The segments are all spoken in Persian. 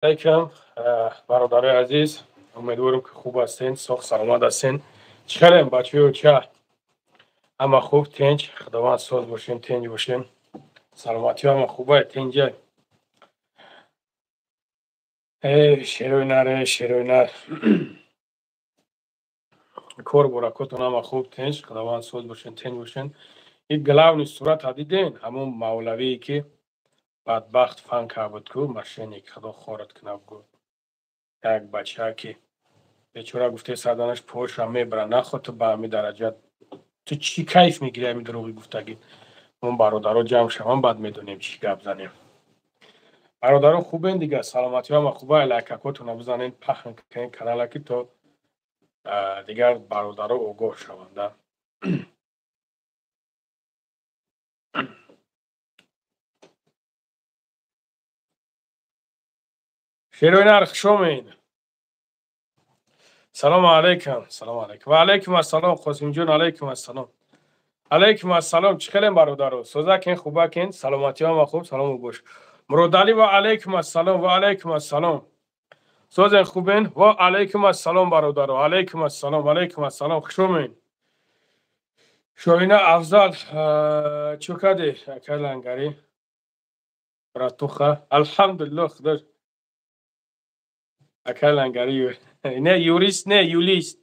علیکم برادر عزیز، امیدوارم که خوب هستین، ساخت سلامت هستین. چکرین بچه ها؟ چه همه خوب؟ تنج خداوند ساز باشین، تنج باشین، سلامتی همه خوبه. تنجه شیروی نره شیروی نر کار برکاتون همه خوب، تنج خداوند ساز باشین، تنج باشین. این گلاونی صورت ها دیدین؟ همون مولوی که بدبخت فن کرد کو ماشینی که خدا خورد کنه گفت یک بچه که بیچاره گفته سردانش پوش را میبره نخواد تو به همین درجه تو چی کیف میگیری همین دروغی گفتگی. اون برادرها جمع شون بعد میدونیم چی گپ زنیم. برادرها خوبین دیگه، سلامتی هم خوبه. لایکاتون بزنین، پخن کنین کانال که تو دیگر برادرها آگاه شوند. شیروین ارخشومین. سلام علیکم. سلام علیکم. و علیکم السلام قاسم جون. علیکم السلام. علیکم السلام. چیکارین برادرها؟ سوزاکین خوباکین؟ سلامتی هم خوب؟ سلام و گوش. مرودالی و علیکم السلام. و علیکم السلام. سوزن خوبین؟ و علیکم السلام برادرها. علیکم السلام. علیکم السلام. خوشومین. شوینا افضل چوکادی کلانگاری براتوخه الحمدلله خدا کلانگاری نه یوریست نه یولیست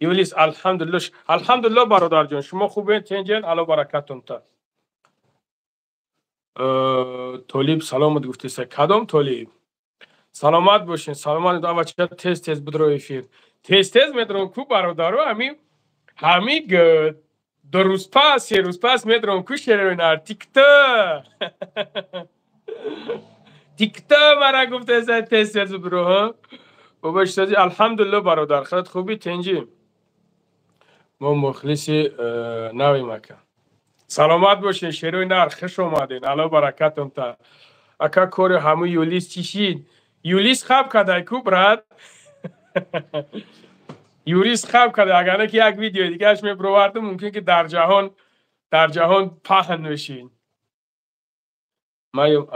یولیست الحمدلله الحمدلله برادر جان شما خوبین؟ تنجن الله برکتون تا طالب سلامت گفتی سه کدام طالب سلامت باشین سلامت دو بچه تست تست بدرو افیر تست تست میدرون کو برادرو همین دو روز پس یه روز پس میدرون کو شیرینار تیکتا تیکتا مرا گفته سه تست تست بدرو ها بابا اشتادی الحمدلله برادر خیلی خوبی تنجی ما مخلصی نوی مکن سلامت باشین شیرینار خوش اومدین الله برکتون تا اکا کور همو یولیس چیشید یولیس خواب کدای کو براد یولیس خواب کدای اگر نه که یک ویدیو دیگه اش میپروردم ممکن که در جهان پهن بشین مایم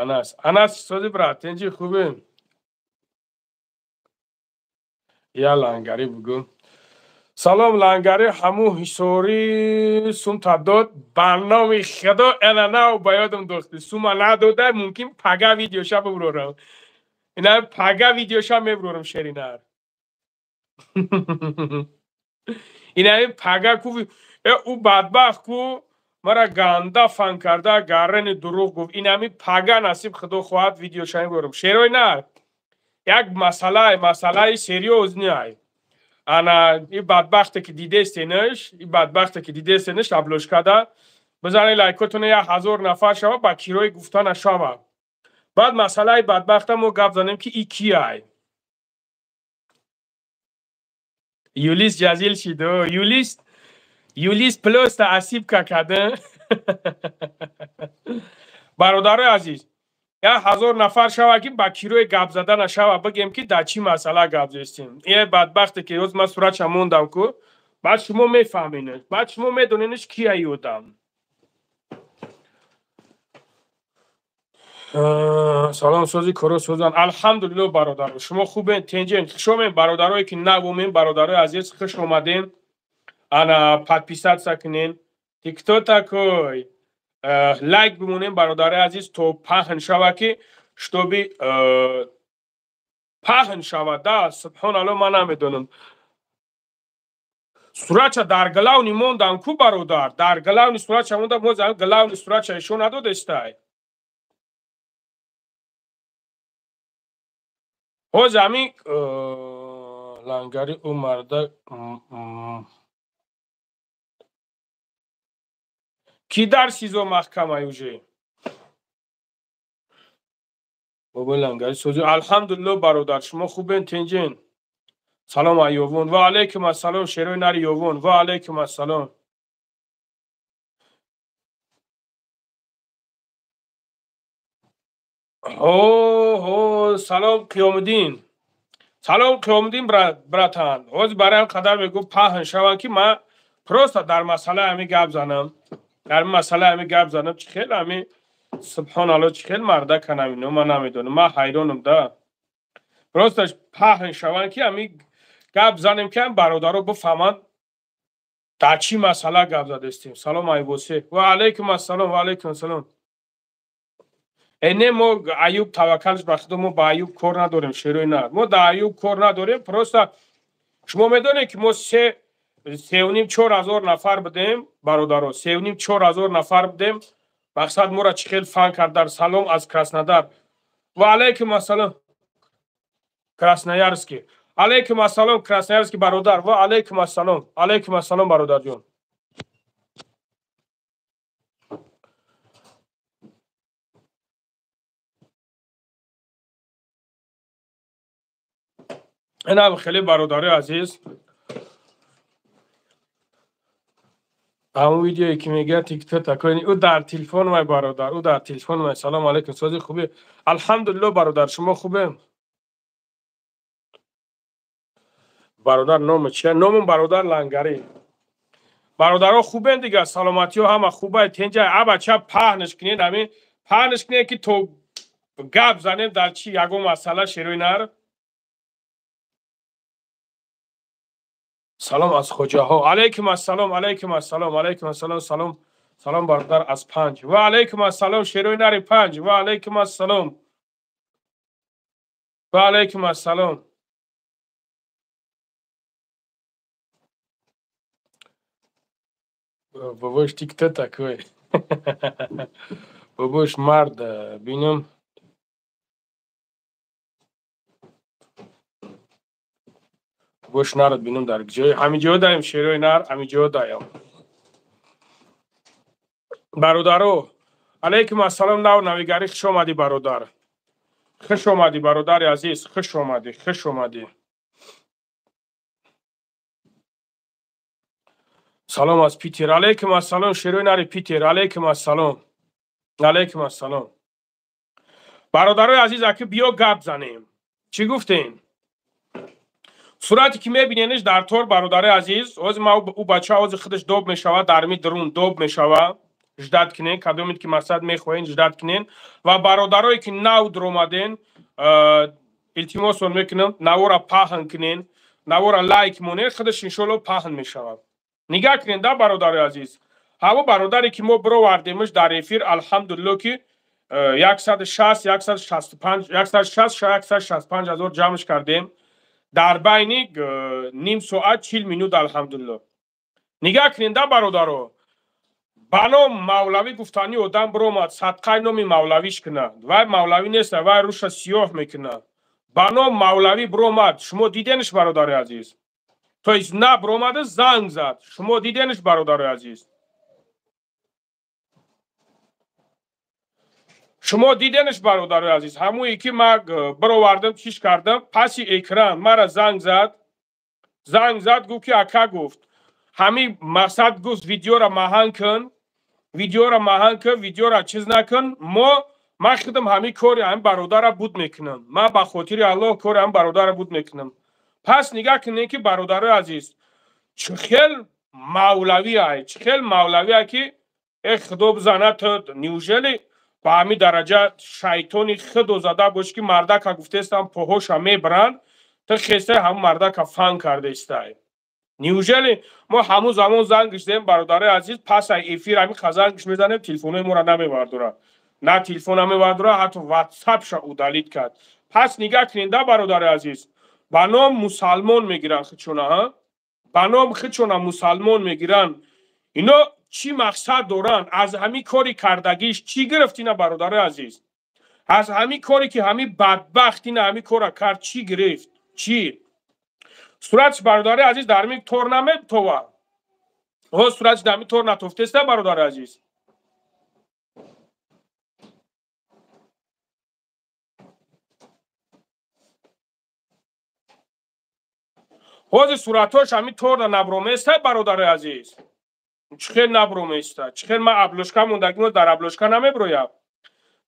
انس سوزی براد تنجی خوبه یا لانگاری بگو سلام لانگاری همو حسوری سوم تداد برنامه خدا الاناو بایادم دوستی سوم نداده ممکن پگا ویدیوشا ببرورم اینا پگا ویدیوشا میبرورم شیرینار اینا پگا کو او بدبخت کو مرا گنده فن کرده گرن دروغ گفت اینا پگا نصیب خدا خواهد ویدیوشا میبرورم شیرینار یک مسئله سریوز نیای انا این بدبخته که دیده استینش این بدبخته که دیده استینش ابلوش کرده بزنه لایکاتون 1000 نفر شوه با کیروی گفتن شوه بعد مسئله بدبخته مو گپ زنیم که ای کی ای یولیس جزیل شیدو یولیس پلوس تا اسیب که کده برادر عزیز 1000 نفر شوه که با کیروی گپ زدن شوه بگیم که در چی مسئله گپ زدیم این بدبخته که روز من صورت موندم کو بعد شما میفهمینش بعد شما میدونینش کی ایودم سلام سوزی کرو سوزان الحمدلله برادر شما خوبین تنجین شما برادرایی که نبومین برادرای عزیز خوش اومدین انا подписаться سکنین تیک توک کوی لایک بمونین برادرای عزیز تو پهن شوه که شتوبی پهن شوه ده سبحان الله من نمیدونم صورتش در گلاونی موندم کو برادر در گلاونی صورتش موندم موزه گلاونی صورتش ایشون نداد استای او زمین لانگاری او مرده کی در سیزو محکمه یوجه بابا لانگاری سوزی الحمدلله برادر شما خوبین تنجین سلام ایوون و علیکم السلام شیروی نر یوون و علیکم السلام هو سلام قیامدین سلام قیامدین براتان روز برای قدر میگو پهن شوان که من پروستا در مسئله همی گپ زنم در مسئله همی گپ زنم چه خیلی همی سبحان الله چه خیلی مرده کنم اینو من نمیدونم من حیرانم ده راستش پهن شوند که همین گپ زنیم که برادرها بفهمند در چی مسئله گپ زده استیم. سلام ایوسی و علیکم السلام و علیکم السلام. اینه ما ایوب توکلش به خدا، ما با ایوب کار نداریم. شیروی نه، ما در ایوب کار نداریم. پروستا شما میدونید که ما 3,500-4,000 نفر بدیم برادرها، 3,500-4,000 نفر بدیم. مقصد ما را چخیل فن کرد. در سلام از کراسنودار و علیکم السلام کراسنویارسکی. علیکم السلام کراسنویارسکی برادر و علیکم السلام. علیکم السلام برادر جون. اینا خیلی برادر عزیز، همون ویدیویی که میگه تیک تاک کنی او در تلفن ما برادر، او در تلفن ما. سلام علیکم سازی خوبی؟ الحمدلله برادر، شما خوبه؟ برادر نام چیه؟ نامم برادر لنگری. برادرها خوبه دیگه، سلامتی ها همه خوبه. تنجا ابا چه پهنش کنین، همین پهنش کنین که تو گپ زنیم در چی یگو مسئله شیروی نر. سلام از خوجاها. علیکم السلام. علیکم السلام. علیکم السلام. سلام سلام برادر از 5 و علیکم السلام شیروی نر 5 و علیکم السلام و علیکم السلام. باباش تیک تاک باباش مرد بینم. باباش نرد بینم در جای همین جا دایم شیروی نر، همین جا دایم برادرو. علیکم السلام. نو نویگری خوش آمدی برادر، خوش آمدی برادر عزیز، خوش آمدی، خوش آمدی. سلام از پیتر. علیکم السلام شیروی نر پیتر. علیکم السلام. علیکم السلام برادرای عزیز. اکی بیا گپ زنیم. چی گفتین؟ صورتی که میبینینش در طور برادر عزیز، از ما او بچه از خودش دوب میشود، در می درون دوب میشود. جدت کنین کدومید که مقصد میخواین جدت کنین. و برادرایی که نو درآمدین التماسون میکنم نو را پهن کنین، نو را لایک مونین، خودش انشالله پهن میشود. نگاه کنین ده برادر عزیز، هوا برادری که ما برآوردیمش در افیر الحمدلله که 160 165 165 هزار جمعش کردیم در بین نیم ساعت 40 مینوت الحمدلله. نگاه کنین ده برادرو، بنا مولوی گفتانی آدم برآمد صدقه نام مولویش کنه، و مولوی نیست و روش سیاه میکنه. بنا مولوی برآمد، شما دیدینش برادر عزیز؟ تو از نه برآمده زنگ زد، شما دیدینش برادر عزیز؟ شما دیدینش برادر عزیز؟ همونی که من برآوردم چیش کردم پسی اکران مرا زنگ زد گفت که اکا گفت همین مقصد گفت ویدیو را مهان کن، ویدیو را مهان کن، ویدیو را چیز نکن. من خودم همین کاری هم برادر را بود میکنم، من به خاطر الله کاری هم برادر را بود میکنم. پس نگاه کنین که برادر عزیز چخیل مولوی های، چخیل مولوی های که خدا بزنه تو نیوژلی به همین درجه شیطانی خود زده باش که مرده که گفته استم پاهاش هم میبرند تو خیسته هم مرده که فن کرده استه. نیوژلی ما همون زمان زنگش دیم برادر عزیز، پس ایفیر همین خزنگش میزنیم تلفونه ما را نمیبردوره، نه تلفون نمیبردوره، حتی واتساپ شا او دلیت کرد. پس نگاه کننده برادر عزیز، با نام مسلمان میگیرن خودشونه ها، با نام خودشونه مسلمان میگیرن. اینا چی مقصد دارن؟ از همین کاری کردگیش چی گرفتین برادر عزیز؟ از همین کاری که همین بدبخت این همین کار کرد چی گرفت؟ چی؟ صورتش برادر عزیز در می طور نمید تو ها، صورتش در می طور نتوفته است برادر عزیز. حاضر صورتاش همین طور نبرومه است برادر عزیز. چخیر نبرومه است؟ چخیر من ابلوشکا موندگیم در ابلوشکا نمیبرویم.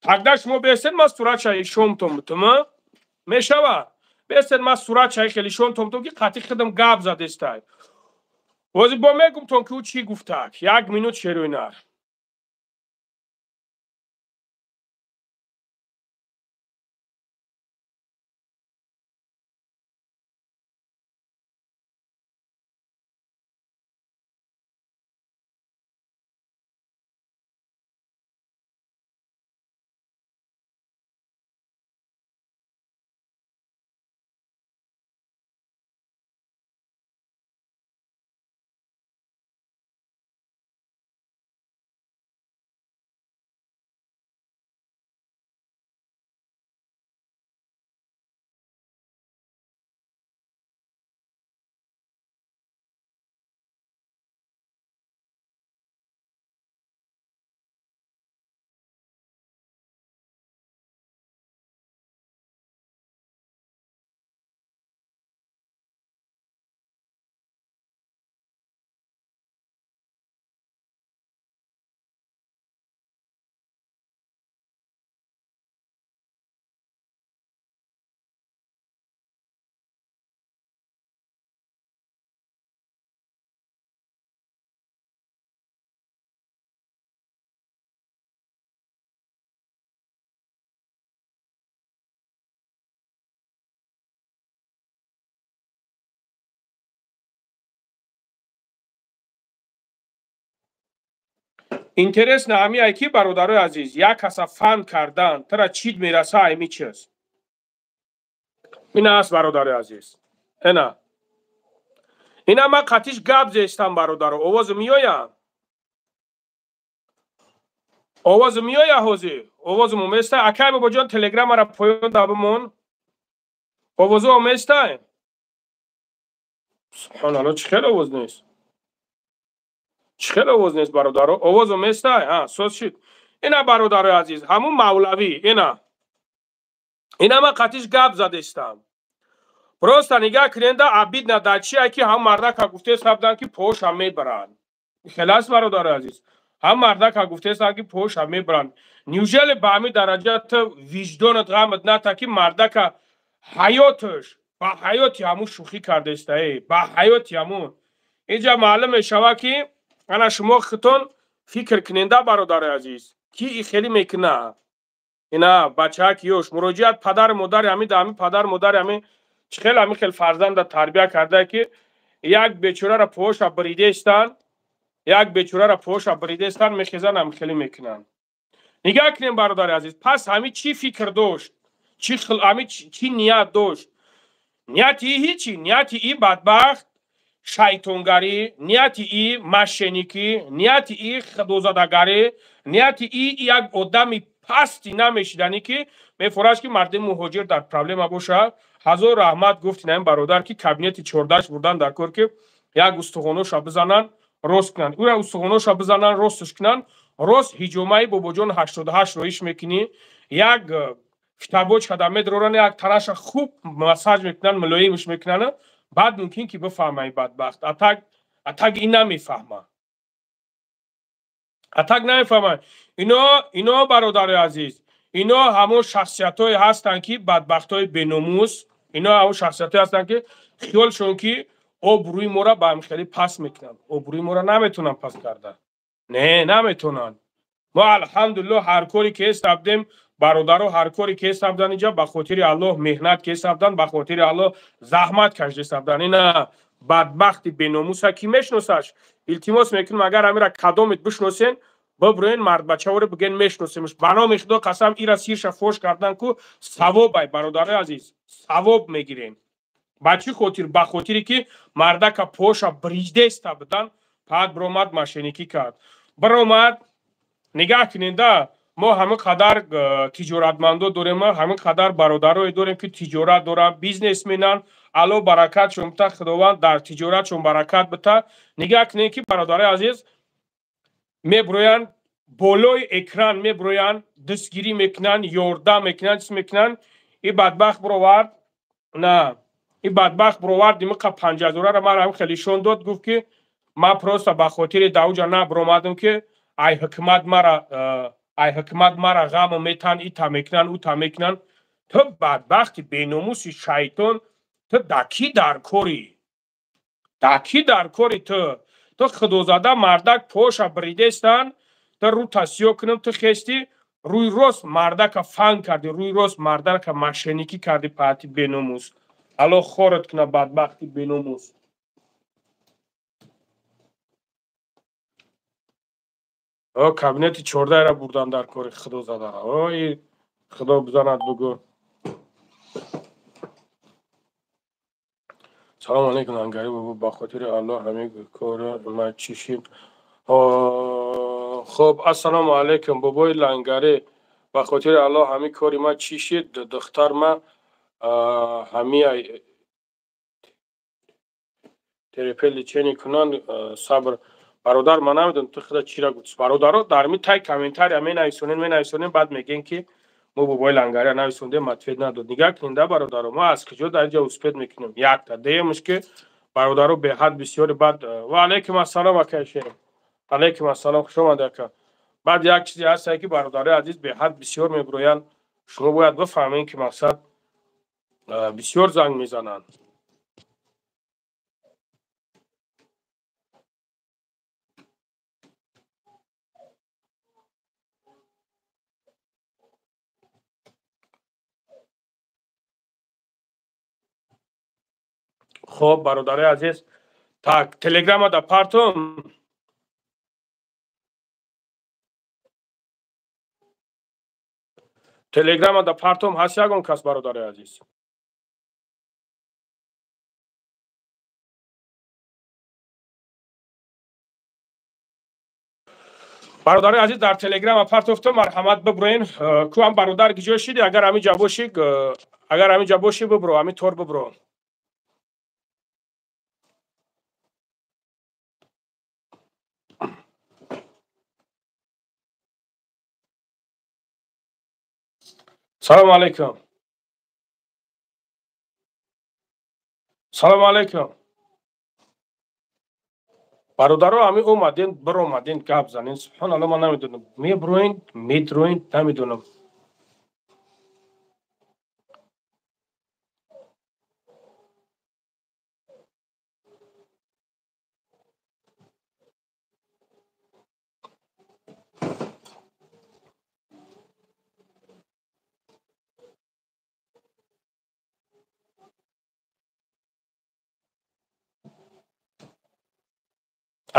تقدرش ما بیستید ما صورت شایی شوم توم میشوه بیستید ما صورت شایی خیلی شوم توم که قطعی خودم گپ زده است. حاضر با میگم تون که او چی گفته؟ 1 مینوت شیروی نر. اینترس نهمی ای که برادرای عزیز یک کس فهم کردن ترا چی میرسه ایمی چیست این است برادرای عزیز اینا من قطیش گپ زیستم برادر آواز میایم آواز میایا هوزی آواز مو میسته اکای بابا جان تلگرام را پایون دابمون آوازو میسته سبحان الله چه خیلی آواز نیست چه خیلی آواز نیست برادر آوازو میسته ها سوز شد اینا برادر عزیز همون مولوی اینا من قطیش گپ زدستم просто نگاه کنید عبید نداچی که هم مردا که گفته سبدن که پوش هم میبرن خلاص برادر عزیز هم مردا که گفته سبدن که پوش هم میبرن نیوژل به همین درجه تو وجدانت غمت نه تا که مردا که حیاتش با حیاتی همون شوخی کرده است با حیاتی همون اینجا معلوم میشوه که انا شما خودتون فکر کننده برادر عزیز کی خیلی میکنه اینا بچه ها کیوش مراجعت پدر مادر همین پدر مادر همین خیلی فرزند تربیت کرده که یک بیچاره را پوش بریده استن یک بیچاره را پوش بریده استن میخیزن هم خیلی میکنن نگاه کنیم برادر عزیز پس همین چی فکر داشت چی نیت داشت نیتی هیچی نیتی ای بدبخت شیطانگری نیتی ای مشنیکی نیتی ای خدوزدگری نیتی ای یک آدمی پستی نمیشیدنی که میفرش که مردم مهاجر در پرابلم باشه هزار رحمت گفت این برادر که کابینت 14 بردن در کار که یک استخوانوش بزنن راست کنن او را استخوانوش بزنن راستش کنن راست هجومای بابا جان 88 رویش میکنی یک کتابوچ خدمه درورن یک تراش خوب مساج میکنن ملایمش میکنن بعد ممکن که بفهمه بدبخت اتاگ این نمیفهمه اتاگ نمیفهمه اینا برادر عزیز اینا همون شخصیت های هستن که بدبخت های بناموس اینا همون شخصیت های هستن که خیالشون که آبروی ما را به هم خیلی پس میکنن آبروی ما را نمیتونن پس کردن نه نمیتونن ما الحمدلله هر کاری که استبدیم برادرو هر کاری که استبدن اینجا به خاطر الله مهنت که استبدن به خاطر الله زحمت کشیده استبدن اینا بدبخت بیناموس کی میشناسش التماس میکنم اگر امیرا کدامت بشناسین ببرین مرد بچه رو بگین میشناسیمش بنام خدا قسم ایرا سیرش فوش کردن کو ثواب برادر عزیز ثواب میگیرین بچه خاطر به خاطری که مردا که پوشا بریجده استبدن بعد برآمد مشینیکی کرد برآمد نگاه کننده ما همه قدر تجارتمندو داریم همه قدر برادرای داریم که تجارت دارن بیزنسمنن الله برکت شما خداوند در تجارتشون برکت بده نگاه کنین که برادرای عزیز میبروین بالای اکران میبروین دستگیری میکنن یاردم میکنن چیز میکنن این بدبخت برآورد نه این بدبخت برآورد دیمه 50,000 را من هم خیلی شون داد گفت که ما پروستا به خاطر داوجا نه برآمدم که ای حکمت مرا غم میتن ای تمیکنن او تمیکنن تو بدبخت بیناموس شیطان تو دکی در کاری تو خدوزاده مردک پوش بریده استن تو رو تصیح کنم تو خستی روی راست مردک فن کردی روی راست مردک مشنیکی کردی پاتی بیناموس الله خورت کنه بدبختی بیناموس کابینت 14 را بردن در کار خدا زدن خدا بزند بگو سلام علیکم انگاری بابا با خاطر الله همه کار ما چیشیم خب السلام علیکم بابای لنگری با خاطر الله همه کاری ما چیشید دختر ما همه تریپل چینی کنن صبر برادر من نمیدونم تو خدا چی را گفت برادر در می تای کامنتاری همه نویسونین بعد میگین که ما بابای لنگری نویسونده متفید نداد نگاه کنید برادر ما از کجا در اینجا اسپید میکنیم یک تا دیمش که برادر به حد بسیار بد و علیکم السلام اکیشه علیکم السلام خوش آمده بعد یک چیزی هست که برادر عزیز به حد بسیار میبروین شما باید بفهمین که مقصد بسیار زنگ میزنن خب برادر عزیز تلگرام دا پارتون تلگرام دا پارتوم هست یکم کس برادر عزیز. برادر عزیز در تلگرام پارتوفتم مرحمت ببرین کو هم برادر گیجا شدی اگر همین جا باشی ببرو همین طور ببرو. سلام علیکم. سلام علیکم. برادرها همین اومدین گپ زنین سبحان الله من نمیدونم میبروین میدروین نمیدونم.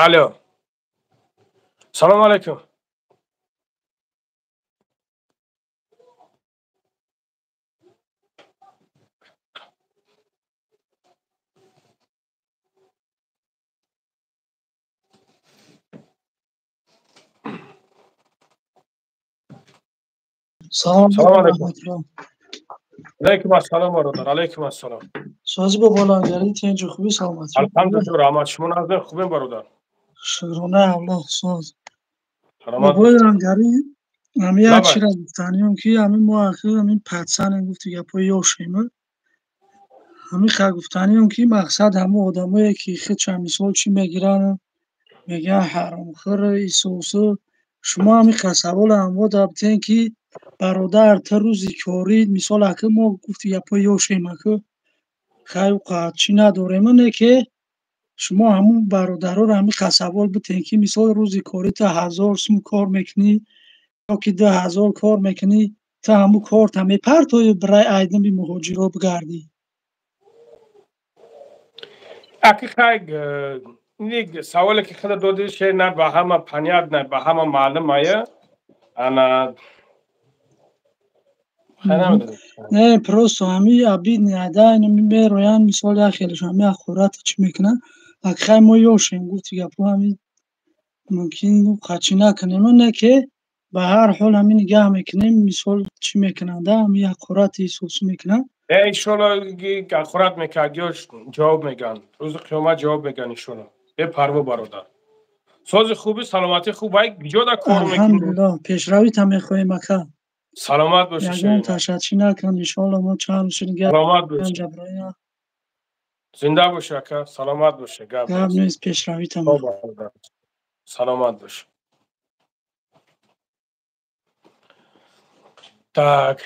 الو سلام علیکم. سلام علیکم. علیکم السلام برادر. علیکم السلام. سازی با بلندگری تینج خوبی سلامت الحمدلله رحمت شما نازنین خوبین برادر. شکرانه الله ساز سلامت با بلندگری همی هرچی را گفتنیم که همین ما اخیر همین پدسن گفتی یا پای یاشیمه همین خیلی گفتنیم که مقصد همه آدمایی که خیلی چند مثال چی میگیرن میگن حرام خور ایسوسو شما همین خسوال هم دابتین که برادر تا روزی کاری مثال اکه ما گفتی یا پای یاشیمه که خیلی قدچی نداریم نه که شما همون برادرها رو همین خسوال بتین که مثال روزی کاری تا 1000 سوم کار میکنی یا که 10,000 کار میکنی تا همون کار تا میپر تا برای ایدن بی مهاجرا بگردی اکی خیلی نیک سوالی که خدا داده شه نه به همه پنیاد نه به همه معلوم آیا انا خیلی نمیدونم نه پروستو همی عبید نیاده اینو میرویان مثال اخیرش همی اخورات چی میکنن اکی خیلی ما یوشیم گفتی گپو همی ممکن قچی نکنیم نه که به هر حال همین نگه میکنیم مثال چی میکنن ده همی اخورات ایسوس میکنن ایشالا که خورد میکردیوش جواب میگن روز قیامت جواب میگن ایشالا به پروا برادر ساز خوبی سلامتی خوبی گیجا دا کار میکنی الحمدلله پیشرویت هم میخواهیم اکا سلامت باشی یکم شیرینه تشچی نکن انشاءالله ما چند شنگه سلامت باشی جبرائیل زنده باشی اکا سلامت باشی گپ گپ نیست نیست پیشرویت هم برادر سلامت باشی так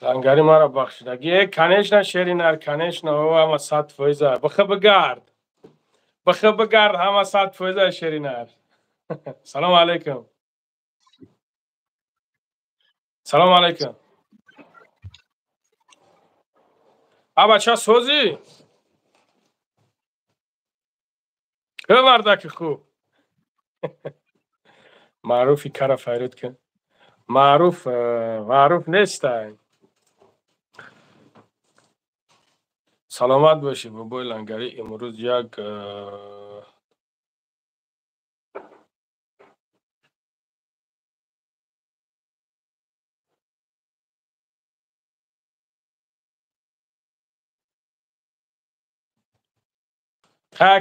زنگاری مرا بخشیدگی کنشنا شیرینر کنشنا او همه 100% بخه بگرد همه 100% شیرینر سلام علیکم سلام علیکم بچه سوزی که مردک خوب معروفی کار فیرود کن معروف نیستن سلامت باشی بابای لنگری امروز یک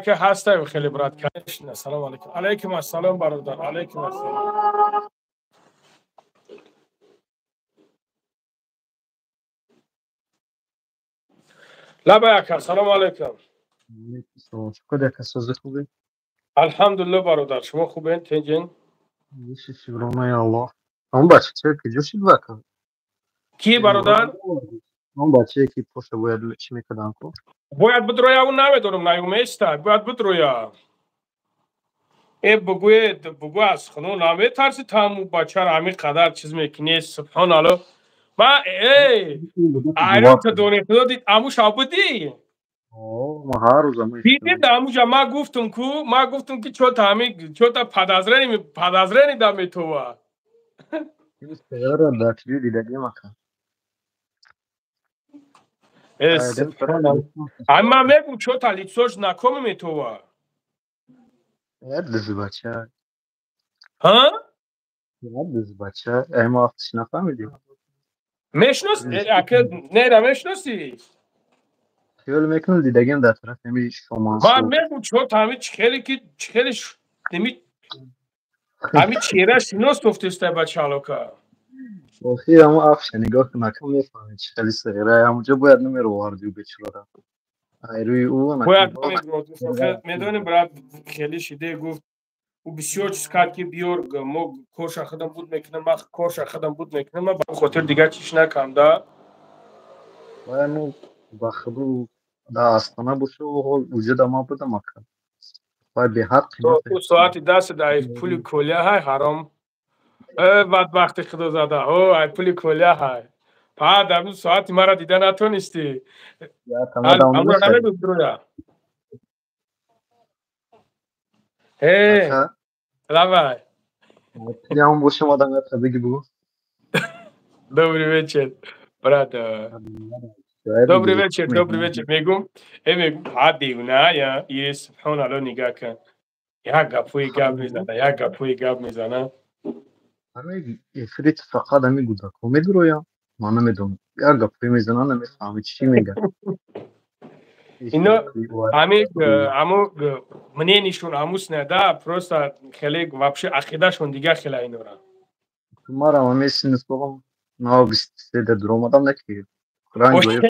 که هسته خیلی برات کنش نه سلام علیکم علیکم السلام برادر علیکم السلام لبا یکا سلام علیکم سلام شکر یک سوزی خوبی الحمدلله برادر شما خوبین تنجین میشه شکرانه الله اون بچه چه که جوشید بکن کی برادر اون بچه که پشت باید چی میکردن کو باید بدرویا اون نمیدونم نیومیسته باید بدرویا بگو از خانون نامه ترسی تامو بچه را همین قدر چیز میکنی سبحان الله ما ایران تا دونه خدا دید امو شابودی ما هر روز هم دیدی داموجا ما گفتم که چوتا پدازرنی دامی تو این سیاره داخلی دیدگی مکان اما میگم چوتا لیتسوش نکومی تو یاد دزی بچه ها یاد دزی بچه اما وقتش نفهمیدیم مشنوس نه مشنوسی خیال میکنم دیدگیم در طرف همی شما من میگم چوتا خیلی همی چیره شنوس توفتسته بچه الوکا وقتی اما افش نگاه کنکم میفهمید چه خیلی صغیره همونجا باید نمیرو واردیو بچلورم روی او باید نکنم میدونیم برات خیلی شده گفت او بسیار چیز کرد که بیار ما کارش خودم بود میکنم من کارش خودم بود میکنم من به خاطر دیگه چیش نکم دا باید نو بخبرو دا آستانه باشه و حال وجود ما بودم اکرم باید به هر قیمت تو ساعت دست در پول کلیه های حرام بدبخت خدا زده های پول کلیه های بعد در اون ساعتی مرا دیده نتونستی یا تمام امرو نمیدو درویا هی آخه لبای پلی همون باشه ما دنگت بگی بگو Добрый вечер, брат. Добрый вечер. میگم دیونه یا یه سبحان الله نگاه کن یک گپوی گپ میزنه همه افریت فقط همی گودا کمی درویا ما نمیدونم یا گپی میزنن نمیفهمی چی میگن اینو همو منینشون هموس نده پروستا خیلی вообще عقیدهشون دیگه خیلی اینو را ما را همه سینس بگم نه 23 در اومدم نکی رنگ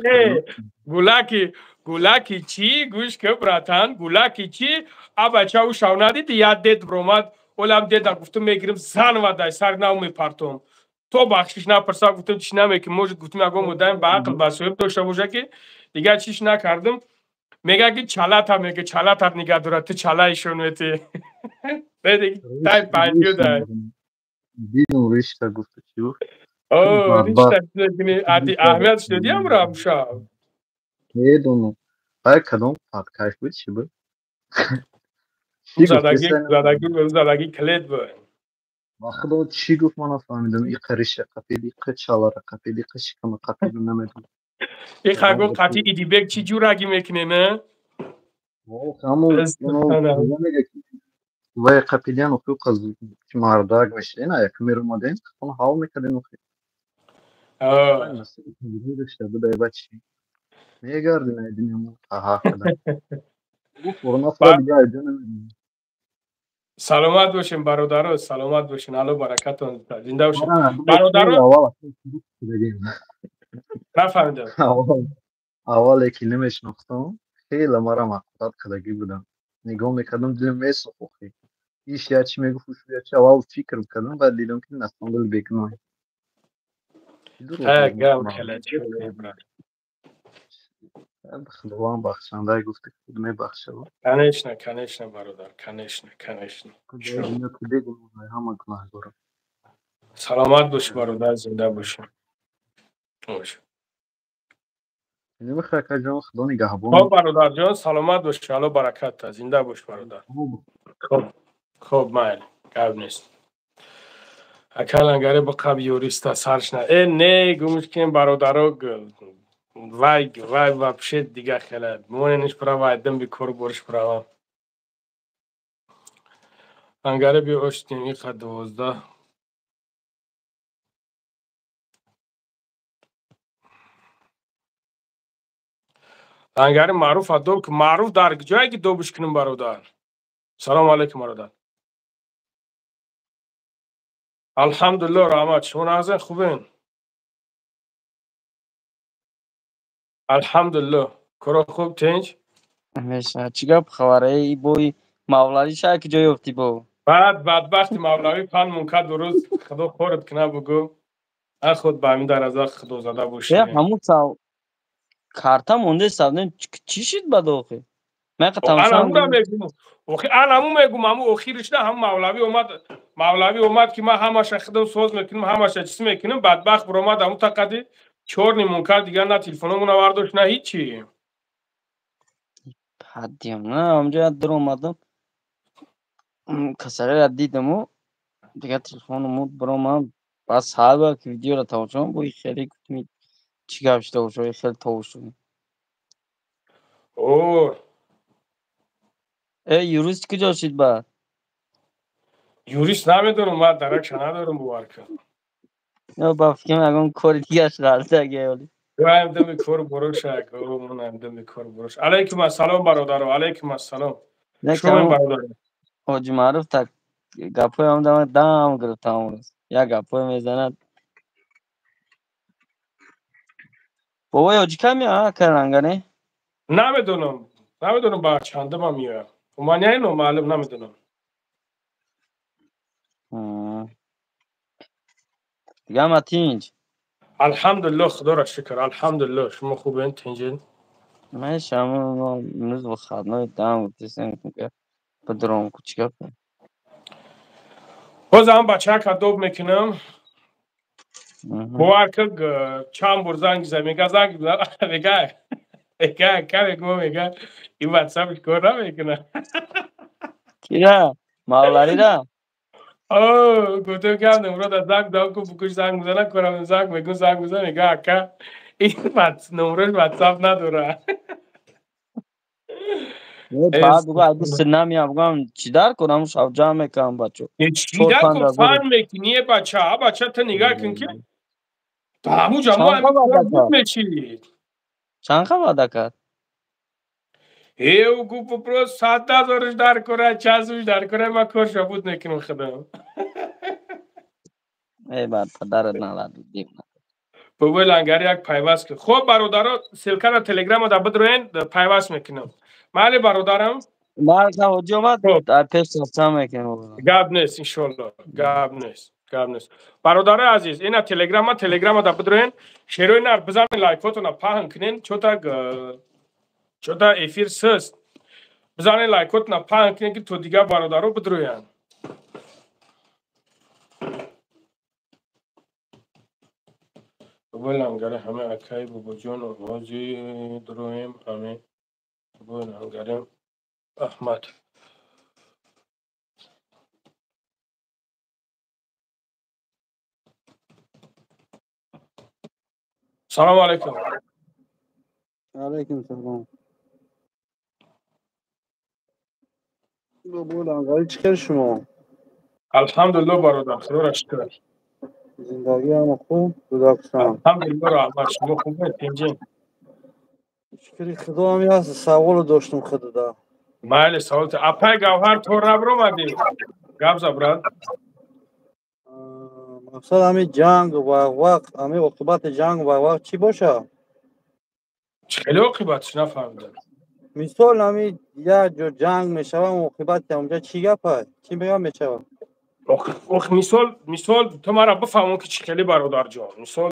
باید گولاکی چی گوش که براتان گولاکی چی بچه او شاونادی یاد دید برومد اولم دیدم گفتم میگیرم زن و دای سر ناو میپرتم تو بخشش نپرسا گفتم چی نمیکنم موجود گفتم اگه مدام با عقل بسویم داشته باشه که دیگه چیش نکردم میگه که چالاتا نگه داره تو چالایشون ویتی دیگه تای پایدیو دای دیدم ریشتا گفت چی گفت ریشتا ادی احمد شدی هم شا میدونم های کدوم پادکست بود چی بود زدگی کلید بود خدا چی گفت من نفهمیدم این قریش قپیلی قچالا قپیلی قشکم قپیلی نمیدونم این خواهد گفت قطعی ایدی بگ چی جور اگه میکنه نه؟ همون میگه وای قپیلیان و قز مرداگ میشه نه یک میرو مادین اون حال میکردیم و خیلی نصیب کنیدی داشته بوده بچی میگردی نیدیم همون ها کده گفت ورنا فرا دیگه ایده نمیدونم سلامت باشین برادرها سلامت باشین الله برکتون زنده باشین برادرها نفهمیدم اول یکی نمیشناختم خیلی مرا مقصد کدگی بودم نگاه میکردم دلم میسوخی ایش یا چی میگفت یا چی اول فکر میکردم بعد دیدم که نستانگل بکنم گم خلج براد خداوند بخشنده گفته خود میبخشه کنشنه برادر کنشنه سلامت باش برادر زنده باشین نمیخواه که جان خدا نگهبان برادر جان سلامت باش الله برکت زنده باش برادر خوب مایل گاب نیست اکلان با قبل یوریستا سرش نه گمش کن برادرها وای вообще دیگه خیلی موننش права دم بیکور برش права انگاره بی اشتیم این خد 12 انگاره معروف ادول که معروف در جایی که دو بشکنیم برادر سلام علیکم برادر الحمدلله رحمت شما نازن خوبین الحمدلله کرو خوب تنج همیشه چی گپ خبره ای بوی مولوی شای که جای افتی بو بعد بدبخت مولوی پن منکد روز خدا خورد کنه بگو خود به همین در از خدا زده باشی همون سال کارتا مونده سابنه چی شد بد آخه من الان میگم همون اخیرش نه هم مولوی اومد که من همش خودم سوز میکنم همش چیز میکنم بدبخت بر اومد همون تقدی چور نیمون کرد دیگه نه تلفنمون آوردش نه هیچی حدیم نه اونجا در اومدم کسره را دیدم و دیگه تلفنمو برام بس صاحب که ویدیو را تماشا بوی خیلی گفتم چی گفته و خیلی تاوشو اوه یوریست کجا شد بعد یوریست نمیدونم من درکش ندارم بوارکه نه با فکرم اگه کار دیگه اش غلطه اگه ولی تو هم دمی کار بروش اگه من هم دمی کار بروش علیکم السلام برادر علیکم السلام نه که شما همون برادر حاج معروف تا گپای هم دم گرفتم امروز یا گپای میزند بابا حاجی کمی ها کرنگنه نمیدونم با چنده ما میاد من یعنی معلوم نمیدونم دیگه هم اتینج الحمدلله خدا را شکر الحمدلله شما خوبین تنجین من شما امروز با خدمت دم گفتیم که بدرام کوچیک باز هم بچه که دوب میکنم بوارکه چند بر زنگ زد میگه زنگ بزن میگه که میگه این واتساپش کار نمیکنه کیرا مولاری را اوه گفتم که هم نمرو در زنگ دام که بکش زنگ بزنه کنم زنگ میگم زنگ بزنه میگه اکا این نمروش واتساپ نداره بعد بگو اگه سنمی هم بگم چی در کنم شب جمع میکنم بچه چور چیده پند که از فن میکنیه بچه تا نگاه کن که تا همو جمعه چند همین خواه کار وعده بود کرد میچید چند خواه وعده کرد او گو پپرو 100,000 در کنه 40,000 در کنه من کار شبود نکنم خودم ای بعد پدرت نلد دیم بابای لنگری یک پیوست که خب برادرها سلکر تلگرام در بدروین پیوست میکنم مالی برادرم بعد که حجی آمد خب در پیش سستم میکنم گاب نیست انشالله گاب نیست برادر عزیز اینا تلگرام در بدروین شیروی نر بزن لایکاتون پاهن کنین چوتا افیر سست بزن لایکاتون پاهن کنین که تو دیگه برادرها بدروین بابا لنگره همه اکای بابا جان و حاجی درویم همه بابا لنگره احمد سلام علیکم علیکم سلام بابا لنگاری چیکار شما الحمدلله برادر خدا را شکر زندگی هم خوب گذاشتم الحمدلله رحمت شما خوبه تنجین شکری خدا هم هست سوال داشتم خدا مایل سوالت اپای گوهر تو ربرو مدی گاب زبرد مقصد همین جنگ و وقت همین عاقبت جنگ و وقت چی باشه خیلی عاقبتش نفهمیدم مثال همین یک جو جنگ میشه و عاقبت اونجا چی گپه چی میگم میشه اخ مثال تو مرا بفهمون که چی خیلی برادر جان مثال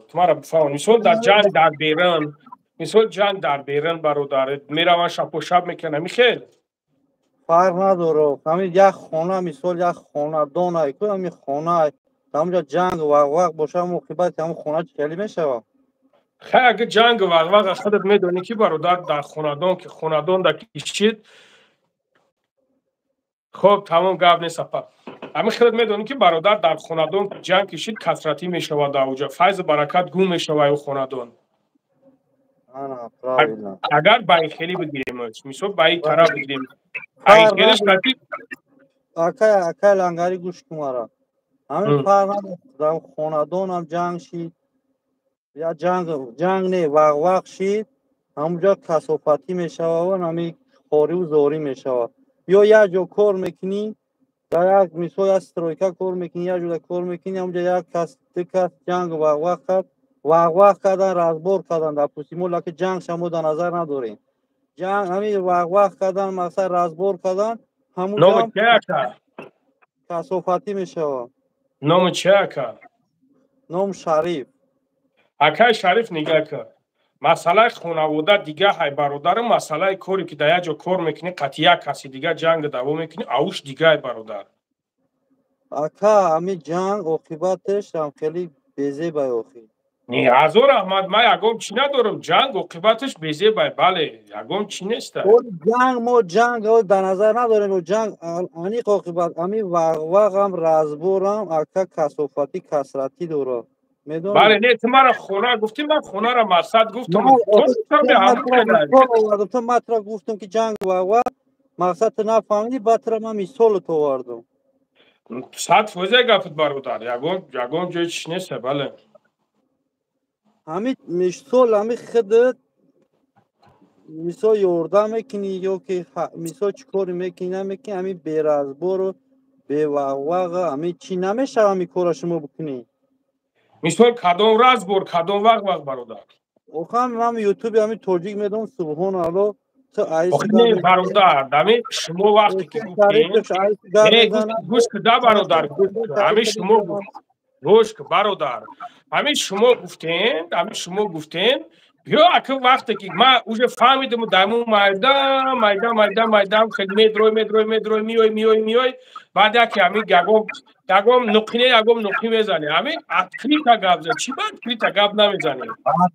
تو مرا بفهمون مثال در جنگ در بیرن مثال جنگ در بیرن برادر میروان شب و شب میکنه میخیل فرق نداره همین یک خانه مثال یک خانه دانه که همین خانه اونجا جنگ و وقت باشه عاقبت همون خانه چی میشه خیلی اگه جنگ وقت خودت میدونی که برادر در خاندان که خاندان در کشید خب تمام گاب نیست اپا همین خودت میدونی که برادر در خاندان جنگ کشید کثرتی میشود در اوجا فیض برکت گم میشود او خاندان اگر بای خیلی بگیریم مثلا بای طرف بگیریم ای خیلیش قطعی اکای لنگاری گوش کمارا همین فرق در خاندان هم جنگ شید یا جنگ نه وقت شید همونجا کسافتی میشه و همین خوری و زوری میشه یا یک جا کار میکنی یا یک مثال از استرویکا کار میکنی یا جا کار میکنی همونجا یک کس دکت جنگ وقت کرد وقت کردن رازبور کردن در پوسیمون که جنگ شما در نظر نداریم جنگ همین وقت کردن مثلا رازبور کردن همونجا نام هم چه اکا کسافتی میشه نام چه اکا نام شریف اکای شریف نگاه کن مسئله خانواده دیگه های برادر مسئله کاری که در جا کار میکنی قطعی کسی دیگه جنگ دوام میکنی اوش دیگه های برادر اکا همین جنگ عاقبتش هم خیلی بیزه بیاخی نه ازور احمد ما یکم چی ندارم جنگ عاقبتش بیزه بله یکم چی نیست جنگ ما جنگ در نظر نداریم و جنگ آنی عاقبت امی وق هم رازبورم اکا کسافتی کسرتی داره میدونی بله نه تو مرا خونه گفتی من خونه را مقصد گفتم تو مطرح گفتم که جنگ و مقصد نفهمیدی بطر من مثال تو واردم 100% گفت برادر یگم جای چی نیست بله همین مثال همین خودت مثال یوردن میکنی یا که مثال چیکاری میکنی نمیکنی همین بیرازبار و به وق همین چی نمیشه همین کارا شما بکنی مثال کدام رازبور کدام وق برادر اوخم من یوتیوب همین توجیه میدم سبحان الله تو آخه نه برادر دمی شما وقتی که گفتین نه گوش کده برادر همین شما گوش برادر همین شما گفتین بیا اکه وقتی که ما اوج فهمیدم دامو مایدان خیلی میدروی میوی بعد که همین یگم نقطه میزنه همین کریتا گابزه چی بعد کریتا گاب نمیزنه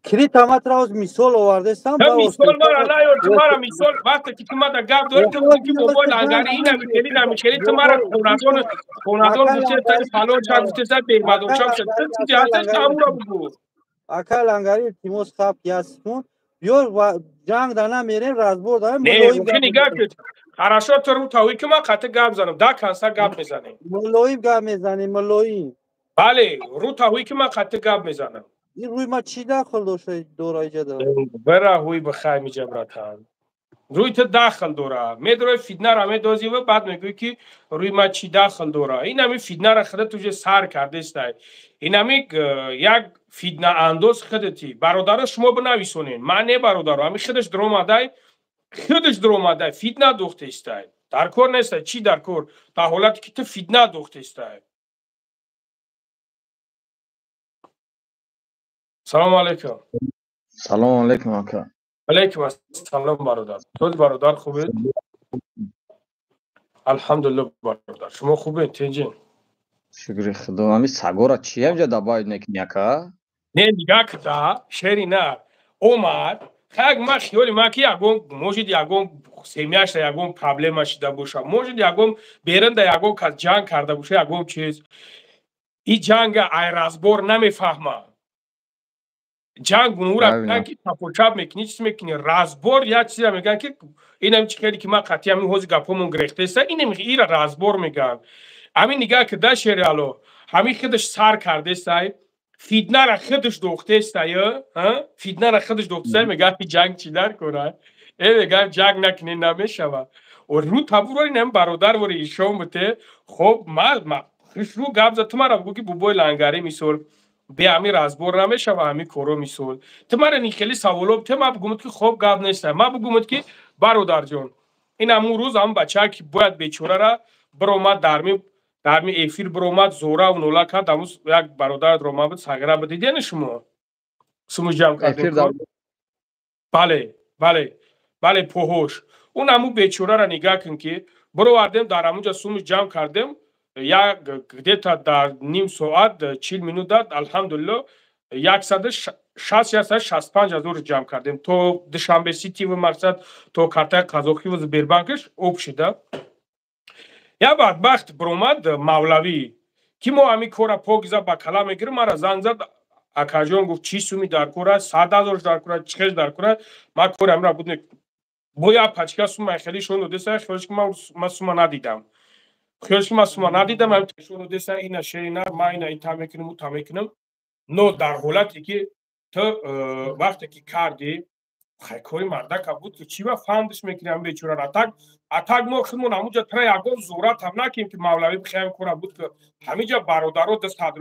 کریتا ماتراوز مثال آورده استم با مثال مرا نیار تو مرا مثال وقتی که تو ما در گاب داری تو بگی بابا لنگاری این نمیکنی تو مرا خونادون گفته تا فلان چا گفته تا بیمادون چا گفته تو جهتش تمورا بگو اکا لنگاری تیموس خاب یاسون بیور جنگ دانا میریم رازبور دارم ملوی نگاه کن хорошо تو رو تاوی که من قطع گاب زنم دا کنسر گاب میزنی ملوی گاب میزنی ملوی بله رو تاوی که من قطع گاب میزنم این روی ما چی داخل داشته دورای جدا برا هوی بخای می جبرتان روی تو داخل دورا میدروی فیدنا را میدوزی و بعد میگوی که روی ما چی داخل دورا این همی فیدنا را خودت توی سر کرده است این همی یک فیدنا اندوز خودتی برادر شما بنویسونین من نه برادر همی خودش دروماده فیدنا دوخته است در کور نیست چی در کور تا حالت که تو فیدنا دوخته است سلام علیکم سلام علیکم آقا علیکم السلام برادر تو برادر خوبید الحمدلله برادر شما خوبین تنجین شکر خدا همی سگورا چی هم جدا باید نکنی اکا نه نگاه کتا شری نه اومد خیلی ما خیالی ما که یکم موجود یکم سیمیاش یکم پرابلمش داشته باشه موجود یکم بیرنده یکم که جنگ کرده باشه یکم چیز این جنگ ایرازبور نمیفهمه جنگ اونورا میگن که تپوچاب میکنی چیز میکنی رازبور یا چیزی میگن که اینم چیکاری که ما قطعی همین حوض گپمون گرفته است اینم ایرا رازبور میگن همین نگاه که دا شریالو همین خودش سر کرده است فیدنا را خودش دوخته است یا فیدنا را خودش دوخته میگه جنگ چی در کنه میگه جنگ نکنی نمیشه و رو تبور اینم برادر وری ایشون بته خب ما رو گابز تو مرا بگو که بوبوی لنگاری میسول به همین رازبور نمیشه و همین کورو میسول تو مرا نیخلی سوالو تو ما بگومت که خوب گاب نیست ما بگومت که برادر جون این امو روز هم بچه که باید بیچوره را برومد درمی افیر برومد زورا و نولا کرد اموز یک برادر روما بود سگره بدیدین شما جمع کردیم بله پوهوش اون امو بیچوره را نگاه کن که برو وردیم در اموجا سومش جمع کردیم یک گدیتا در نیم ساعت 40 منوت داد الحمدلله 160 یا 165 جمع کردیم تو دوشنبه سیتی و مقصد تو کارتای قزاقی و زبیربانکش اوب شده یا بدبخت برومد مولوی که ما همی کورا پوگیزا با کلا میگیرم مرا زنگ زد اکاجون گفت چی سومی در کورا 100,000 در کورا چخش در کورا ما کورا امرا بود بویا پچکا سوم خیلی شون دسته خودش که ما سوم ندیدم خودش که ما سوم ندیدم من شون دسته اینا شینا ما این تامیکنم نو در حالتی که تو وقتی که کردی خیلی کاری مردک بود که چی با فهمدش میکنیم بیچاره اتاق ما خودمون همونجا تره یکم زورت هم نکیم که مولوی بخیم کنه بود که همینجا برادرها 100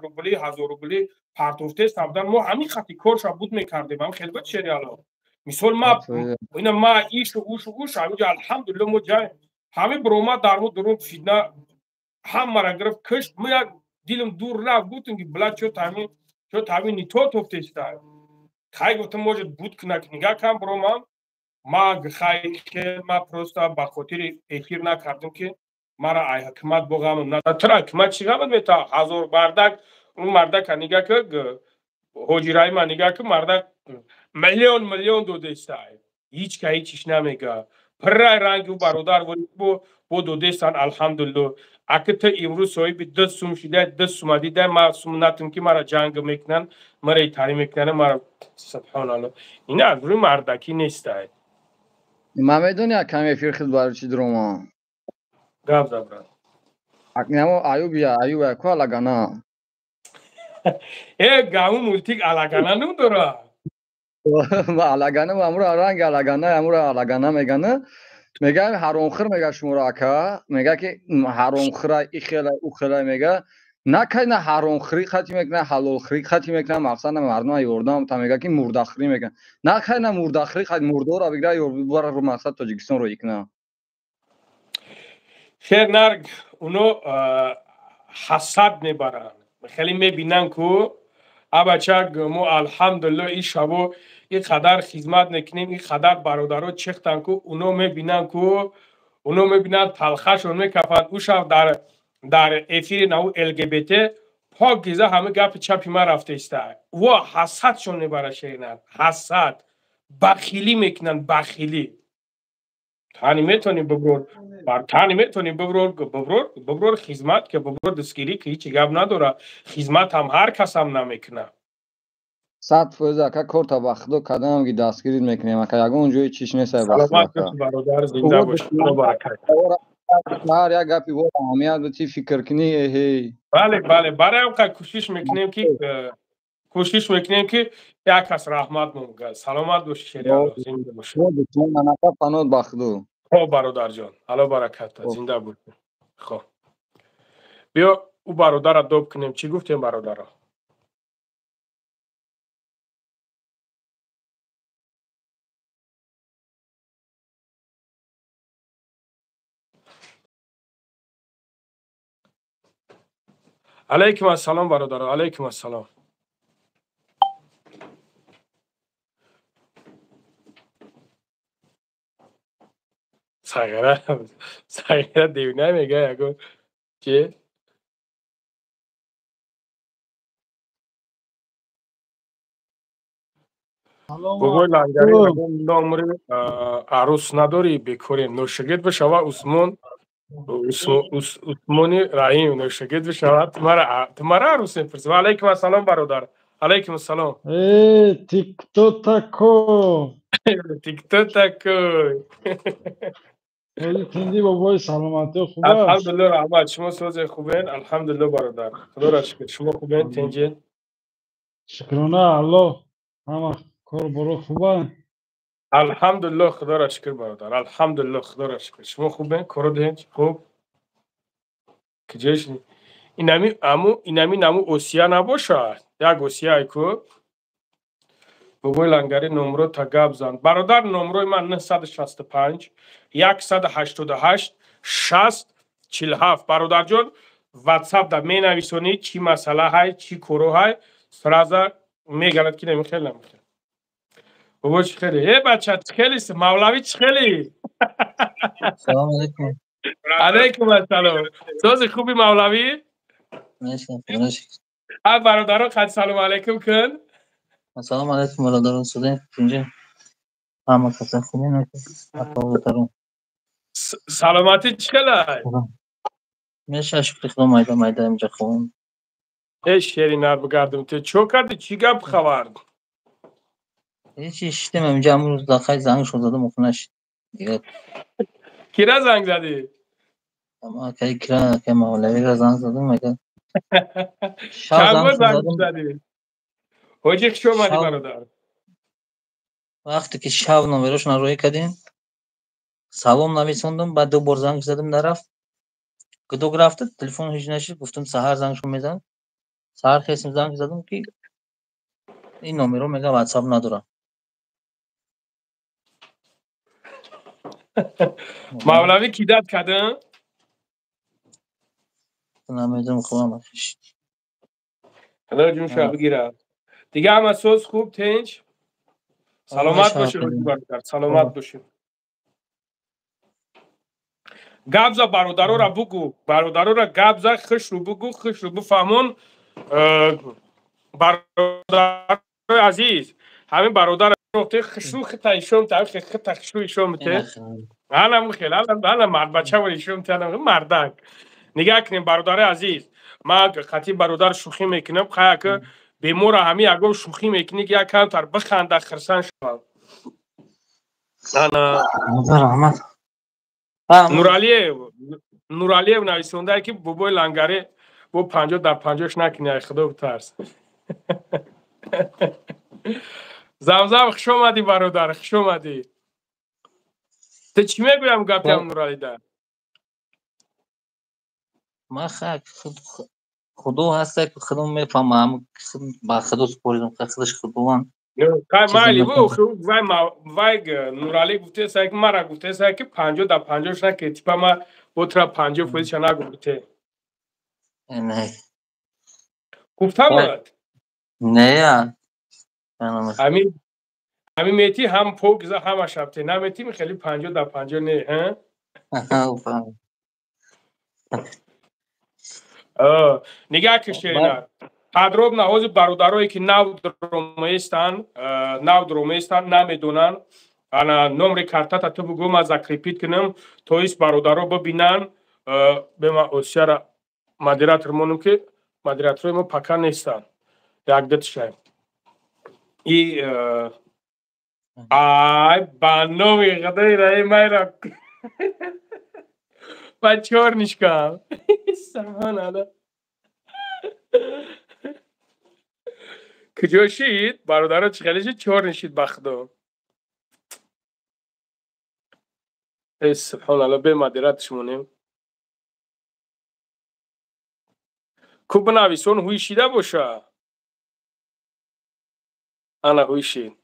روبلی 1000 روبلی پرتوفته سمدن ما همین خطی کارش بود میکردیم هم خیلی بود شریالا مثال ما ایش و اوش همینجا الحمدلله ما جای همین بروما در مو درون فیدنا هم مرا گرفت کشت ما یک دیلم دور رفت بودیم که بلا چو تامین نیتو توفته استای خیلی گفتم موجود بود که نگاه کم بروما ما خیلی که ما پروستا با خاطر افیر نکردم که مرا ای حکمت بگم نه ترا حکمت چیکار میتا 1000 بردک اون مردک نگاه که حجرای من نگاه که مرد میلیون دوده استای هیچ که هیچیش نمیگه پرای رنگ و برادر بو دوده استان الحمدلله اگه تا امروز صاحب 10 سوم شده 10 سوم دیده ما سومناتم که مرا جنگ میکنن مرا ایتاری میکنن مرا سبحان الله این از روی مردکی نیسته ما میدونی کمی فرخت برای چی دروما گاب زبران اکنیمو ایوب کو لگانا گاو مولتیک علاقانه نم داره ما لگانا امرو رنگ لگانا امرو لگانا میگنه میگه هرونخر میگه شما را که میگه که هرونخر ایخلا اوخلا میگه نه که نه هرونخری خاطی میکنه حلال خری خاطی میکنه مقصد مردم ایوردم تا میگه که مردخری میگه نه که نه مردخری خاطی مردو را بگیره یور رو مقصد تاجیکستان رو یکنه شیر نرگ اونو حسد میبرن خیلی میبینن که بچه مو الحمدلله این شبو این قدر خدمت نکنیم این قدر برادرها چختن که اونو میبینن تلخشون میکفن او شب در افیر نو LGBT پاک گیزه همه گپ چپی ما رفته است و حسدشون میبره شیرنر حسد بخیلی میکنن بخیلی تانی میتونی ببرور تانی میتونی ببرور خدمت که ببرور دستگیری که هیچی گپ نداره خدمت هم هر کس هم نمیکنه 100% که کار تا وقتو کدام گی دستگیری میکنیم که یگون جوی چیش نیست وقت سلامت باش برادر زنده باش خدا برکت هر یک گپی بود اهمیت به چی فکر کنی هی بله برای اون کوشش میکنیم که یک کس رحمت مونگه سلامت باش شریعه زنده باش من پناه بخدو خب برادر جان الله برکت زنده بود خب بیا او برادر را دوب کنیم چی گفتیم برادر را علیکم السلام برادر علیکم السلام سایره دیونه میگه یکو چی؟ بگوی لنگری نامری عروس نداری بکوری نوشگید بشوه عثمانی رحیم نوشگید بشوه تمارا عروس نفرست و علیکم السلام برادر علیکم السلام تیک تو تکو تیک تو تکوی ولی تندی بابای سلامتی خوب است الحمدلله رحمت شما سوز خوبین الحمدلله برادر خدا را شکر شما خوبین تنجین شکرانه الله همه کار برو خوبه الحمدلله خدا را شکر برادر الحمدلله خدا را شکر شما خوبین کارو دهنج خوب کجاش اینمی نمو اوسیا نباشه یک اوسیا ایکو بگوی لنگری نمرو تا گب زن برادر نمروی من 965 188 60 47 برادر جان واتساپ دا می نویسونی چی مسئله های چی کرو های سرازا میگلد که نمیخیل بگوی چی خیلی بچه چی خیلی مولوی چی خیلی سلام علیکم علیکم السلام سوز خوبی مولوی برادران خد سلام علیکم کن سلام علیکم برادران سودین اینجا همه کسا خوبی نکن سلامتی چخلای میشه شکر خدا مایده اینجا خوبم شیری نر بگردم تو چو کردی چی گپ خبر هیچی شدیم اینجا امروز داخل زنگ شد زدم خونش دیگه کیرا زنگ زدی اما که کرا که مولوی را زنگ زدم مگه چند بار زنگ زدی حاجی شو اومدی برادر وقتی که شب نمیروش نروی کردیم سلام نویسوندم بعد 2 بار زنگ زدم نرفت گدو رفته تلفن هیچ نشد گفتم سحر زنگشو میزنم سحر خیسم زنگ زدم که این نمره میگه واتساپ ندارم مولوی کی داد کردن نمیدونم خوبم افش حالا جون شو بگیرم دیگه هم سوز خوب تنج سلامت باشی برادر سلامت باشی گابزا برادرو را بگو برادرو را گابزا خش رو بگو خش رو بفهمون برادر عزیز همین برادر نقطه خشوخ تایشون تاریخ تخشویشون بته هم خیلی هم مرد بچه ولیشون تنم مردک نگاه کنیم برادر عزیز من خطی برادر شوخی میکنم خواهی که بیمور همی اگه شوخی میکنی که یک کم تر بخنده خرسان شما انا نورالیه نویسونده که بابای لنگره با 50 در 50 نکنی خدا بترس زمزم خوش اومدی برادر خوش اومدی تو چی میگویم گپی هم نورالی ده ما خودو هسته که خودم میفهمم با خودو سپوریدم خودش خودوان مالی وای نورالی گفته سعی که مرا گفته سعی که 50 در 50 نکنی تیپا ما بطرا 50 فویدش نگفته گفتم نه همین میتی هم پوگزه هم شبته نمیتی خیلی 50 در 50 نه نگاه کشینا подробно حوض برادرایی که نو درومیستان نمیدونن انا نمره کارتا تو بگو ما زکریپیت کنم تو ایس برادرها ببینن به ما اوسیارا مدیراتور مونم که مدیراتور ما پکا نیستن یک دتشای ای بانوی غدای رای مایرا من چور نشکم سبحان الله کجا شید برادرها چخیلیش چور نشید بخدا سبحان الله به مدیراتش مونیم کوب نویسون هوی شیده باشه انا هوی شید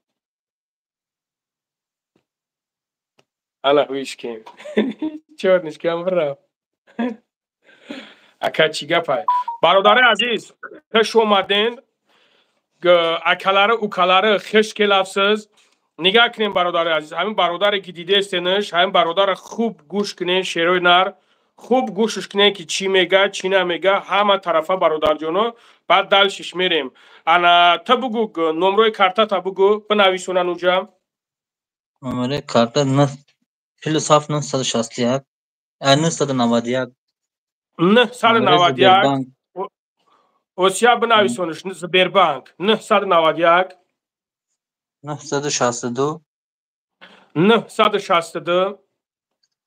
انا هویش کیم چور نشکم برم اکا چی گپای برادر عزیز خوش اومدین اکلاره اوکلاره خش کلافسز نگاه کنیم برادر عزیز همین برادری که دیده استنش همین برادر خوب گوش کنین شیروی نر خوب گوشش کنین که چی میگه چی نمیگه همه طرفه برادر جونو بعد دلشش میریم انا تا بگو نمروی کارتا تا بگو بنویسونن اونجا نمره کارتا نه پل صاف 961 991 991 اوسیا بنویسونش سبربانک 991 962 962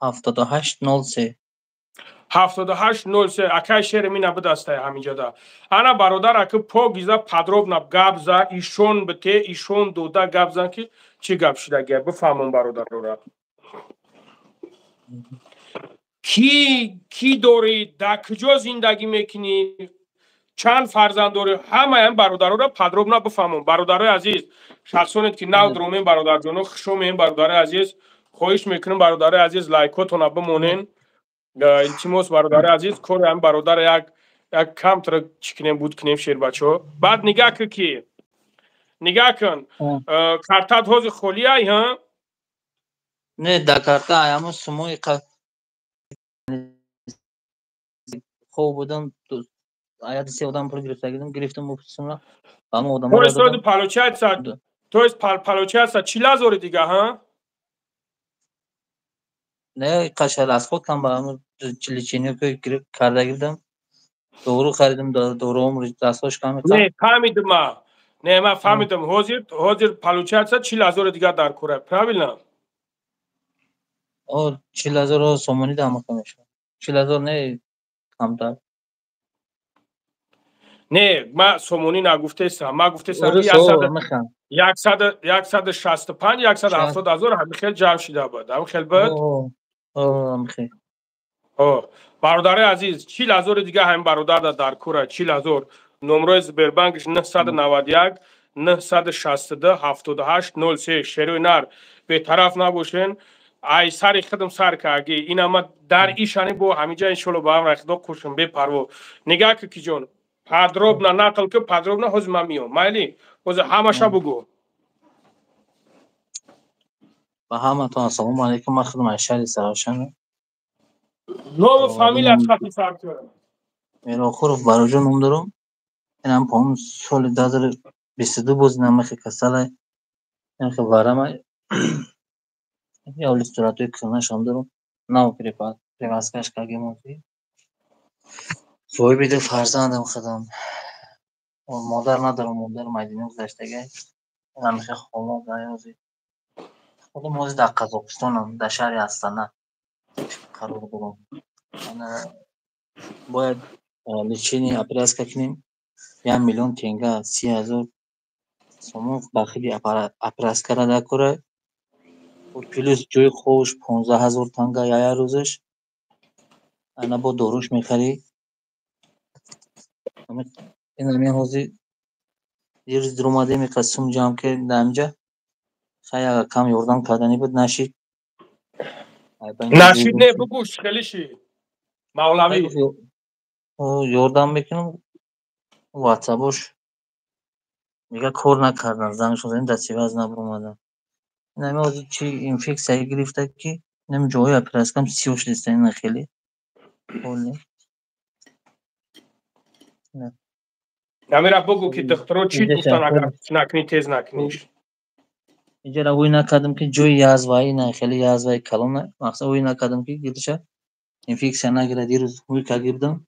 7803 7803 اکای شهر می نبودسته همینجا دا انا برادر اکه پوگیزا подробно گابزا ایشون بته ایشون دودا گابزن که چی گاب شده گه بفهمون برادر رو را کی دوری در کجا زندگی میکنی چند فرزند داره همه این برادرها را подробно بفهمون برادرای عزیز شخصونید که نو درومین برادر جونو خشوم این برادر عزیز خواهش میکنم برادر عزیز لایکاتون بمونین التماس برادر عزیز کور هم برادر یک کم تر چکنیم بود کنیم شیر بچو بعد نگاه که کی نگاه کن کارتات حوض خولی های ها نه در کارتا اما سموی خوب بودم آیا دسته آدم پر گرفتم مفتصم را اما آدم را دادم تو است پالوچه هست چی لازوری دیگه ها نه قشر از خود کم با همون چینی که کرده گیردم دورو خریدم دورو عمر دستاش کم نه فهمیدم من فهمیدم حاضر پالوچه هست چی لازوری دیگه در کوره پرابیلم اور 40,000 سومونی دام کمش 40,000 نه کمتر نه ما سومونی نگفته استم ما گفته استم 165 170,000 هم خیلی جمع شده بود هم خیلی بود خیلی برادر عزیز 40,000 دیگه هم برادر در کوره 40,000 نمره سبربانکش 991 962 78 03 شروع نر به طرف نباشین ای سر خدم سر که اگه این اما در ایشانی بو همینجا انشالله با هم رخدو خوشم بپرو نگاه که کی جون подробно نقل که подробно حوز من میام مایلی حوز همه شا بگو با همه تا سلام علیکم من خدم اشاری سراشم نام فامیل از خطی سر کنم میرا خورف براجو نم دارم این هم پاهم سال 2022 باز نمیخی کساله این خبرم یا الیستراتوی کنش هم دارم ناو پریواسکش کاگی موتی سوی بیده فرزندم خدام مادر ندارم مادر مدینه گذشتگی این همیشه خواهم دایوزی خودم موزی در قزاقستانم در شهر استانه قرار دارم من باید لیچینی اپریاسکا کنیم 1 میلیون تنگه 30,000 سوم بخیلی اپریاسکا را دکره و پلیس جوی خوش 15,000 تنگه یا روزش انا با داروش میخری این همی حوزی یه روز در اومده میقسم جام که دمجه خیلی اگر کم یوردم کردنی بود نشید نشید نه بگوش خیلی شی مولوی یوردم بکنم واتسابش میگه کار نکردن زنگ شده این دستی باز نبر اومدن این همی حوزی چی اینفکسیون گرفته که نمی جوی اپریاسکام 30 لیسته این خیلی کلی نه نمیره بگو که دخترو چی گفتن اگر نکنی تیز نکنیش اینجا را وی نکردم که جوی یازوایی نه خیلی یازوایی کلام نه مقصد وی نکردم که گیرشه اینفکسیون نگیره دیروز وی که گیردم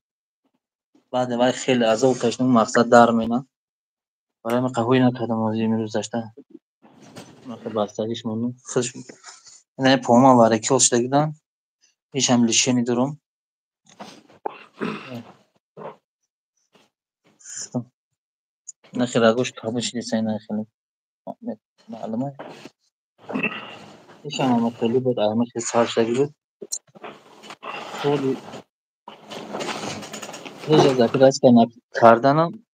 بعد وای خیلی از او کشتم مقصد در مینا برای من قهوه نکردم از میروز داشته مثلا باستگیش مونو خوش نه پوما واره کل شدگیدن هیچ هم لیشینی دارم نخیر اگوش تابش لیسای نخیلی معلومه هیچ هم خیلی بود آمه خیلی سال شدگی بود سولی هیچ از اپی راست کردنم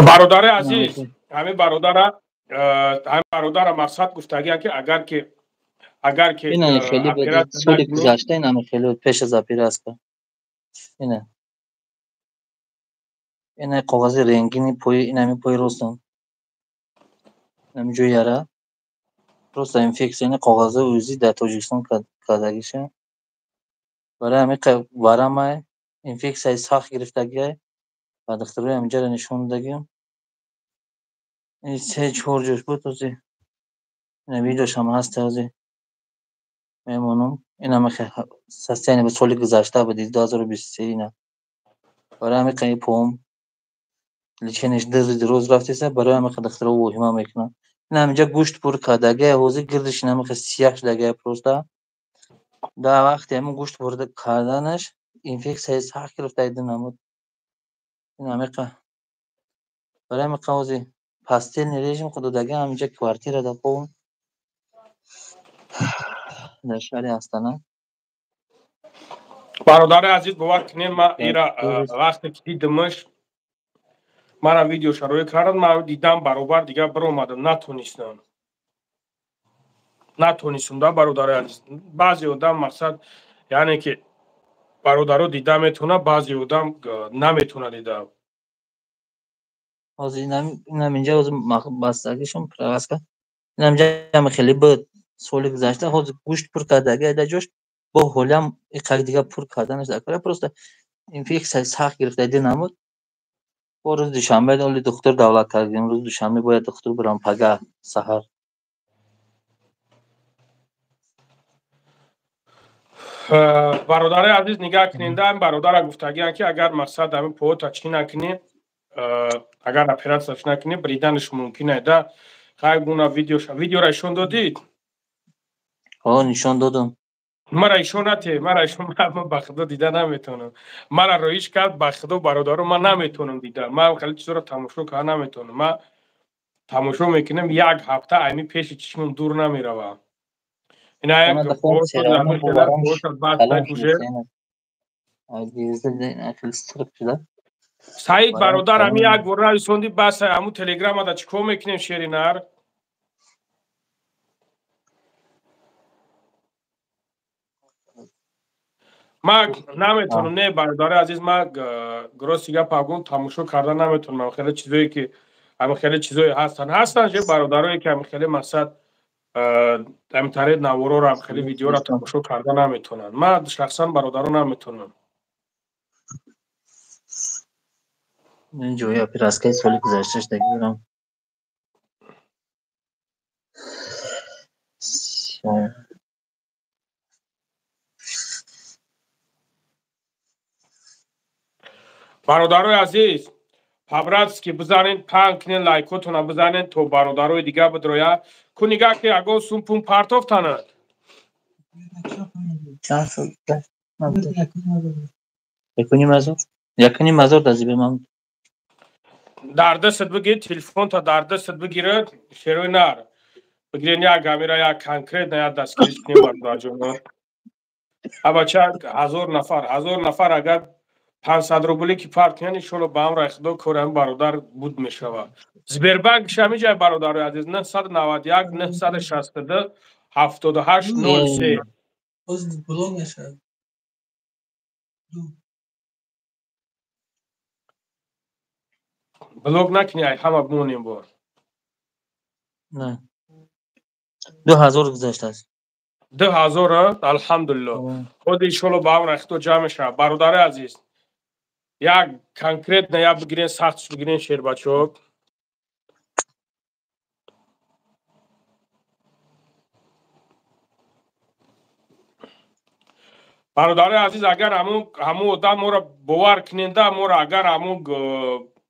برادر عزیز همین برادر مقصد گفتگی که اگر که اینه خیلی بود سولی گذشته این همه خیلی بود پیش از اپی راست اینه کاغذ رنگینی پوی این همه پوی روستم نمیجو یاره روست اینفکسیون کاغذ اوزی در تاجیکستان کردگیشه برای همه ورم اینفکسیون سخت گرفتگیه و دختروی همینجا را نشون دگیم این 3-4 جوش بود توزی این ویدیوش هم هست توزی میمونم این همه سستینی به سالی گذشته بودید 2023 اینه برای همه قیی پوم لیچینش روز رفتیسه برای همه دخترو وحیمه میکنم این همینجا گوشت پر کردگه حوزی گردش این همه سیاه شدگه پروسته در وقتی همون گوشت پر کردنش اینفکسیون سخت گرفته ایده نمود این همه برای همه قوزی پاستیل نریشم خود دگه همینجا کوارتیر دا پوم در شهر استانه برادر عزیز باور کنین ما ایرا وقتی که دیدمش من ویدیو شروع کردم من دیدم برابر دیگه بر اومدم نتونستم دا برادر عزیز بعضی آدم مقصد یعنی که برادرو دیده میتونه بعضی آدم نمیتونه دیده از این اینجا از بستگیشون پرواز اینجا هم خیلی بود سولی گذشته حاضر گوشت پر کردگی ایده جوش با هولم یک دیگه پر کردنش دکره پروسته اینفکسیون سخت گرفته ایده نمود با روز دوشنبه دولی دکتر دولت کردیم روز دوشنبه باید دکتر برام پگه سحر برادر عزیز نگاه کننده برادر گفتگی که اگر مقصد همین پوتا چی نکنی اگر اپراتش نکنی بریدنش ممکنه ده خیلی گونه ویدیو را نشون دادید نشون دادم مرا ایشون نتی مرا ایشون با خدا دیده نمیتونم مرا رویش کرد با خدا برادرو من نمیتونم دیدن من خیلی چیزا رو تماشا کردن نمیتونم من تماشا میکنم یک هفته ایمی پیش چشمم دور نمیروم اینا یک کورس سعید برادر همی یک گرنه سوندی بس همون تلگرام دا چیکار میکنیم شیرینر ما نمیتونم نه برادر عزیز ما گروسیگا پاگون تماشا کردن نمیتونم خیلی چیزایی که همه خیلی چیزایی هستن چه برادرایی که همه خیلی مقصد امتحان نوارو رو هم خیلی ویدیو رو تماشا کردن نمیتونن من شخصا برادرو نمیتونم من جویا پیراسکای سالی گذشتهش دیگرم برادرای عزیز پابراتسکی بزنین پنج کنین لایکاتون بزنین تو برادرای دیگه بدرویا کنیگه که اگه سومپون پارتوف تاند یکنی مزار دازی من در دستت بگیر تلفن تا در دستت بگیرد شروع نر بگیرین یا کامیرا یا کانکریت یا دستکش کنیم برادر جون ابا چند هزار نفر اگر 500 روبلی که پارت یعنی شلو با هم راه دو کورم برادر بود میشود زبربنک شمی جای برادر عزیز 991 962 78 03 باز بلوگ نشد بلوگ نکنی همه بمونیم بار نه 2000 گذشته است 2000 الحمدلله خودی شلو با هم راه دو جمع شد برادر عزیز یک کانکریت نه یا بگیرین سختش بگیرین شیر بچوک برادر عزیز اگر همو آدم مورا باور کننده مورا اگر همو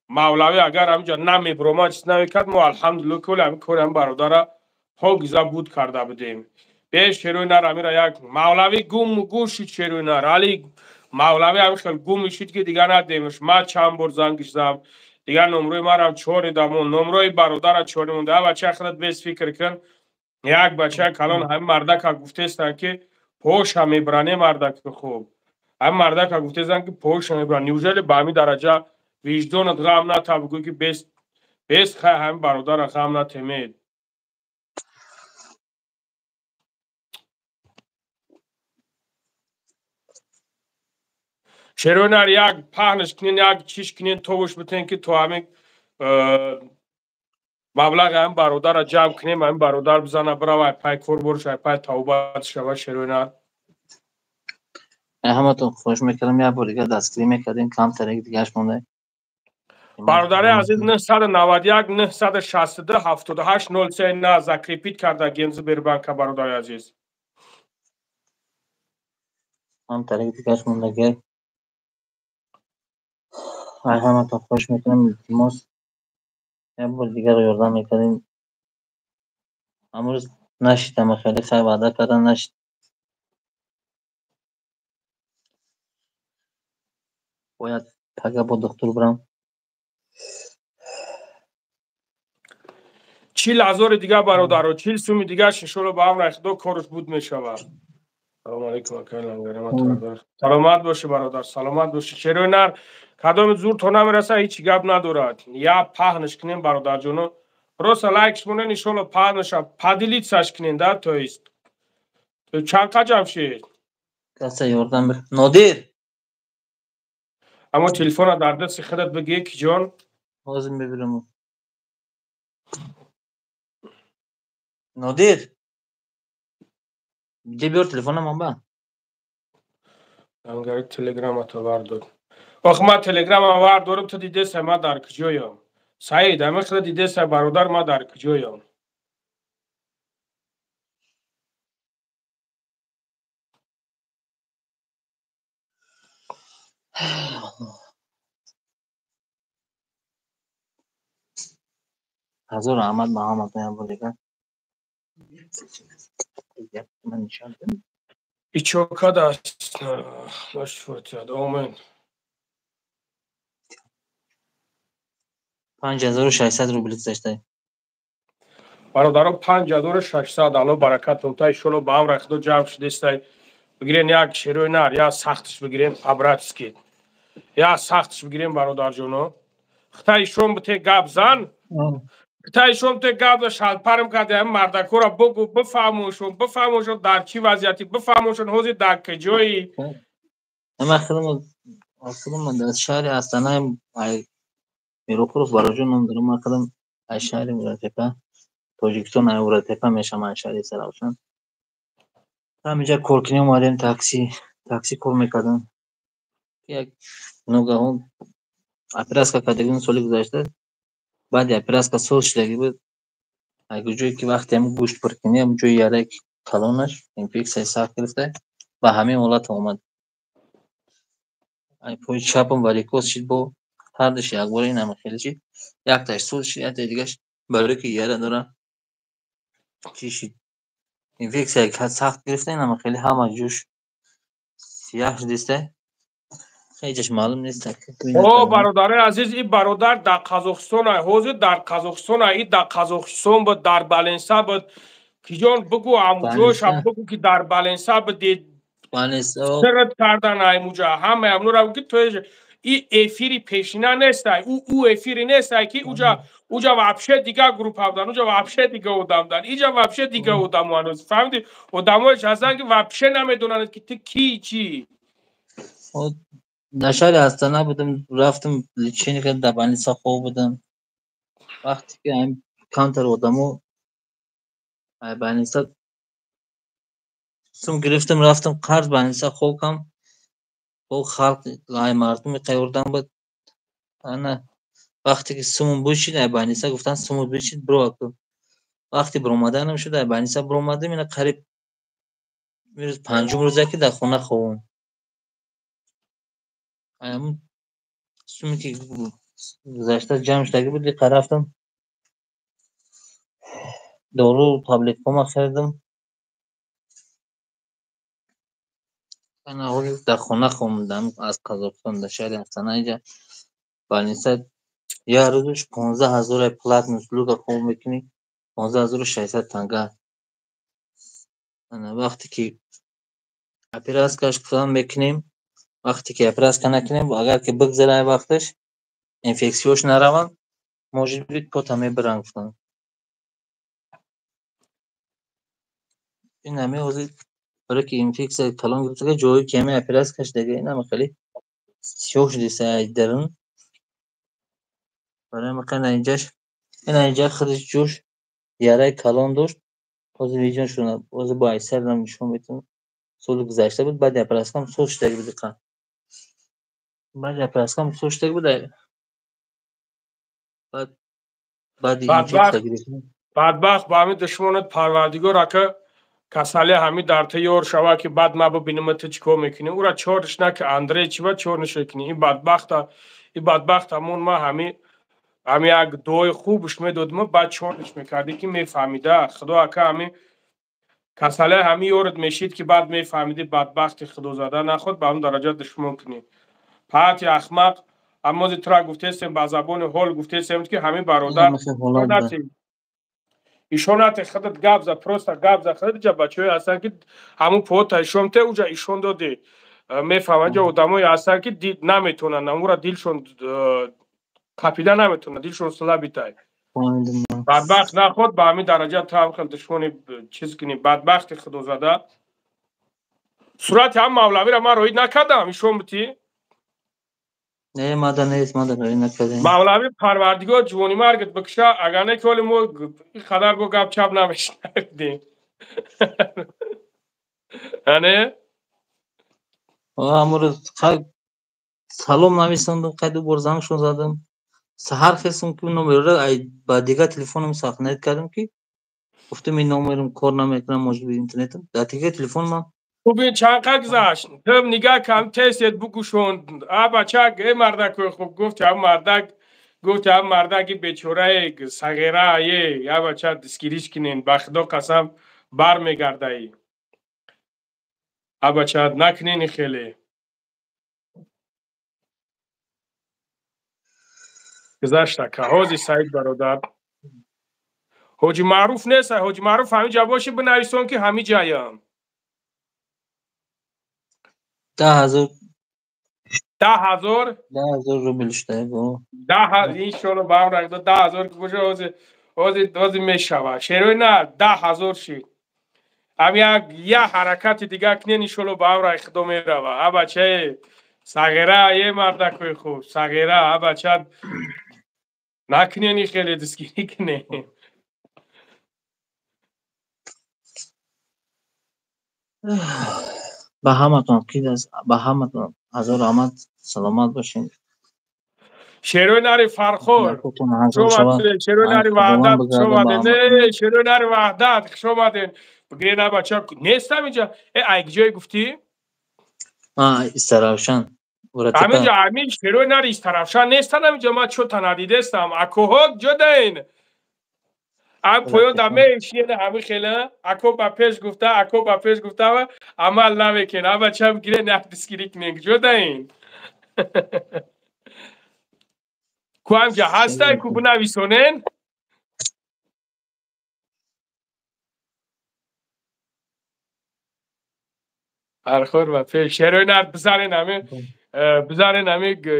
مولوی اگر همینجا نمیبروما چیز نمیکرد ما الحمدلله کل همین کار هم برادر حاگیزا بود کرده بدیم بیش شروع نر امیرا یک مولوی گم گوشید شروع نر علی مولوی همین خیلی گم شید که دیگه ندیمش ما چند بار زنگش زدم دیگه نمروی ما هم چوری دامون نمروی برادر چوری مونده بچه خودت بیس فکر کن یک بچه کلان همین مردک ها گفته استن که پوش هم میبرانه مردک خوب هم مردک ها گفته استن که پوش هم میبرانه نیوزل به همین درجه ویجدانت غم نتا بگو که بیست خیلی همین برادر غم نتمید شروع یک پهنش کنین یک چیش کنین توش بتین که تو همین مبلغ هم برادر را جمع کنیم همین برادر بزنه برای پای کور برش پای توبت شود شروع نر همتون خوش میکردم یه بار دیگه دستگیری میکردیم کم تریک دیگهش مونده برادر عزیز 991 962 78 03 نه زکریپیت کرده گنز بربنک برادر عزیز هم تریک دیگهش مونده که همتون خوش میکنم التماس یه بار دیگه رو یاردم میکردیم امروز نشیدم خیلی خیلی وعده کردن نشید باید پگه با دکتر برم 40,000 دیگه برادر و 40 سومی دیگه ششولو با هم رخ دو کارش بود میشود سلام علیکم سلامت باشه برادر سلامت باشه شروع نر کدام زور تو نمیرسه هیچ گپ ندارد یا پهنش کنیم برادر جونو روز لایکش مونن انشالله پهنش پادیلیت ساش کنین در تو است تو چند قجم شید کسی یاردم بر نادر اما تلفن در دست خودت بگی که جان لازم ببینم نادر دیگه بیار تلفنم من با انگار تلگرام تو بردار آخه ما تلگرام آورد دارم تو دیده سه ما در کجایم سعید همه خود دیده سه برادر ما در کجایم حضور احمد محمد یه بار دیگه من نشان بدم ای چوکا دست باش فوتیاد آمین 5600 روبل گذشته برادرم 5600 الله برکتون تا ایشالله با هم رخدو جمع شده استای بگیرین یک شیروی نر یا سختش بگیرین پابراتسکی یا سختش بگیرین برادر جونو خطای شوم بته گپ زن خطای شوم ته گپ شال پرم کده هم مردکو را بگو بفهموشون در چی وضعیتی بفهموشون حوزی در کجایی اما خودم من در شهر استانه میروپولوس باراجون نمیدونم من خودم از شهر مرتفع تاجیکستان مرتفع میشم از شهر سراوشان همینجا کورکنی اومدیم تاکسی کور میکردم یک نوگهان اپراسکا کردگی سالی گذشته بعد اپراسکا سوز شدگی بود اگه جایی که وقتی هم گوشت پر کنی هم جایی یاره کلونش اینفکسیون ساخت گرفته و همه مولات اومد ای پای چپم واریکوز شد با هر دش یک بار این هم خیلی چی یک تاش سوز شد یک دیگهش برای که یاره داره چی شد اینفکسیون که ساخت گرفته این هم خیلی همه جوش سیاه شدیسته هیچش معلوم نیست که او برادر عزیز این برادر در قزاقستان حاضر در قزاقستان این در قزاقستان بود در بالنسا بود کی جان بگو اموجوش هم بگو که در بالنسا بود سرت کردن ایموجا همه امنو رو بگید توی این افیری پیشینه نیست او افیری نیست که اوجا وابشه دیگه گروپ هم دن اوجا وابشه دیگه اودم دن اینجا وابشه دیگه اودم هنوز فهمیدی اودموش هستن که وابشه نمیدونن که تو کی چی نشال هستانه بودم رفتم لیچینی که در بالنسا خوب بودم وقتی که این کانتر بودم و بالنسا سوم گرفتم رفتم قرض بالنسا خوب کم او خلق لای مردم قیوردن بود انا وقتی که سوم بوشید بالنسا گفتن سوم بوشید برو اکو وقتی بر اومدنم شد بالنسا بر اومدم اینا قریب میروز پنجم روزه که در خونه خوبم ام سومی که گذشته جمع شدگی بود دیگه رفتم دارو تابلت کم خریدم انا اول در خونه خوندم از قزاقستان در شهر هستانه اینجا بالنسا یا روزش 15000 پلات مسلوق خوب میکنی 15600 تنگه انا وقتی که اپراس کاش کام میکنیم وقتی که اپراس کنیم اگر که بگذره وقتش انفکسیونش نروان موجود بید پوتامه برانگفتن این همه وزید برای که انفکسیون کلان گرفته که جایی که همه اپراس کش دیگه این هم خیلی شوش دیسه درن برای مکان اینجاش این اینجا خودش جوش یاره کلان داشت از ویژن شونه از با ایسر هم نشون میتون سال گذشته بود بعد اپراس کم سوش دیگه بود کن بعد اپراس کم سوش دیگه بود بعد بدبخت با همین دشمنت پروردگار که کساله همین در تیار شوه که بعد ما ببینیم تو چیکار میکنی او را چارش نه که اندره چی با چارش کنی این بدبخت همون ما همین یک دوی خوبش میدادم بعد چارش میکردی که میفهمیده خدا که همین کساله همین یورد میشید که بعد میفهمیدی بدبخت خدا زده نخود به اون درجه دشمن کنی پات احمق اما از ترا گفته سیم با زبان حال گفته سیم که همین برادر ایشونات خودت گابزا پروستا گابزا خودت جا بچه‌ای هستن که همون پوت شومته اوجا ایشون داده میفهمن جا آدمایی هستن که دید نمیتونن اون را دلشون کپیده نمیتونن دلشون سلابیتای بدبخت نخود به همین درجه تو هم خیلی دشمنی چیز کنی بدبخت خدا زده صورت هم مولوی را من روی نکردم ایشون بتی نه مادر نیست مادر روی نکردم مولوی پروردگار جوانی مرگت بکشه اگر نه که ولی ما این خدر گو گپ چپ نمیشنیدیم نه امروز سلام نمیسندم قید برزنگ شون زدم سحر خستم که نمره را با دیگه تلفنم ساخت نت کردم که گفتم این نمرم کار نمیکنه موجود اینترنتم در دیگه تلفن من خوبی چند قد گذاشت تم نگاه کم تست بگوشون بچه ای مردک خوب گفت هم مردک بیچاره صغیره یا بچه دستگیریش کنین بخدا قسم بر میگرده ای بچه نکنین خیلی گذاشته که حاجی سعید برادر حاجی معروف نیست حاجی معروف همین جا باشی بنویسون که همین جایم 10,000 روبل شده گو 10,000 این شلو با هم رکده 10,000 که کجا حاجی میشوه شیروی نه 10,000 شید هم یک حرکت دیگه کنین شلو با هم رکده میروه بچه صغیره یه مردک خوب صغیره بچه نکنین خیلی دستگیری کنین به همتون کید از به همتون هزار آمد سلامت باشین شیروی نری فرخور شیروی نری وحدت شما نه شیروی نری وحدت شما دین بگیری نه بچه نیستم اینجا ایک جای گفتی؟ استرافشان همینجا همین شیروی نری استرافشان نیستن همینجا ما چو تنادیده استم اکوهاک جدین پویان دمه شیره همین خیلی اکو با پیش گفته و عمل نمیکنه بچه هم گیره نه دستگیری کنید جدین کو هم جا هسته کو بنویسونین برخور با پیش شیروی نر بزنین همین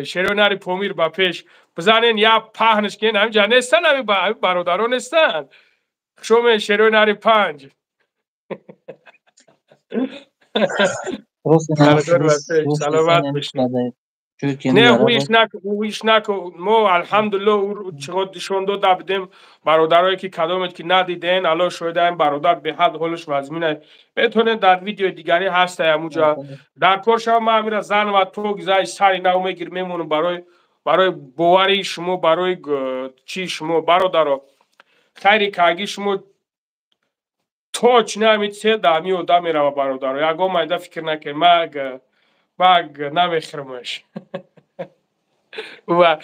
شیروی نری پومیر با پیش بزنین یا پهنش کن همین جا نیستن همین برادران نیستن شما شیروی نری 5 سلامت بشین نه هویش نکو ما الحمدلله چقدر شوندو دادیم برادرایی که کدامت که ندیدین الان شده این برادر به حد حالش وزمینه بتونه در ویدیو دیگری هست همونجا در کارشا ما میره زن و تو گذای سری نو میگیر میمونم برای بواری شما برای چی شما برادر خیری کاگی شما توچ نمید سه دامی و دامی رو برادر یگو مایده فکر نکن مگ نمیخرمش و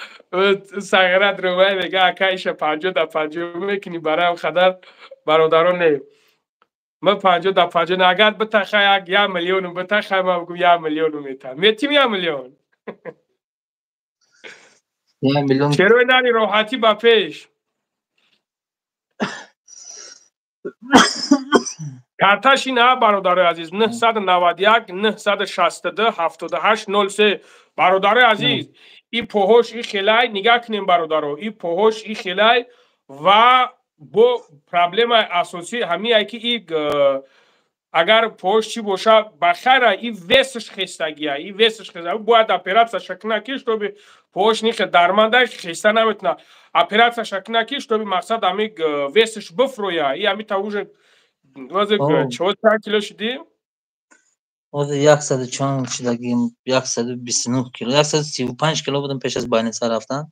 سگرت رو باید بگه اکایش 50 میکنی برای خدر برادران نیم من 50 نگرد بتخواه 1 میلیون بتخواه من بگم 1 میلیون میتن میتیم 1 میلیون چروی نانی راحتی با پیش کارتاش اینه برادر عزیز 991 962 78 03 برادر عزیز این پوهش این خیلی نگاه کنیم برادر این پوهش این خیلی و با پرابلم اساسی همیه که این اگر پوهش چی باشه بخیره این ویسش خستگیه این ویسش خستگیه باید اپراتسا شکنکیش تو به پوهش نیخه درمانده خسته نمیتونه اپراتسا شکنکیش تو به مقصد همی ویسش بفرویه این همی تاوش واسه 4 کیلو شدیم واسه 140 شدگیم 129 کیلو 135 کیلو بودم پیش از باینسا رفتن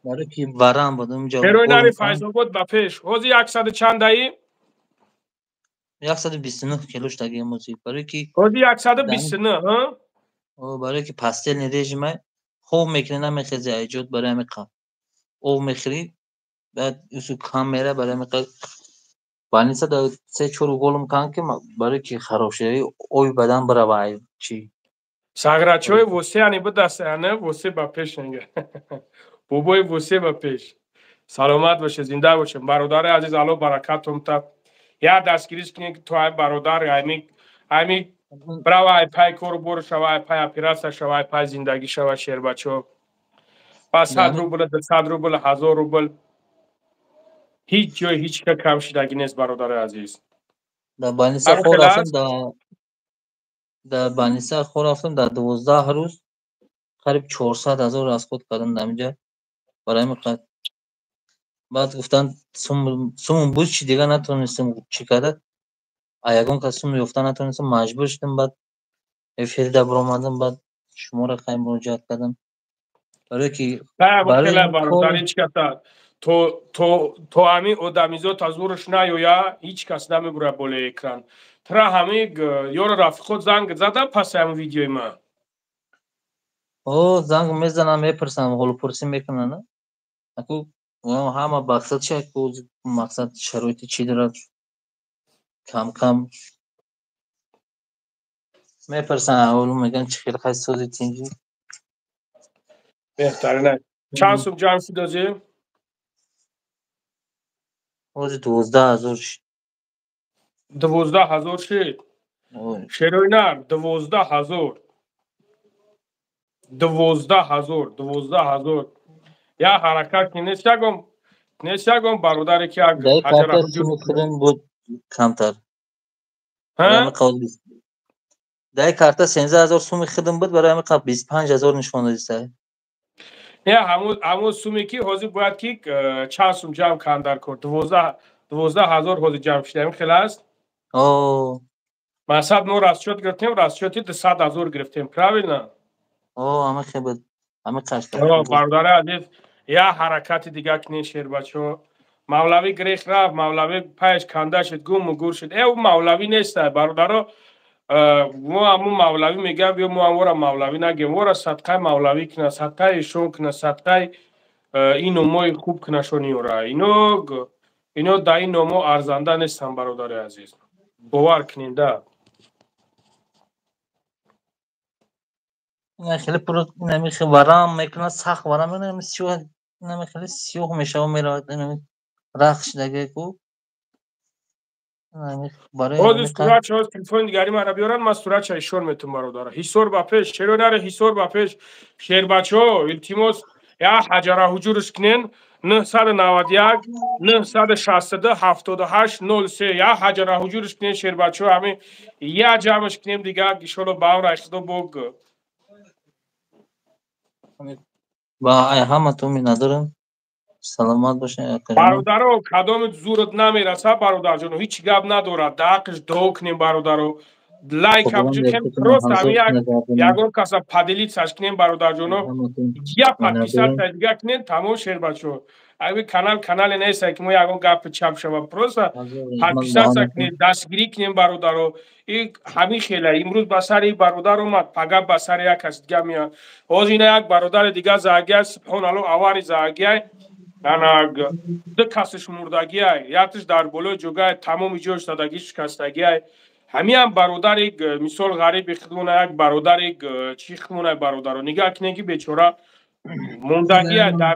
برای که ورم بودم جا هروی نری فایزل بود با پیش واسه 100 چند دایی 129 کیلو شدگیم موزی برای که واسه 129 ها برای که پاستل رژیم خوب میکنه نمیخزه ایجاد برای همه او میخری بعد اسو کامera برای همه باینسا دا 3-4 گلم کن که برای که خراب شده اوی بدن برای چی ساغرچوی واسه یعنی بود دسته واسه با پیش نگه بابای واسه با پیش سلامت باشه زنده باشه برادر عزیز الله برکاتم تا یا دستگیریش کنید که تو های برادر همی برای پای کور بور شوای پای اپیراس شوای پای زندگی شوای شیر بچو پس 100 روبل 200 روبل 1000 روبل هیچ جای هیچ که کم شدگی نیست برادر عزیز در باینسا خور رفتم در باینسا خور رفتم در 12 روز قریب 400,000 از خود کردم نمیجا برای مقدر بعد گفتن سوم بود چی دیگه نتونستم چی کرده ایگون که سوم یفته نتونستم مجبور شدم بعد افیل دبر آمدم بعد شما را خیلی مراجعت کردم برای که برای برادر هیچ کس تو همی آدمیزو تزورش نیویا هیچ کس نمیبره بالا اکران ترا همه یار رفیق زنگ زده پس هم ویدیوی ما زنگ میزنم میپرسم حال پرسی میکنن نه اکو همه مقصد چه کو مقصد شرایطی چی داره کم کم میپرسن اولو میگن چه خیلی خیلی سازی تینجی بهتره نه چند سوم جان فیدازی؟ اوزی 12,000 شد 12,000 شد شروع نر 12,000 یا حرکت که نیست یکم برادر که دایی کارت سومی خودم بود کمتر دایی کارت 13,000 سومی خودم بود برای همه قبل 25,000 نشون داده نه همون سومی که حاضر باید که چند سوم جمع کندر کرد 12,000 حاضر جمع شده خیلی است مثلا نو راست شد گرفتیم راست شدی 200,000 گرفتیم پراویل نه همه خیلی بود همه قشت برادر عزیز یا حرکت دیگه کنین شیر بچه مولوی گریخ رفت مولوی پایش کنده شد گم و گور شد او مولوی نیست برادر مو همون مولوی میگه بیا مو همورا مولوی نگیم ورا صدقه مولوی کنه صدقه ایشون کنه صدقه این نموی خوب کنه شونی ورا اینو در این نمو ارزنده نیستن برادر عزیز باور کنین ده این خیلی پرو نمیخه ورم میکنه سخت ورم میکنه سیوه نمیخه سیوه میشه و میره رخش دیگه کو برای باز نمیخه صورت شد تلفن دیگری مرا بیارن من صورت ایشون میتون برادر حسور با پیش چرا نره حسور با پیش شیر بچه التیموس یا حجره حجورش کنین 991 962 78 03 یا حجره حجورش کنین شیر بچه همین یا جمعش کنیم دیگه گیشولو باور ایخدو بوگ با همه تو می ندارم سلامت باشه کریمه برادرو کدام زورت نمیرسه برادر جانو هیچ گپ ندارد دقش دو کنیم برادرو لایک خداوند ابجو کنیم یکتون پروست حاضر همین کنه یکون کسا پدلیت ساش کنیم برادر جانو همه تو یا می پادپیسات ندارم دیگه کنیم تمام شیر بچو اگه کانال نیست که ما یکون گپ چپ شوه پروست حاضر احمد پادپیسات دهانتون کنیم دستگیری کنیم برادرو این همین خیلی امروز بسری برادر اومد پگا بسر یک است دیگه میاد اوز اینا یک برادر دیگه زاگیه سبحان الله اواری زاگیه انا دو کسش مردگی های یکش در بلو جوگه تمام جوش دادگی شکستگی های همین هم برادر یک مثال غریب خدمونه یک برادر یک چی خدمونه برادر رو نگاه کنه که بیچاره موندگی های در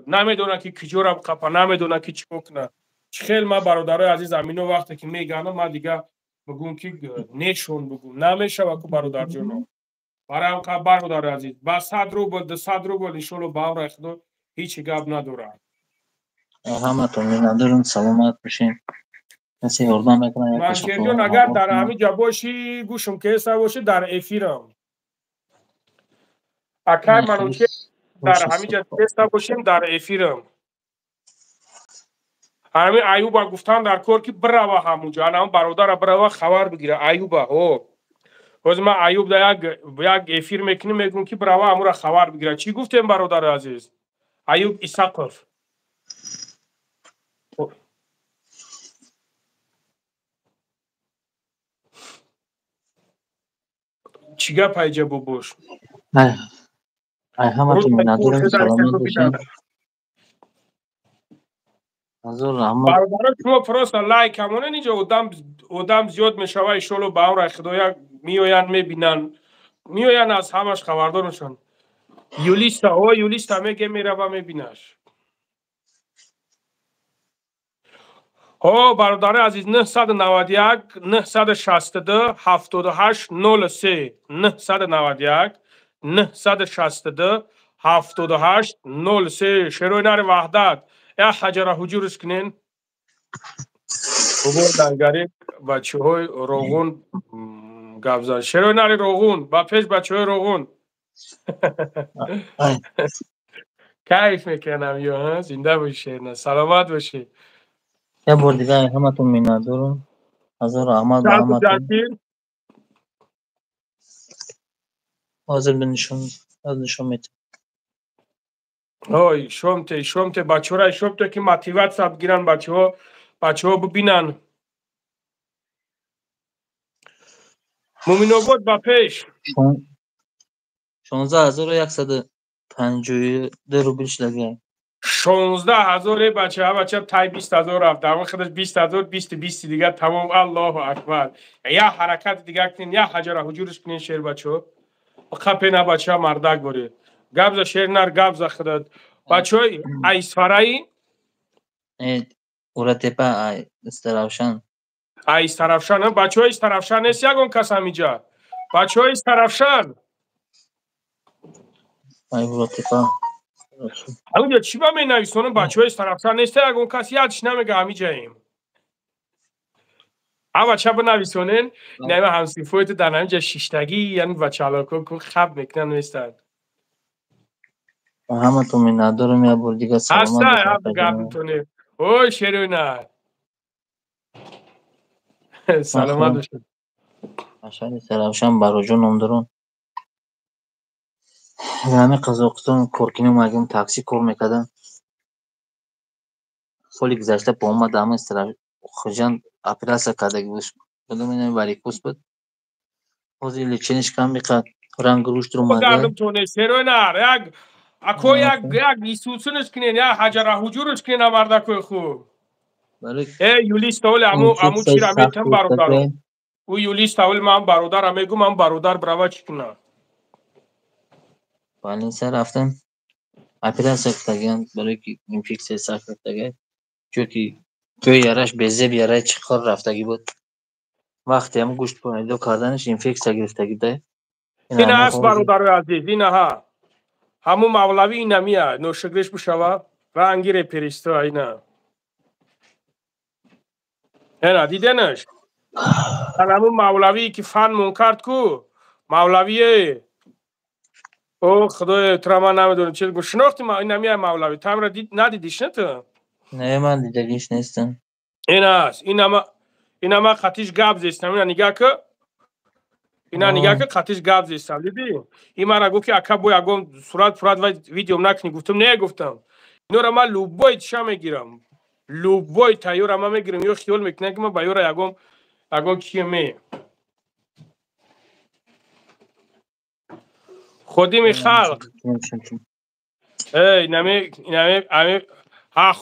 نمیدونه که کجورا بقپا نمیدونه که چی بکنه خیلی ما برادرای عزیز امینو وقتی که میگنم ما دیگه بگم که نشون بگم نمیشه و که برادر جونو برای اون که برادر عزیز با 100 روبل 200 روبل انشالله باور اخدو هیچ گپ نداره همه تو می ندارم سلامت باشین کسی اردام میکنه یک منشر کشف جان اگر در همین جا باشی گوشم کیسه باشی در افیرم اگر منوچه در همین جا کیسه باشیم در افیرم همین ایوبا گفتن در کور که بروا همونجا انا برادر بروا خبر بگیره ایوبا او روز ما ایوب در یک افیر میکنیم میگم که بروا همون خبر بگیره چی گفتیم برادر عزیز ایوب اسقف چیگه پیجه بوش همه تو می ندارم سلامت باشین حضور رحمت برادر شما پروست لایک همونه نیجا ادم زیاد میشوه ایشالو با اون خدایا میوین میبینن میوین از همش خبردار میشن یولیستا میگه میره و میبینش برادر عزیز 991 962 78 03 991 962 78 03 شروع نار وحدت یا حجره حجورش کنین بگو دنگاری بچه های روغون گفزن شروع ناری روغون با پیش بچه های روغون کیف میکنم یا زنده باشی سلامت باشی یه بار دیگه همه تو می ندارم حضور رحمت به سلام همه تو جانتین حاضر به نشون میتون شومته بچه ها شومته که موتیویت ساب گیرن بچه ها ببینن مومین آباد با پیش 16152 روبلش لگه 16,000 بچه تای 20,000 رفت در خودش 20,000 20 دیگه تمام الله اکبر یا حرکت دیگه کنین یا حجره حجورش کنین شیر بچه ها خپینا بچه ها مردک بوری گبز شیر نر گبز خداد بچه های ایسفرایی اورا تپا استراوشن ایسترفشان بچه های ایسترفشان نیست یکون کس همیجا بچه های ایسترفشان اورا تپا همونجا چی با می نویسونم بچه های ایسترفشان نیست یکون کس یادش نمیگه همیجا ایم اما چه با نویسونن نمه همسی فویت در همینجا شیشتگی یعنی بچه علاکو که خب میکنن نیستن همه تو می ندارم یه بار دیگه هسته سلامت هم باشن گرد میتونه اوی شیرونه سلامت باشد اشاری سراوشن برا جونم درون همه قزاقستان کورکینو مگم تاکسی کار میکردن سالی گذشته با اومد همه استرا خوجان اپراسیا کردگی بود بدون این واریکوس بود حاضر لچنش کم میکرد رنگ روش در اومده گردم تونه سروینار یک اکو یک لیسوسونش کنین یا حجر حجورش کنین مردا خوب ولی یولیس تاول امو چی را میتم برادر او یولیس تاول من برادر میگم من برادر بروا چیکنا ولی سر رفتن اپراسیا کردن برای که اینفکسیون ساخت کردن چونکی توی یارش بزه بیاره چیکار رفتگی بود وقتی هم گوشت پیدا کردنش اینفکسیا گرفتگی ده این است برادر عزیز این ها همو مولوی این نمیه نوشگرش بشوا و انگیر پریستو اینا اینا دیدنش همو مولوی که فن منکرد کو مولوی او خدای ترما نمیدونم چه گوش شناختی ما این نمیه مولوی تام را ندیدیش نه تو نه من دیدگیش نیستم این است این ما خطیش گاب زیستم اینا نگاه که خطیش گاب زیستم دیدی این من گفت که اکا بو یگم صورت و ویدیو نکنی گفتم نه گفتم اینو را من لوبوی چا میگیرم لوبوی تایور ما میگیرم یو خیال میکنه که من با یورا یگم کیه می خودی می خلق ای نمی ها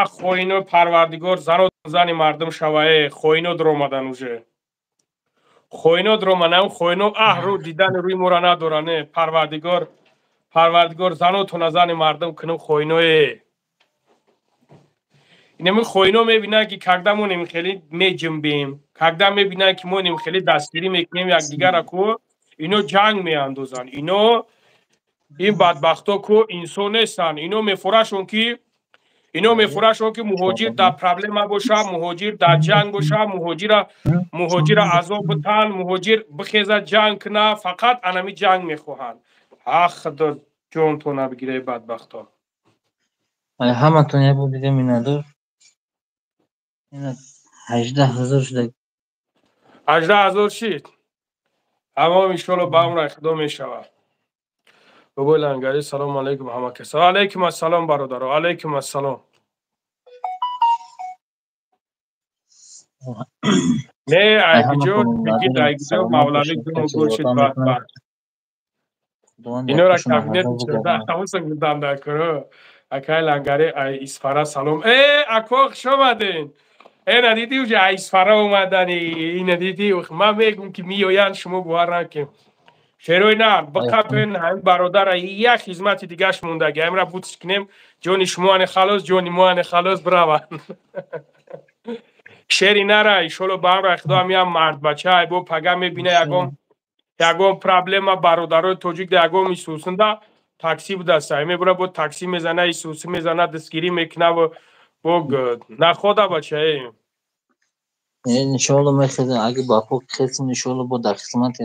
خوینو پروردگار زن مردم شوه خوینو در اومدن اوجه خوینو در اومدن خوینو رو دیدن روی مورا ندارنه پروردگار زن مردم کنو خوینوه اینمی خوینو میبینن که کردمون نمی خیلی میجنبیم کردم میبینن که ما نمی خیلی دستگیری میکنیم یک دیگر کو اینو جنگ میاندازن این بدبختا کو انسان نیستن اینو میفرشون که مهاجر در پرابلم باشه مهاجر در جنگ باشه مهاجر عذاب بتن مهاجر بخیزه جنگ کنه فقط انمی جنگ میخواهن خدا جون تو نبگیره بدبختا همه تونیه بود دیگه مینادور این 18,000 شده 18,000 شید اما ایشالا با هم را خدا میشود بگو لنگری سلام علیکم همه کسا علیکم السلام برادر علیکم السلام نه ایگجو مولوی دمو گوشید بعد اینو را کابینت شده تموسن گدام دکرو اکای لنگری اسفاره سلام اکو شمادین ندیدی اوجه اسفاره اومدنی این ندیدی من میگم که میوین شما بوار نکیم شروع نه بقیپن همین برادر یک خدمت دیگهش موندگی همین را بودش کنیم جونی شما خلاص جونی ما خلاص براون شری نره ایشالو با هم را اخدا هم مرد بچه ای با پگه میبینه یکم پرابلم برادرای توجیک ده یکم میسوسنده تاکسی بود است میبره با تاکسی میزنه ایسوسی میزنه دستگیری میکنه و نخوده بچه ای انشالله میخواد اگه با پاک کسی انشالله با در خدمت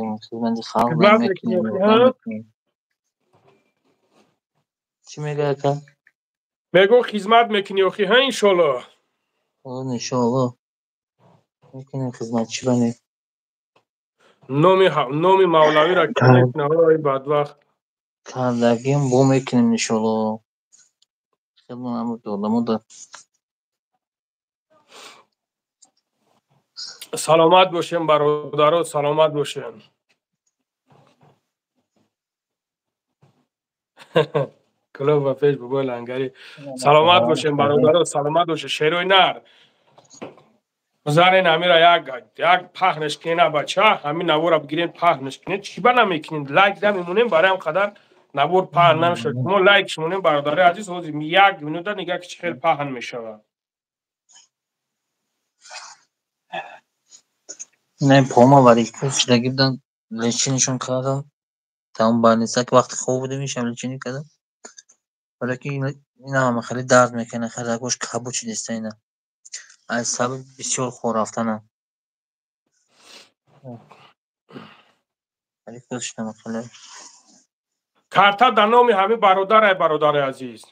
خلق میکنیم چی میگه اکا؟ میگو خدمت میکنی اخی ها انشالله انشالله میکنیم خدمت چی بنی نومی مولوی را کنه کنه های بدوقت کردگیم بو میکنیم انشالله خیلی نمود دولمو دار سلامت باشین برادرات سلامت باشین کلوب و پیش بگوی لنگری سلامت باشین برادرات سلامت باشین شیروی نر بزنین همین را یک پهنش کنه بچه همین نوار را بگیرین پهنش کنین چی با نمیکنین لایک ده میمونیم برای هم قدر نوار پهن نمیشه ما لایک شمونیم برادره عزیز حوزیم یک منوت نگه که خیلی پهن میشه نه پاما ولی کش لگیدن لچینشون کردم تمام برنیسته که وقتی خوب بوده میشم لچینی کردم ولی که این همه خیلی درد میکنه خیلی گوش کبوچی دیسته اینه از سبب بسیار خور رفتنم ولی کشتم خیلی کارتا در نام همه برادر عزیز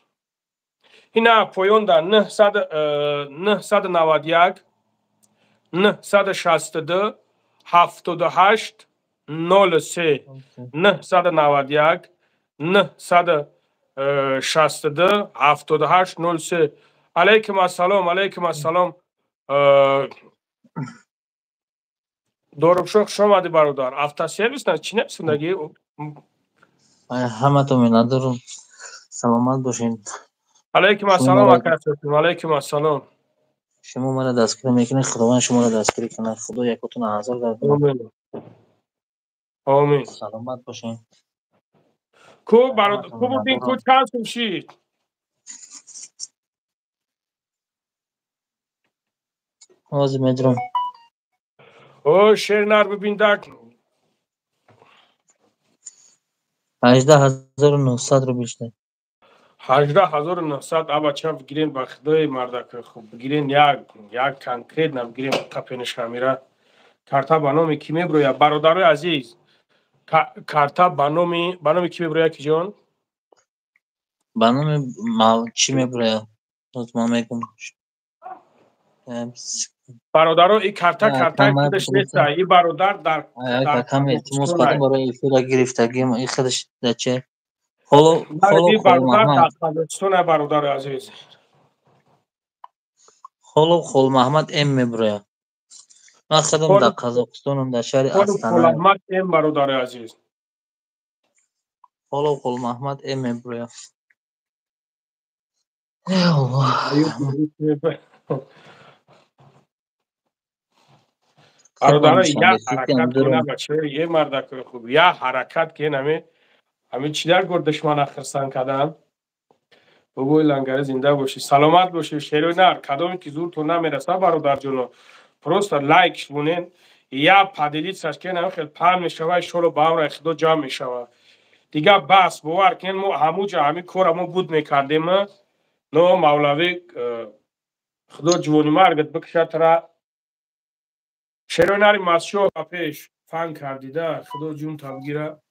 اینا پایون در 991 962 78 03 991 962 78 03. علیکم السلام. علیکم السلام. دوربشوخ شما دی برادر. автосервис на چی نمی‌سندگی؟ همه تو می‌ندارم. سلامت باشین. علیکم السلام اکرم. علیکم السلام. شما مرا دستگیر میکنید، خداوند شما را دستگیر کنه. خدا یکتون حاضر گردونه. آمین. آمین. سلامت باشین. کو برادر کو بودین کو چند شید؟ آوازی میدرم. او شیرنر ببین دک 18900 رو بیشتر. 18900 ابا چم بگیرین با خدای مردک خوب بگیرین یک کنکرید نم بگیرین تپینش کمیره کارتا بانومی کی میبرویا برادرای عزیز کارتا بانومی کی میبرویا کی جان بانومی مال چی میبرویا لطفا میگم برادرای این کارتا خودش نیست این برادر در کم التماس کردم برای افراد گرفتگی این خودش دچه خلو برادر داستان برادر عزیز خلو محمد ام میبرویا من خودم در قزاقستانم در شهر استانا محمد ام برادر عزیز خلو محمد ام میبرویا ای الله برادر یا حرکت کنه بچه یه مردک خوب یا حرکت کنه همین چی در گرد دشمن اخرستان کردن بگوی لنگره زنده باشی سلامت باشی شیروی نر کدامی که زور تو نمیرسه برادر جونو پروست لایک بونین یا پادلیت سرکن هم خیلی پام میشوه شلو باور اخدو جام میشوه دیگه بس باور کن ما هموجا همین کارمو بود میکردیم نو مولوی خدا جوانی مرگت بکشه ترا شیروی نری مسشو پیش فن کردیده خدا جون تبگیره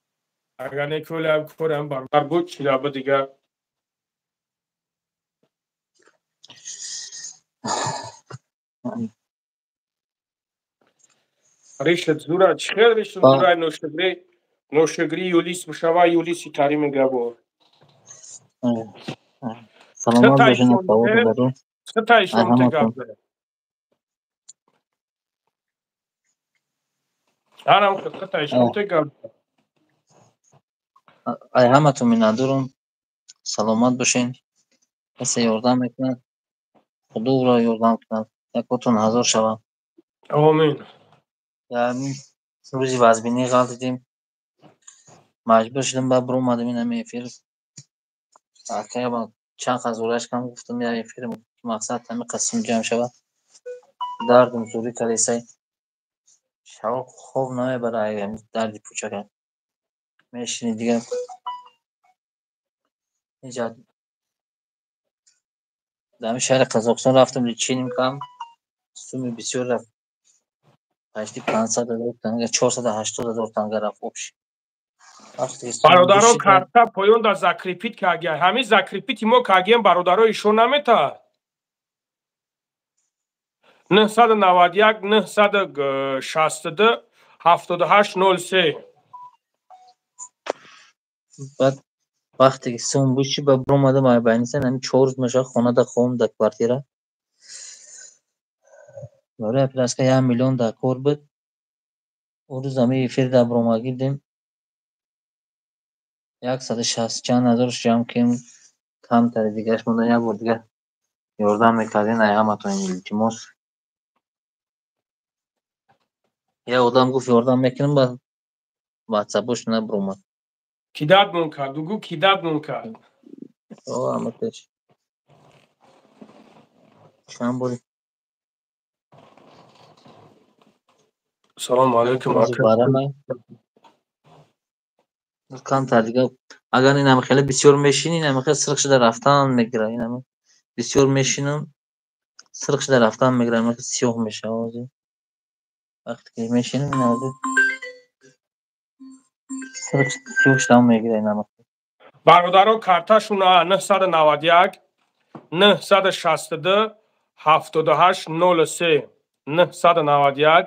اگر نکولی هم کارم برادر بود چیلا با دیگه ریشت زوره چخیر ریشت زوره نوشگری یولیس بشوه یولیسی تاریم گبور سلامت باشین از طواب برو ستایشون تگاب داره هرم خود ستایشون تگاب داره ای همه تو میندارم سلامت باشین کسی یاردم میکنه خدا او را یاردم کنه یکتون حاضر شوم آمین یعنی روزی وزبینی غلط دیدیم مجبور شدم با برو اومدم این همه افیر که با چند خزورش کم گفتم یا افیر مقصد همه قسم جمع شود دردم زوری کلیسای شب خوب نمه برای دردی پوچه کرد میشینی دیگه ایجاد در شهر قزاقستان رفتم لیچینیم کم سومی بسیار رفت پشتی 500,000 تنگه 480,000 تنگه رفت obši. برادرو карта поён да закрепит кагия ҳамин закрепити мо кагием бародаро ишон намета 991 962 78 03 بعد وقتی که سوم بوشی با برو اومدم ای بینیسن همین 4 روز مشه خونه دا خوم دا کvartira برای پلاس که 1 میلیون دا کور بود اون روز همه افیر دا برو گیردیم 160 چند هزارش جمع کردیم کم تر دیگهش مونده یک بار دیگه یاردم میکردین ای همه تو این التماس یه آدم گفت یاردم میکنم با واتساپش نه برو اومد کی داد مون کرد دوگو کی داد مون کرد همه تش چند باری سلام علیکم کم تر دیگه اگر این هم خیلی بسیار میشینین هم خیلی سرخ شده رفتن میگیره این هم بسیار میشینم سرخ شده رفتن میگیره مثل سیاه میشه آوازی وقتی که میشینم این آوازی سرخ سیاه شده میگیره این هم برادرو کارتاشون 991 962 78 03 991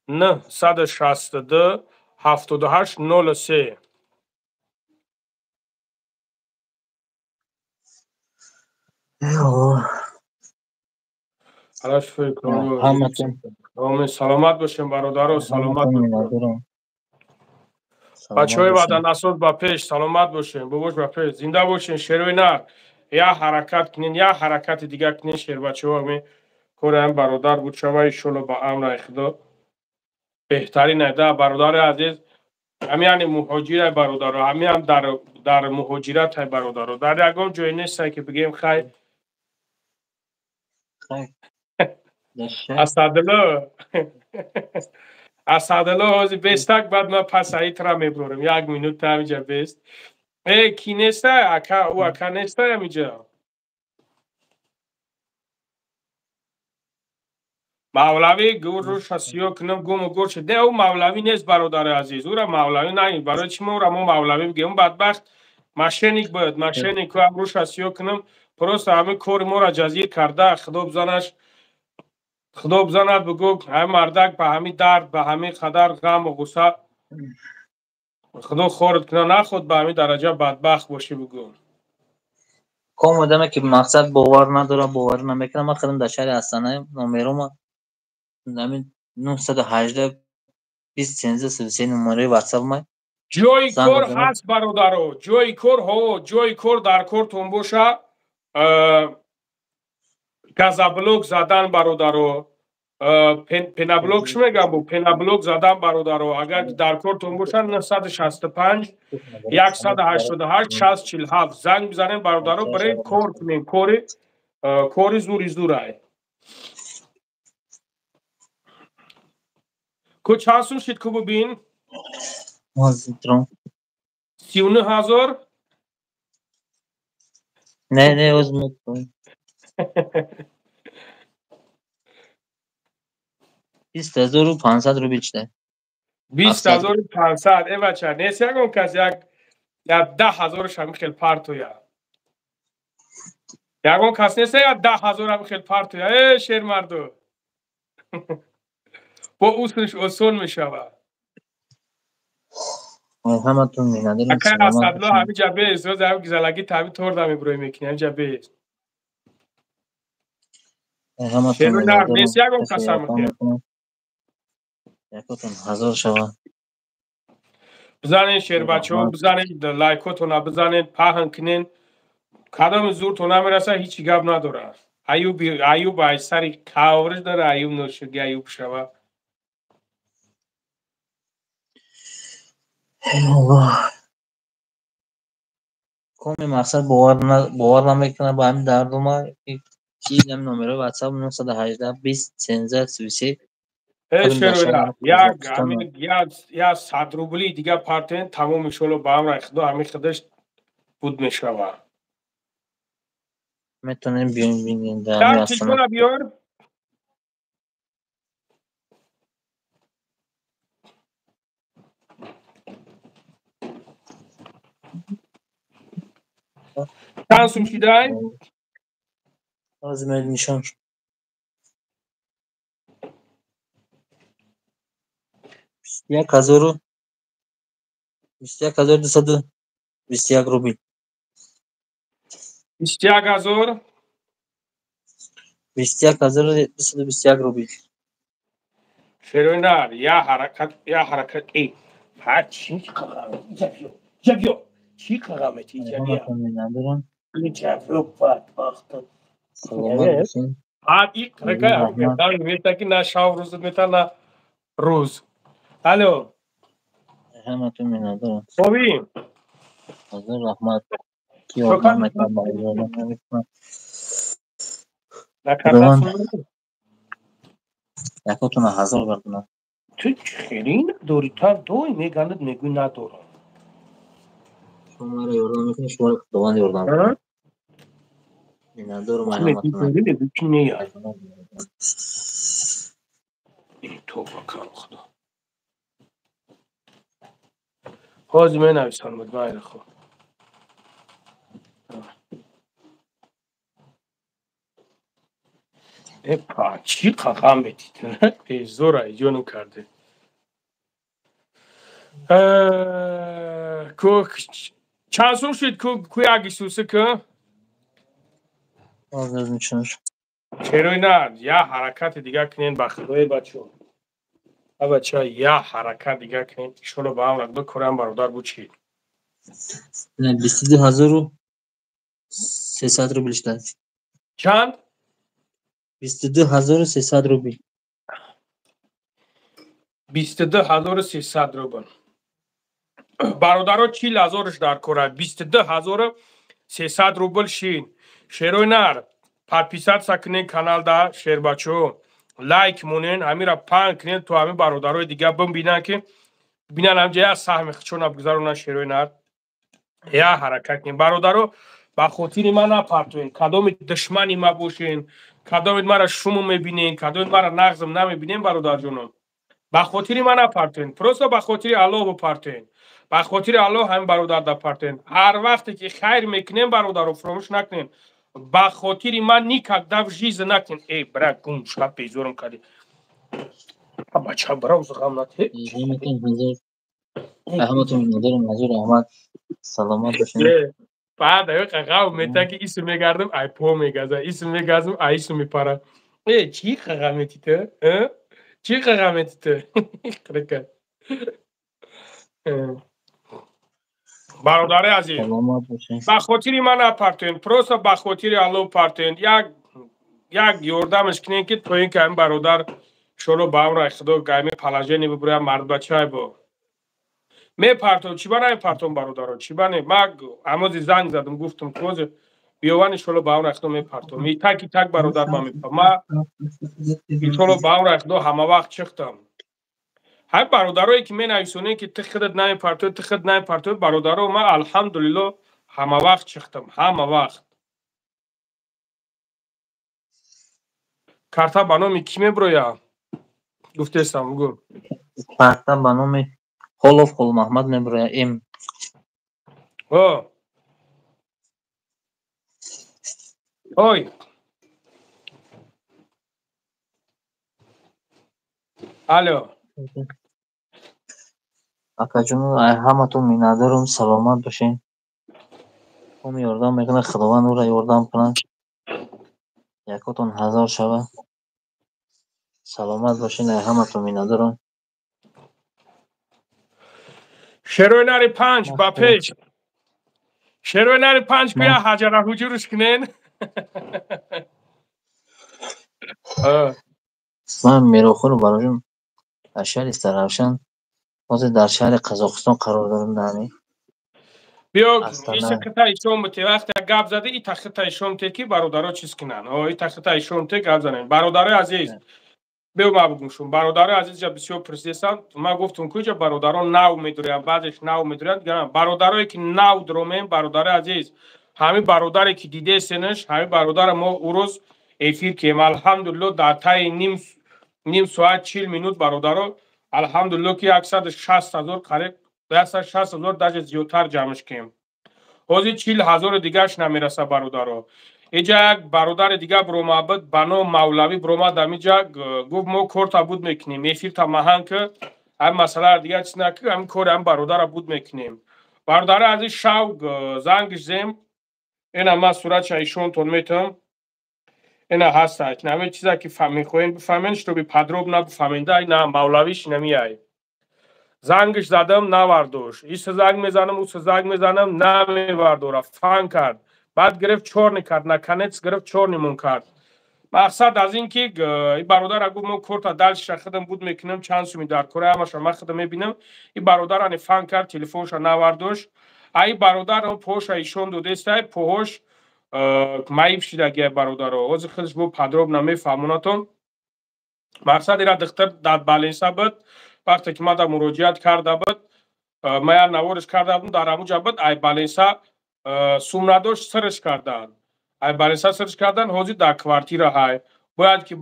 962 7803 حالاش فکر کنم سلامت باشین برادر سلامت باشین بچه های بدن اساس با پیش سلامت باشین ببوش با پیش زنده باشین شیروی نه یا حرکت کنین یا حرکت دیگه کنین شیر بچه ها می کره هم برادر بود شما ایشالا با امر خدا بهترین ایده برادر عزیز همین یعنی مهاجر برادر همین هم در مهاجرت های برادر در یکم جایی نیست که بگیم خیر اسدالله هازی بستک بعد ما پس هایی ترا میبرورم 1 مینوت تا همینجا بست کی نیسته اکا او اکا نیسته همینجا مولوی گور رو شسیو کنم گم و گور شده او مولوی نیست برادر عزیز او را مولوی نگید برای چی ما مولوی بگیم بدبخت ماشینیک باید ماشینیک که هم رو شسیو کنم پروست همه کور ما را جزیر کرده خدا بزنش خدا بزند بگو همه مردک به همین درد به همین قدر غم و غصه خدا خورد کنه نخود به همین درجه بدبخت باشی بگو کام آدمه که مقصد باور نداره باور نمیکنه من خودم در شهر استانه نمرم همین 918 20 نمره واتساپ ما جای کور هست برادرو جای کور ها جای کور در کور تنبوشه گازابلوک زدن برادرو پنابلوکش میگم بو پنابلوک زدن برادرو اگر در کور تنبوشه 965 188 6047 زنگ بزنین برادرو برای کور کنین کوری زورای کو چانسون شید کو ببین 39000 نه از میکنم 20500 رو بیشتر 20500 ای بچه نیست یکم کسی یک 10000 هم خیلی پارتویا یکم کسی نیست یا 10000 هم خیلی پارتویا ای شیر مردو با اصولش اصول میشوه همتون مینداریم اکر اسدالله همین جبه است روز همین گزلگی تابی تردم ایبروی میکنی همین جبه است همتون مینداریم نیست یکم کسی هم یکتون حضور شوه بزنین شیر بچه ها بزنین لایکاتون بزنین پاهن کنین کدام زورتون نمیرسه هیچی گپ نداره ایوب ای سری کاورش داره ایوب نوشگی ایوب شوه کمی مقصد باور نمیکنه با همین درد ما چیز هم نمره واتساپ 918 20 13 33 یا 100 روبلی دیگه پارتین تمام شلو با هم خدا همین خودش بود میشوه میتونیم ببینید در تلفن بیار چند شیدای از میل نشان 21221 روبل 21221 روبل شروینار یا حرکت ای چی جبیو چی قرامتی جبیو جبیو بدبخت یک رکای میتا که نه شام روز میتا نه روز الو همتون میندارم خوبی حضور رحمت کی آدم میکنم یکتون حضور بردنم تو خیلی نداری تا دوی میگند میگوی ندارم شما را یاردم میکنی شما را خداوند یاردم ندارم همتون میگوی چی نیاد این تو بکن خدا حاضی می نویسان بود مایل خود ای چی قاقام بیتید پیش زور ای جونو کرده چند سوم شد کوی اگیسوسه که آزاد میشنش چرا نه یا حرکت دیگه کنین بخدای بچه بچه یا حرکت دیگه کنین شلو با هم رکدو کرم برادر بود چی 22300 روبل بیشتر چند 22300 روبل 22300 روبل برادرها 40000 در کره 22300 روبل شین شیروی نر подписать сакнен канал да шербачо лайк мунен ҳамира пан кинен то ҳами бародарои дига бинбинан ки бинан ҳамҷа я саҳми хичона бигузаронан шерои нар я ҳаракат кин бародаро ба хотири ман напартоен кадоми душмани ма бошен кадомит мара шумо мебинен кадомит мара нағзм намебинен бародарҷонон ба хотири ман напартоен просто ба хотири аллоҳ бипартоен ба хотири аллоҳ ҳами бародар да партоен ҳар вақте ки хайр мекунем бародаро фуромӯш накунем ба хотири ман никогда в жизни накунем эй брат гум шаб безорам кади бача брау зғам нате احمدتون مدیر مزور احمد سلامت باشین بعد قاقاو متا که اسم میگردم ای پو میگازم اسم میگازم ای اسم میپره ای چی قاقامتی تو چی قاقامتی تو قرقه برادر عزیز با خاطر من اپارتین پروسا با خاطر الله پارتین یک یوردمش کنین که تو این که این برادر شلو با اون را خدا گایمه پلاجنی ببریم مرد بچه های با می پارتون چی بانه پارتون برادر چی بانه ما امازی زنگ زدم گفتم توز بیوانی شلو با اون را خدا می پارتون می تاکی تاک برادر ما می ما شلو با اون را خدا همه وقت چختم های برادرایی که می نویسونه که تخدت نمی پارتون تخد نمی پارتون برادرها ما الحمدلله همه وقت چختم همه وقت کارتا بانومی کی می برویا گفته سام گو کارتا بانومی خلوف خل محمد می برویا ام اوی الو اکا جون همتون مینادرم سلامت باشین هم یاردم میکنه خداوند او را یاردم کنن یکاتون هزار شبه سلامت باشین همتون مینادرم شروع نری 5 با پیش شروع نری 5 بیا حجره حجورش کنین من میروخور براشون در شهر استراحشن باز در شهر قزاقستان قرار دارم دانی بیا این خطای شوم تی وقت گپ زده این خطای شوم تی کی برادرها چیز کنن این خطای شوم تی گپ زنن برادرای عزیز بیا ما بگم شون برادرای عزیز جا بسیار پرسیدن ما گفتم کجا برادران نو میدونن بعدش نو میدونن برادرایی که نو درومن برادرای عزیز همین برادری که دیده سنش همین برادر ما او روز افیر که الحمدلله در تای نیم ساعت 40 مینوت برادرها الحمدلله که 160,000 قریب 160,000 درجه زیادتر جمعش کردیم. حاضر 40,000 دیگهش نمیرسه برادرها. اینجا یک برادر دیگه برومابد بنو مولوی بروماد دمیجا گفت ما کارتا بود میکنیم. میفیر تا مهان که هم مسئله دیگه چیز نکنیم هم کار هم برادر بود میکنیم. برادر از این شو زنگش زیم اینا ما صورت ایشون تون میتونم اینا هستش. نمی چیزا که فهمی خوین بفهمینش تو بی پدروب نبفهمینده اینا مولویش نمیای. زنگش زدم نواردوش این زنگ میزنم اون زنگ میزنم نمیواردو فان کرد بعد گرفت چور نکرد نکنیت گرفت چور نیمون کرد مقصد از این که این برادر اگه من کورتا دلش خودم بود میکنم چند سومی در کره همش من خودم میبینم این برادر ان فان کرد تلفنش نواردوش ای برادر اون پوش ایشون دو دسته پوش مایب شده برادر از خودش بو پدروب نمیفهموناتون مقصد را دختر داد بالینسا بود وقتی که ما در مراجعت کرده بود ما نوارش کرده بودم در همونجا بود ای بالینسا سوم نداشت سرش کردن ای بالینسا سرش کردن حاضر در کوارتیر های باید که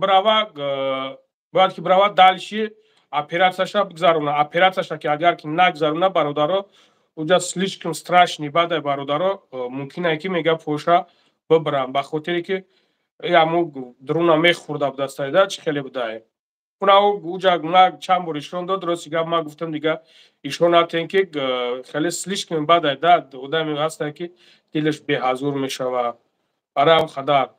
برای دالشی اپراتساش بگذارونه اپراتساش که اگر که نگذارونه برادرها اونجا سلیشکم страшný بعد برادرها ممکنه که میگه پوشا ببرم به خاطری که همون درون میخورده بود دستایده چه خیلی بوده اونا اوجا ما چند بار ایشون داد درست گفت ما گفتم دیگه ایشون هستن که خیلی سلیش که بعد داد آدمی هستن که دلش به حضور میشه و برام خدا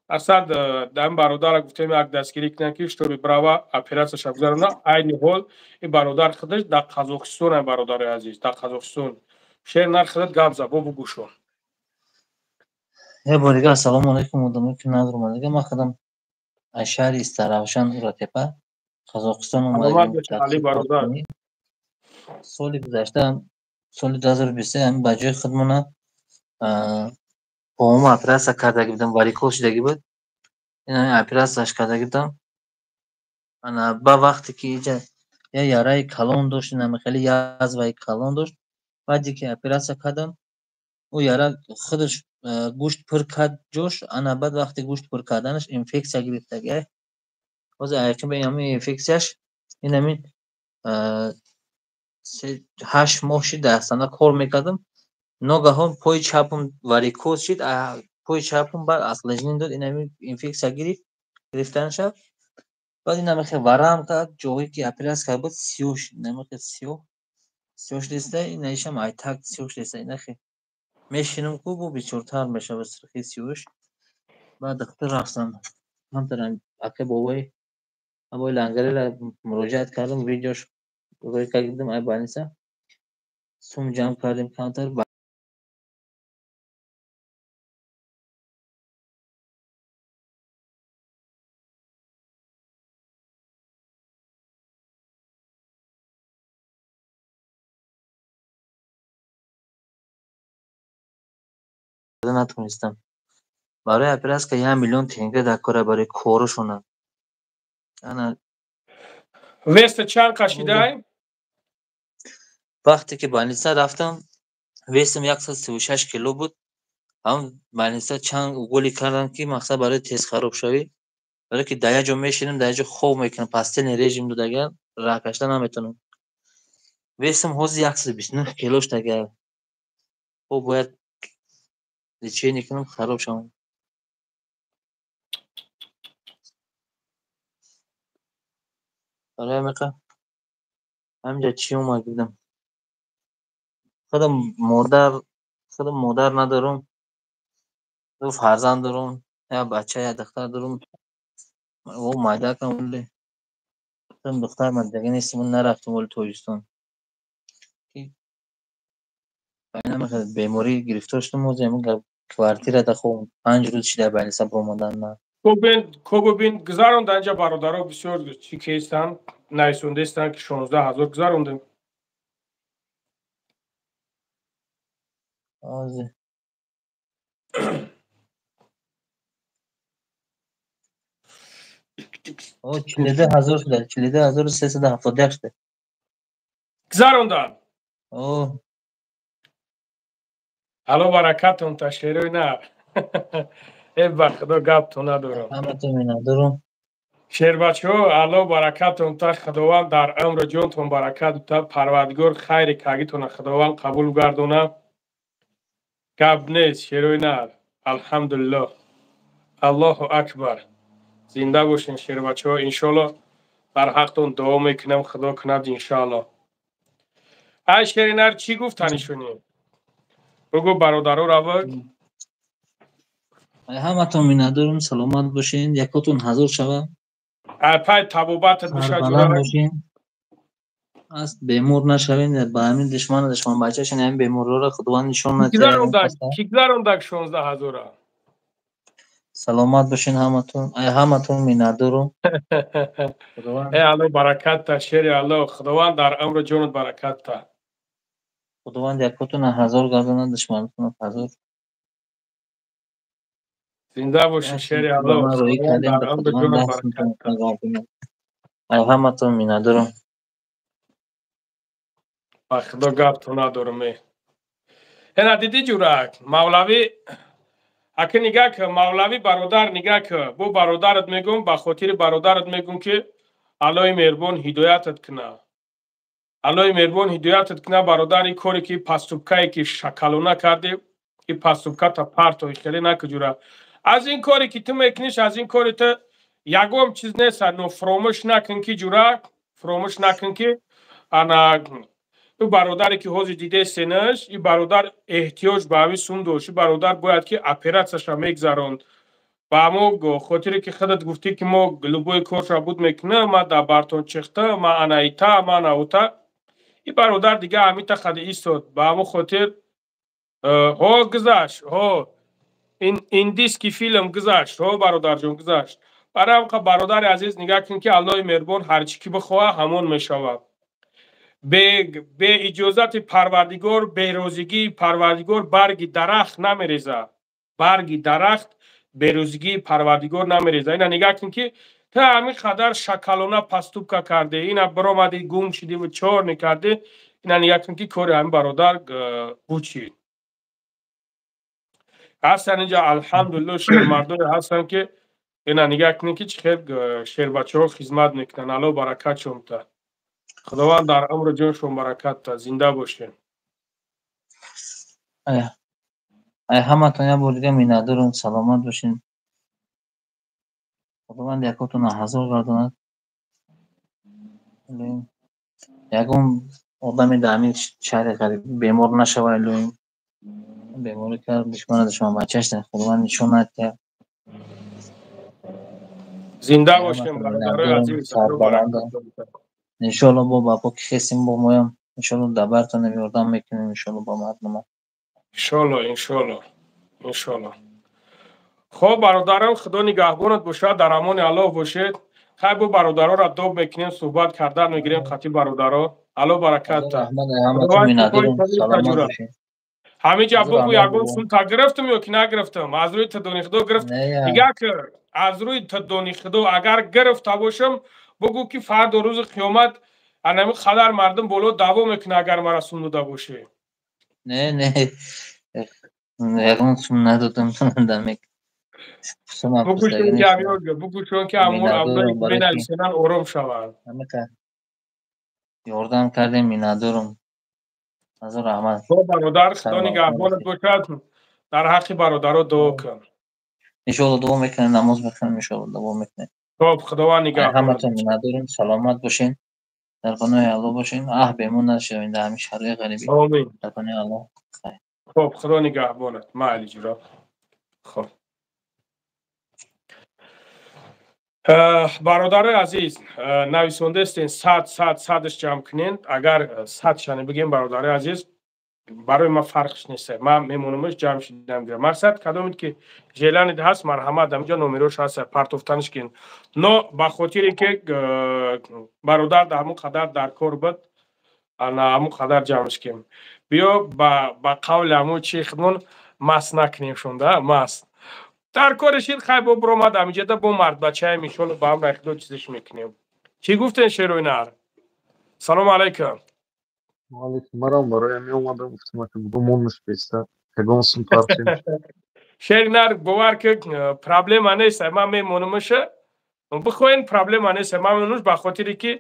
اصلا دم برادر گفتم یک دستگیری کنن که شروع براوا اپراسیون شب گذارنا عین حال این برادر خودش در قزاقستان برادر عزیز در قزاقستان شهر نرخدت گپ زبا بگوشون یه بار دیگه السلام علیکم مردم که نظر اومده ما خودم از شهر استراوشان اوراتپا قزاقستان علامت اومدیم بشه علی برادر سال گذشته سال 2023 همین بجای خودمون قوم اپراسیون کرده بودم واریکوز شده بود این اپراسیونش کرده بودم انا با وقتی که اینجا یه یارای کلان داشت نمی خیلی یازوای کلان داشت بعدی که اپراسیون کردم او یارا خودش گوشت پر کرد جوش انا بعد وقتی گوشت پر کردنش اینفکسیا گرفته گه باز اگه به همین اینفکسیاش این همین 8 ماه شد اصلا کار میکردم ناگهان پای چپم واریکوز شد پای چپم بعد اصلا جنین داد این همین اینفکسیا گرفتن شد بعد این نمیخه ورم کرد جایی که اپراس کرد بود 30 نمیخه 30 لیسته این نشم ایتاک 30 لیسته نخه میشینم کو بو بیچورتر میشه بس رخی 30 بعد دکتر رفتم من دارم اگه بابای ابای لنگری را مراجعت کردم ویدیوش روی کردم ای بانیسا سوم جمع کردیم کانتر نتونستم برای اپراس که 1 میلیون تنگه در کار برای کورشونه انا وست چند کشیده وقتی که بانیسا رفتم وستم 136 کیلو بود هم بانیسا چند گلی کردن که مقصد برای تیز خراب شوی برای که دایه جو میشینم دایه جو خوب میکنم پاستل رژیم دو دیگه راه کشیدن نمیتونم وستم حوز 129 کیلوش دیگه خب باید چی نکنم خراب شوم برای میگم همینجا چی اومد دیدم خودم مادر ندارم دو فرزند دارم یا بچه یا دختر دارم و مایده کنم ولی دختر من دیگه نیستم نرفتم ولی تویستان نمیخواد بیماری گرفتار شدم و زمین کوارتیر دخوام 5 روز شده بین سب روماندن نه کوبو بین گذارند اینجا برادرها بسیار چی که هستن نیسونده هستن که 16000 گذاروندن آزه او 42000 شده 42370 شده گذاروندن او الو برکتون تشکر نه ای بخدا گپ تو ندارم همه تو ندارم شیر بچه ها الو برکتون تا خداوند در عمر جونتون برکت تا پروردگار خیر کاگیتون خداوند قبول گردونه گپ نیست شیروی نه الحمدلله الله اکبر زنده باشین شیر بچه ها انشالله در حقتون دعا میکنم خدا کند انشالله ای شیرینر چی گفتنشونی بگو برادرو رو همه تو ندارم سلامت باشین یکاتون حضور شوه پای تبوبتت بشه سربلند جوره باشین است بیمور نشوین با همین دشمن بچه‌شون همین بیمور رو خداوند نشون نده کی گذاروندک 16000 سلامت باشین همتون میندارم ای الله برکت تا شیر الله خداوند در عمر جونت برکت تا خداوند یکاتون هزار گردن دشمنتون حضور زنده باشین شیر الله خداوند در عمر جونت برکت تا همتون میندارم خدا گپ تو ندارم اینا دیدی جورک مولوی اگه نگاه که مولوی برادر نگاه که بو برادرت میگم با خاطر برادرت میگم که الله مهربان هدایتت کنه الله مهربان هدایتت کنه برادر این کاری که پاستوبکایی که شکلونه کرده این پاستوبکا تا پرتو خیلی نکجوره از این کاری که تو میکنیش از این کاری تو ягом чиз нест, но фромӯш накун ки ҷура фромӯш накун ки ана ин бародаре ки ҳозир дидестенаш, ин бародар эҳтиёҷ ба ҳамин сум дошт. Ин бародар бояд ки оператсияша мегзаронд. Ба ҳамо хотире ки худат гуфтӣ ки мо любой корша буд мекунам, ма дар бартон чехта, ма ана ита, ма ана ота. Ин бародар дига ҳамита хади истод. Ба ҳамон хотир ҳо гузашт, ҳо ин диски филм гузашт, ҳо бародарҷон гузашт. Барои ҳам бародари азиз нигоҳ кун ки Аллоҳи меҳрубон ҳарчӣ ки бихоҳад ҳамон мешавад. бе иҷозати Парвардигор, берозигии Парвардигор барги дарахт намерезад. Барги дарахт берозигии Парвардигор намерезад. Ина нигоҳ кун ки та ҳамин қадар шакалона паступка карде, ина биромади гум шидиву чор мекарде, ина нигоҳ кун ки кори ҳамин бародар бучид. ҳастан инҷа алҳамдулилло шермардоне ҳастан ки ина нигоҳ кунед ки чӣ хел шербачаҳо хизмат мекунанд. Аллоҳ баракатшон та. Худованд дар умри ҷоншон баракат та. Зинда бошед. ҳаматон як бор дига миннатдорам, саломат бошин. Худованд якотонро ҳазор гардонад. ягон одаме дар ҳамин шаҳри ғариб бемор нашавад. илоҳим беморӣ кард душмана шумо бачаш худованд нишон надиҳад. Зинда бошем бародарои азиз. иншоалло бо ба поки хестем бо моям. иншоалло дар бартонам ёрдам мекунем. иншоалло ба мардумам. иншоалло. хоб бародарам, худо нигаҳбонат бошад, дар амони Аллоҳ бошед. хай бо бародароро доб мекунем, суҳбат кардан мегирем хати бародаро. Аллоҳ баракатта. ҳамиҷа бугу ягон сумта гирифтам ё ки нагирифтам? аз рӯи Тадони Худо гирифт. Дига ки аз рӯи Тадони Худо агар гирифта бошам, бугу ки фардо рӯзи қиёмат анами қадар мардум боло даъво мекунад агар мара сум дода бошӣ. не ягон сум надодам. бугушон ки авлои бенависанан ором шаванд. ёрдам кардем, миннатдорам. ҳазор раҳмат. бародар, худо нигаҳбонат бошад. дар ҳаққи бародаро дуо кун. иншоалло дуо мекунем, намоз мехонем, иншоалло дуо мекунем. хоб, худованд нигаҳбонат. ҳаматон миннатдорам, саломат бошин. дар паноҳи Аллоҳ бошин. бемор нашавем дар ҳамин шаҳрҳои ғарибӣ. Амин. дар паноҳи Аллоҳ. хоб, худо нигаҳбонат. майли ҷуро. хоб. бародарои азиз, нависондастен 100-100-100-аш ҷамъ кунед. агар 100-шани бигем бародарои азиз, барои ман фарқш нест. ман мемонамаш ҷамъ шидам гирам. мақсад кадомид ки желанид ҳаст, марҳамат дамиҷа номерош ҳаст, партофтаниш кин. но ба хотире ки бародар дар ҳамон қадар дар кор буд, ана ҳамон қадар ҷамъш кин. биё ба қавли ҳамон чехмон маст накунем шонда, маст. дар кори шид хай бо биромад амиҷада бо мардбачаем иншоалло ба ҳам рахидо чизиш мекунем. чӣ гуфтен шерои нар? салому алайкум. алайкум марам бароям меомадам гуфтам ки бумонмаш беста ягон сум парчем. шери нар бовар ки проблема нест, ман мемонамаша. бихоҳен проблема нест, ман мемонамаш ба хотире ки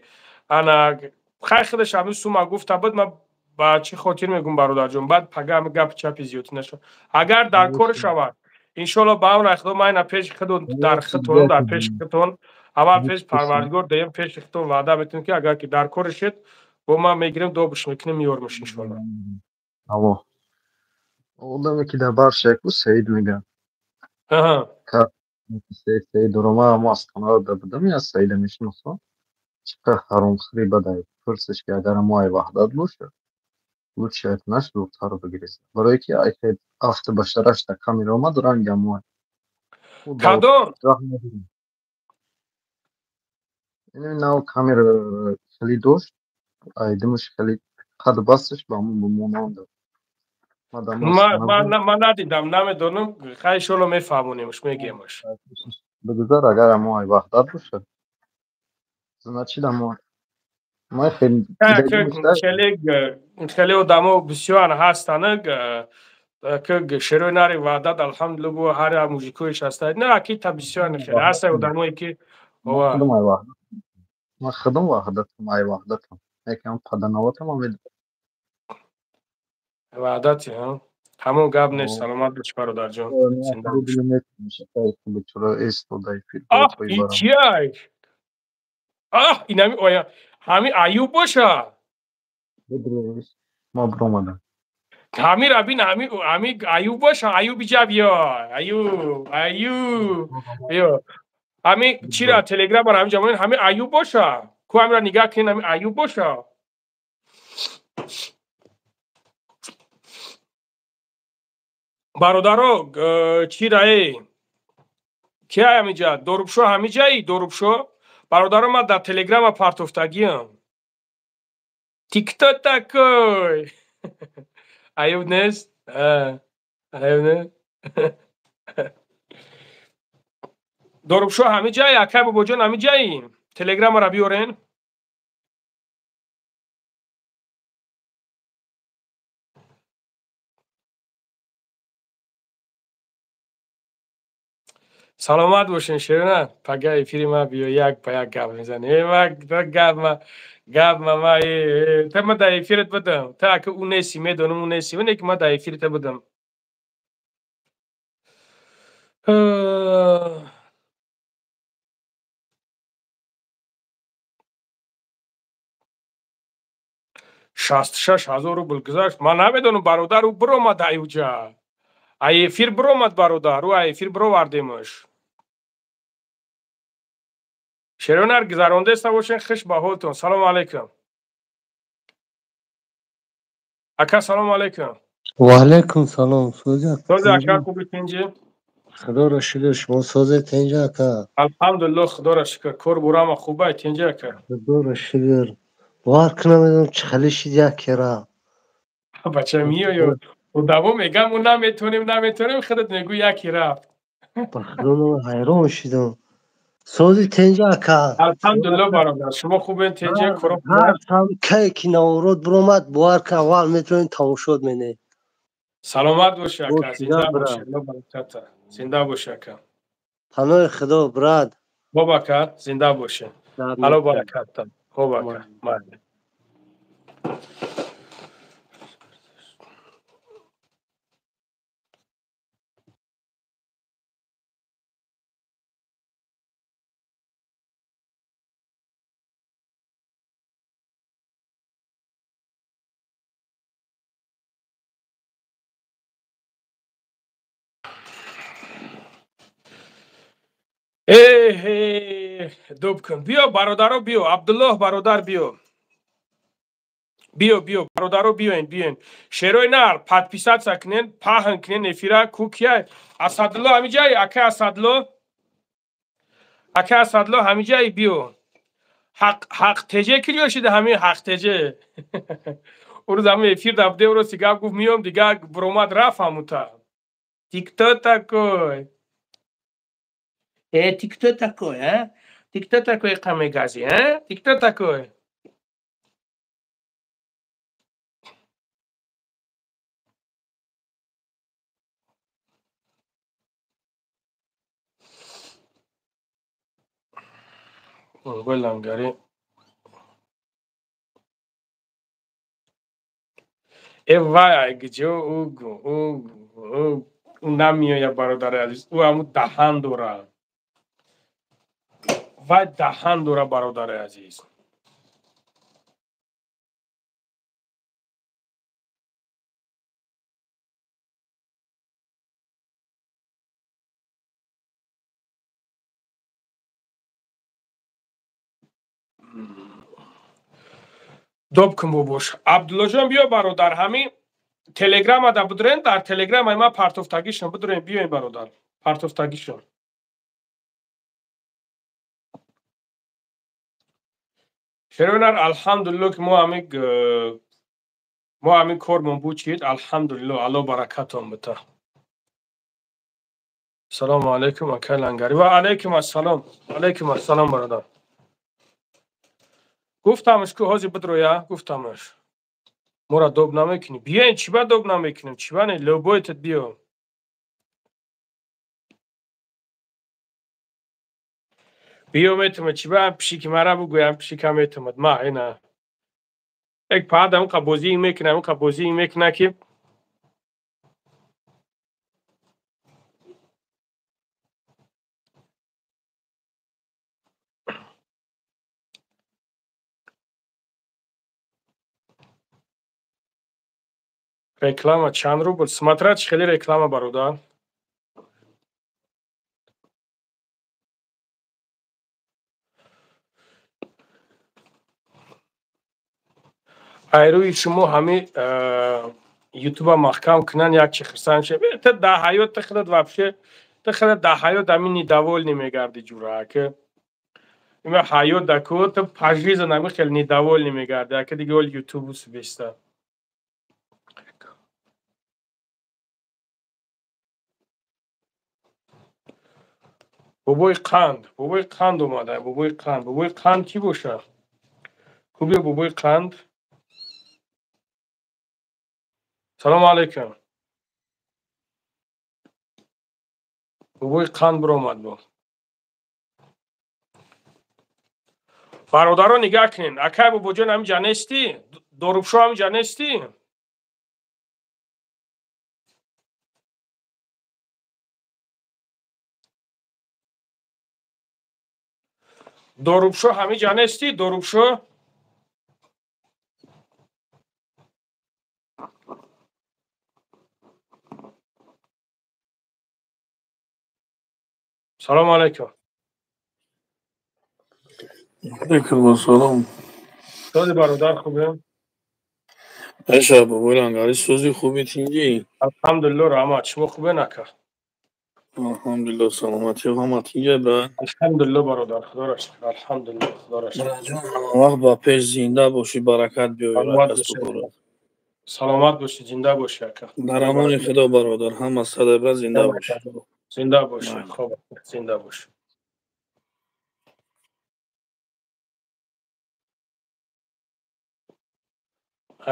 ана хай худаш ҳамин сума гуфта буд. ман ба чӣ хотир мегӯм бародарҷон, баъд пагам гап чапи зиёдӣ нашавад. агар дар кор шавад, иншоалло ба ам рахидо майна пеши худон дар хитон, дар пеши хитон, аввал пеши Парвардигор, дуюм пеши хитон ваъда метавонем ки агар ки дар кор шед, бо ман мегирем, добуш мекунем, ёрмаш иншоалло. алло. одаме ки дар баршаку Саид мегӯяд. Саид орома ама Останаро будам, я Саида мешиносам. чиқар ҳаромхӯри бадай. пурсиш ки агар мои ваҳдат бошад, лучше этнаш духтаро бигиред. барое ки афта башарашта камера омад ранга мой. кадом? нав камера хеле дошт. айдимаш хеле қад басташ ба мон бумонанда. ман надидам, намедонам. хай иншоалло мефаҳмонемаш, мегемаш. бигузар агар мои ваҳдат бошад. значит мой خیلی آدما بسیار هستن که شروع ناری وعدت الحمدلله بو هر موزیکویش هست. نه اکید تا بسیار خیلی هست آدمایی که ما خدم وحدت مای وحدتم یکم قدنواتم امید وعدتی ها همون گپ نیست. سلامت باش برادر جان. زنده باش. این کیه؟ این همین ایوب باشه. ما برآمدم. همین ربین همین ایوب باشه. ایوب اینجا بیا. ایوب بیا. همین چی را تلگرام برای همین جمعه همین ایوب باشه. کو همین را نگاه کن همین ایوب باشه. برادرو چی رای کی همینجا دروبشو همینجایی دروبشو برادرو من در تلگرام پارتوفتگیم تیک تاکای ایوب نیست ایوب نیست دروبشو همینجایی اکای بابا جان همینجایی تلگرام را بیارین سلامت باشین شیرینه پگه فیری ما بیا یک پا یک گپ میزنی گپ ما تا ما در فیرت بدم تا که اون نیستی میدونم اون نیستی اونه که ما در فیرت بدم شست روبل گذاشت من نمیدونم برادر او برو ما در اوجا ای فیر برو مد برادر او ای فیر برو وردیمش شیرونر گذرانده است باشین خش با حالتون سلام علیکم اکا سلام علیکم و علیکم سلام سوزی اکا خوبی تینجی خدا را شکر شما سوزی تینجی اکا الحمدلله خدا را شکر کور برام خوبه تینجی اکا خدا را شکر باور کنم چخلی شید یک را بچه میو و دوام میگم اون نمیتونیم خودت میگو یکی رفت بخدا حیران شدم سوزی تینجی اکا الحمدلله برادر شما خوبین تینجی کورا هر سال که نورود برومد باور که اول میتونین تماشاد مینه سلامت باشه اکا زنده باشه زنده باشه اکا پناه خدا براد بابا اکا زنده باشه حالا برکت خوب اکا دوب کن بیا برادرو بیا عبدالله برادر بیا برادرو بیاین شیروی نار پادپیسات سکنین پاهن کنین افیرا کوکیای اسدالله همیجای اکا اسدالله همیجای بیو حق تجه کلیو شده همین حق تجه اون روز همین افیر دبده اون روز سیگاب گفت میام دیگه برومد رفت هموتا تیکتا تاکوی تیکتا تاکوی تیکتا تاکوی قمه گازی تیکتا تاکوی گلنگاری وای گجو او نمیه یا برادر عزیز او همون دهان دوره وای دهان دوره برادر عزیز دوب کن بوش عبدالله جان بیا برادر همین تلگرام دا بدرین در تلگرام ما پارتوفتگیشون بدرین بیاین برادر پارتوفتگیشون شروینر الحمدلله که ما همین کارمون بود چید الحمدلله الله برکتون بده سلام علیکم اکل لنگری و علیکم السلام برادر گفتمش که حاضر بدرویا گفتمش مرا دوب نمیکنی بیاین چی با دوب نمیکنیم چی با نه لوبایتت بیا میتونم چی با پیشی که مرا بگویم پیشی که میتونم ما اینا یک پادم که بازی میکنه که реклама чанд рубл? Смотря хеле реклама бародар. айруи шумо ҳами ютуба маҳкам кунан як чи хирсан ше та да ҳаёт та хелат вообще та хелат да ҳаёт ами недовольный мегарди ҷураке има ҳаёт дако та пажиза нами хел недовольный мегарди ака дига ол ютубу субеста бобои қанд омада бобои қанд ки боша хубе бобои қанд салому алейкум бобои қанд биромад бо бародарон нигоҳ кунед акай бобоҷон ҳамиҷа нестӣ дорубшо ҳамиҷа нестӣ дорубшо ҳамиҷа нестӣ дорубшо салому алейкум алейкум ассалом сози бародар хубе аша бобои лангари сози хуби тинҷи алҳамдулилло раҳмат шумо хубе нака алҳамдулилло саломати ҳама тинҷа ба алҳамдулилло бародар худоро шукр алҳамдулилло худоро шукр раҷон ҳамавақт ба пеш зинда бошӣ баракат биёёи саломат бошӣ зинда бошӣ ака дар амони худо бародар ҳама садабра зинда бошӣ зинда бошӣ хоб зинда бошӣ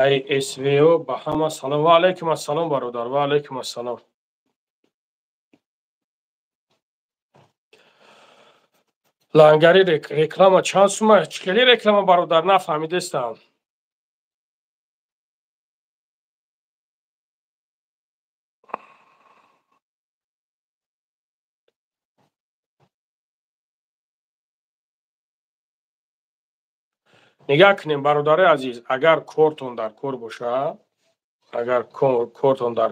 ай сво ба ҳама салом ва алейкум ассалом бародар ва алейкум ассалом лангари реклама чанд сума хеле реклама бародар нафаҳмидестам нигоҳ кунем бародари азиз агар кортон дар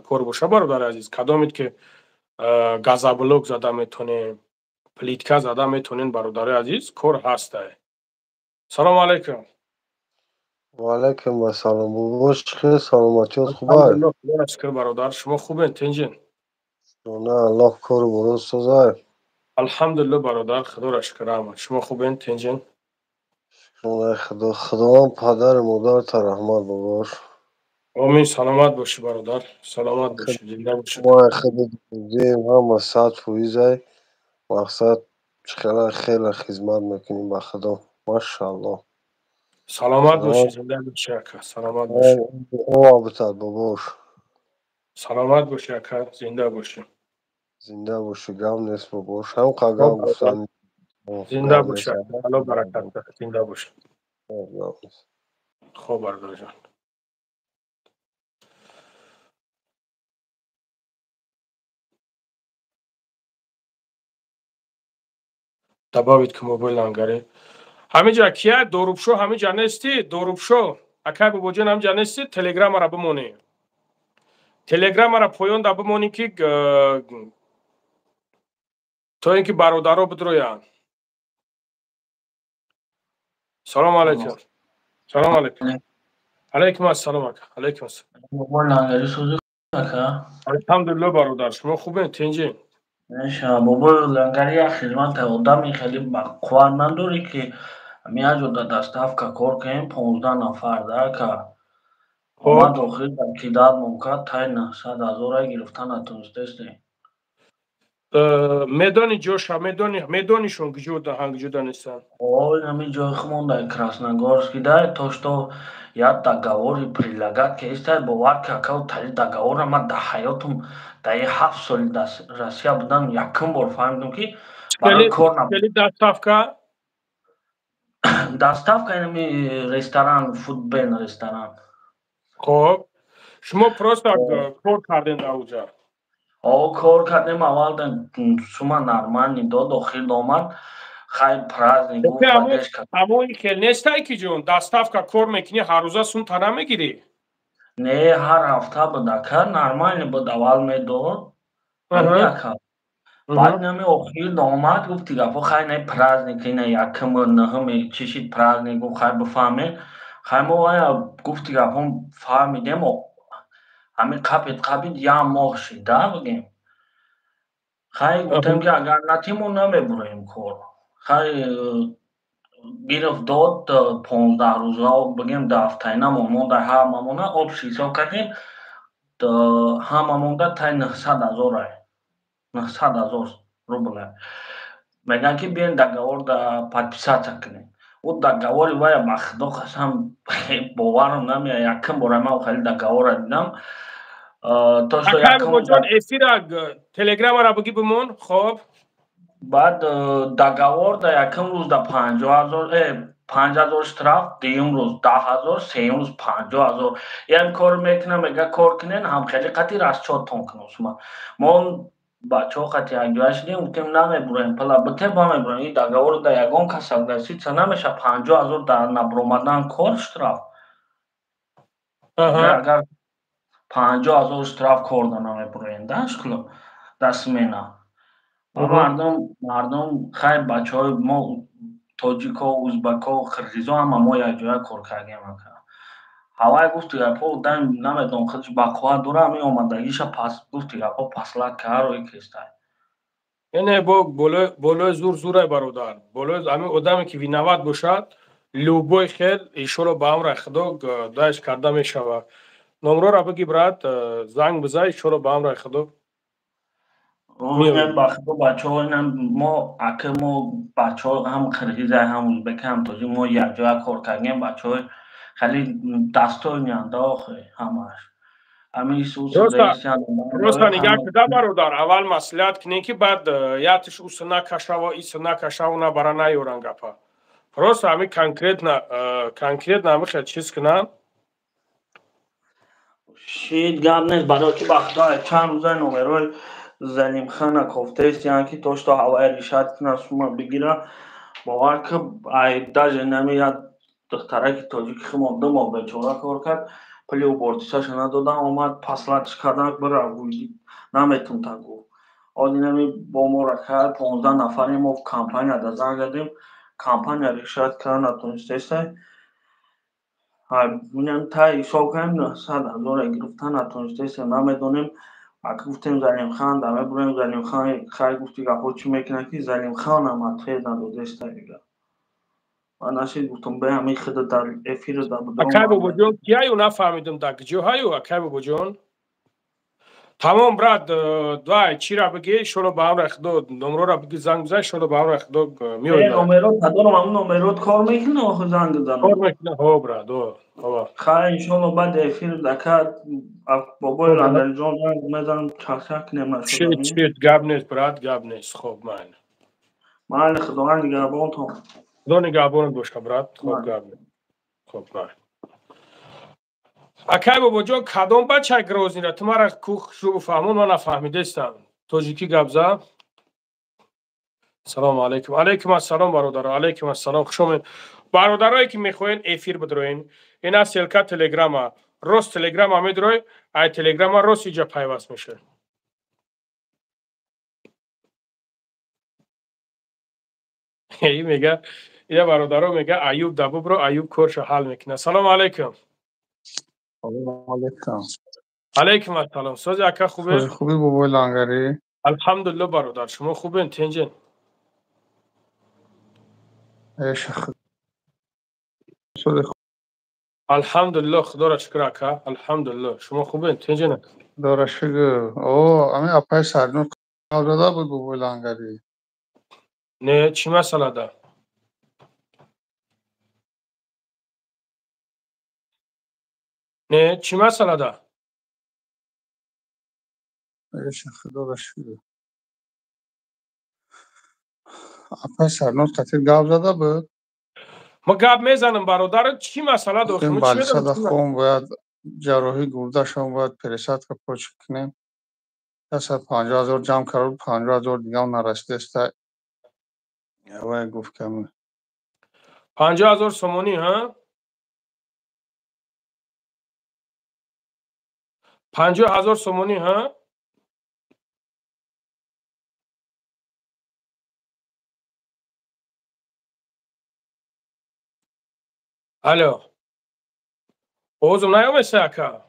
кор боша бародари азиз кадомед ки газоблок зада метонем плитка зада метонен бародари азиз кор ҳастай салому алейкум ва алейкум ассалом бобош чӣ саломатиёт хубай худоро шукр бародар шумо хубен тинҷин на аллоҳ кору бурӯз созай алҳамдулилло бародар худоро шукр раҳмат шумо хубен тинҷин худоам падару модарта раҳмат бобош амин саломат бошӣ бародар саломат бошӣ зинда бошӣ мо хеле дидем ҳама 100%ай мақсад хеле хизмат мекунем ба худо машааллоҳ саломат бошӣ зинда бошӣ ака саломат бошӣ овабитад бобош саломат бошӣ ака зинда бошӣ гам нест бобош ҳамқа гам гуфтан зинда бошӣ алло баракат зинда бошӣ хоб бародарҷон добавить к мобоил лангаре ҳамиҷа кия дорубшо ҳамиҷа нестӣ дорубшо акай бобоҷон ҳамиҷа нестӣ телеграммара бимонӣ телеграммара поёнда бимонӣ ки то ин ки бародаро бидроянд салому алейкум салому алейкум алейкум ассалом ака алейкум ассалом алҳамдулилло бародар шумо хубен тинҷин бобои лангари як хизмат одами хеле бақувват надорӣ ки меаҷода доставка кор кунем 15 нафар дака омад охир дар кидат момкад тайна 100,000 гирифта натонистестем медони ҷоша медонишон ҷуда нестан ой ҳамин ҷои хумон дар красногорский дай то что я договори прилагат ки истай бовар ки акао тари договора ман дар ҳаётум дар 7 соли Россия будам якум бор фаҳмидам ки барои кор доставка инами ресторан фудбен ресторан хоб шумо просто кор кардем дар уҷа кор кардем аввал сума нормальни дод охир омад хай праздник ҳамои хел нестай ки ҷон доставка кор мекунӣ ҳар рӯза сумта намегирӣ نه هر هفته بده که نرمال بود اول میداد همین یکم بعد نمی آخر آمد گفت دیگه خیلی نه پرازنیک نه یکم نهم چیشید پرازنیک گفت خیلی بفهمه خیلی ما گفت دیگه هم فهمیدیم همین قبید یا ماه شده بگیم خیلی گفتم که اگر نتیمون نمیبریم کار خیلی گرفت داد 15 روزه بگیم دفتر نمونده هممونه آب شیسا کردیم هممونده تا 900,000 900,000 روبل میگن که بیاین договор подписаться کنیم او договор وای به خدا قسم باورم نمیاد یکم بار من خیلی договор دیدم تا شو اکای یکم بابا جان افیر تلگرام را بگی بمون خب بعد договор در یکم روز در 50,000 штраф دیوم روز 10,000 سوم روز 50,000 یعنی کار میکنم میگه کار کنین هم خیلی قطعی راسچوت تون کنم ما بچه ها قطعی اگه شدیم گفتیم نمیبریم پلا بته با میبریم این договор در یگان کسب رسید نمیشه 50,000 در نبرومدن کار штраф اگر 50,000 штраф کار در نمیبریم داشت کلا دست مینا مردم خیلی بچه های ما تاجیک ها ازبک ها خرگیز ها هم ما یک جای کار کردیم هوای گفت دیگه پا دم نمیدونم خودش بقوه دوره همی آمدگیش پس گفت دیگه پا پسلک که روی کسته اینه بولو زور برادر بولو همین آدمی که وینواد باشد لوبوی خیل ایشو با هم خدا دایش کرده میشوه نمره را بگی برات زنگ بزای ایشو رو با هم خدا اینم بخدا بچه ها اینم ما اکه ما بچه ها هم خرگیزه هم ازبک هم تاجی ما یک جای کار کردیم بچه های خیلی دستای نینده آخه همش همین سوس رئیسی هم روستا نگاه کده برادر اول مسئولیت کنی که بعد یاتش او سنا کشاوا ای سنا کشاونا برا نیورن گپا روستا همین کنکریت نمی خیلی چیز کنن شید گم نیست برای که بخدا چند روزه نمره زلیم خانه کفته است یعنی که توش تا هوای ریشت کنه سوما بگیره باور که داجه نمیاد دختره که تاجیک خیلی دو ماه بیچاره کار کرد پلی او بورتیساش ندادن آمد پسلتش کردن برای گویدی نمیتون تا گو آدی نمی با ما را کرد 15 نفری ما کمپانی در زنگ زدیم کمپانی ریشت کنه نتونسته است میگم تا حساب کنیم 100,000 گرفتن نتونسته است نمیدونیم اگه گفتیم زلیم خان دمه بریم زلیم خان خیلی گفتی که چی میکنه که زلیم خان هم خیلی نداده است دیگه من نشید گفتم به همین خدا در افیر در بدرم اکای بابا جون کیایو نفهمیدم در کجاهایو اکای بابا جون تمام برات دوای چی را بگی شلو با هم خدا نمره را بگی زنگ بزن شلو با هم خدا میاد نمرات ندارم همون نمرات کار میکنه آخه زنگ بزنم کار میکنه ها برات بابا خیلی انشالله بعد افیر دکت بابای لندن جان زنگ میزنم چک نمیشد چیت گاب نیست برات گاب نیست خب من خدا نگهبان تو خدا نگهبان باشه برات خب گاب نیست خب اکای بابا جون کدام بچه گروزی را تمارا کوخ شو فهمون من نفهمیدستم توجیکی گابزا سلام علیکم علیکم السلام برادر علیکم السلام خوشم برادرایی که میخواین افیر بدروین اینا سلکا تلگرام روز تلگرام میدروی ای تلگرام روز اینجا پیوست میشه ای میگه یا برادرها میگه ایوب دبو برو ایوب کورش حل میکنه سلام علیکم سلام علیکم علیکم السلام سوز اکا خوبه خوبی بابا لنگری الحمدلله برادر شما خوبین تنجن الحمدلله خدا را شکر اکا الحمدلله شما خوبین تنجن داره شکر او امی اپای سرنور آزاده بود بابا لنگری نه چی مسئله ده نه چی مسئله ده خدا را شکر اپای سرنور قطیر گاب زده بود ما گاب میزنم برادر چی مسئله داشت خیم بالسد خوم باید جراحی گرده شما باید پرسات که پوچ کنیم دست 50,000 جمع کرد 50,000 دیگه هم نرسته است اوه گفت کمی 50,000 سومونی ها 50,000 سومونی ها؟ الو اوزم نیامسته اکا.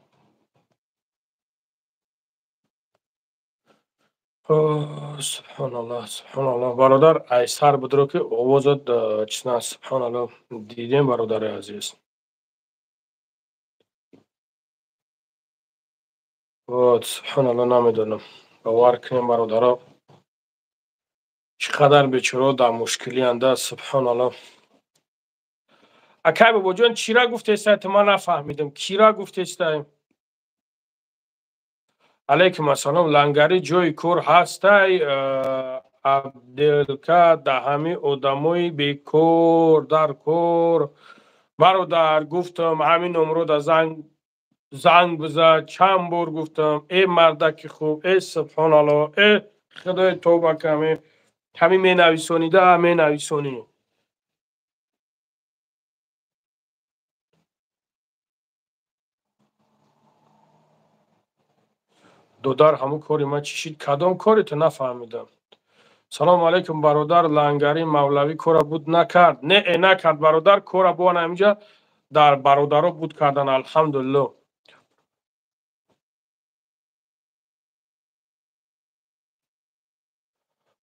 سبحان الله برادر ایسر بدرو که آوازت چنا سبحان الله دیدیم برادر عزیز. سبحان الله نمیدونم باور کنیم برادرها چقدر بیچاره در مشکلی انده. سبحان الله اکای بابا جان چی را گفته است؟ ما نفهمیدم کی را گفته است؟ علیکم السلام. لنگری جای کور هست عبدالکا ده همه آدمای بیکور در کور برادر گفتم همین نمرو در زنگ بزد چند بار گفتم ای مردک خوب ای سبحان الله ای خدای توبه کمی همین می نویسونی ده می نویسونی. دودار همون کاری ما چیشید کدام کاری تو نفهمیدم. سلام علیکم برادر لنگری مولوی کورا بود نکرد. نه نکرد برادر کورا بوان اینجا در برادرها بود کردن الحمدلله.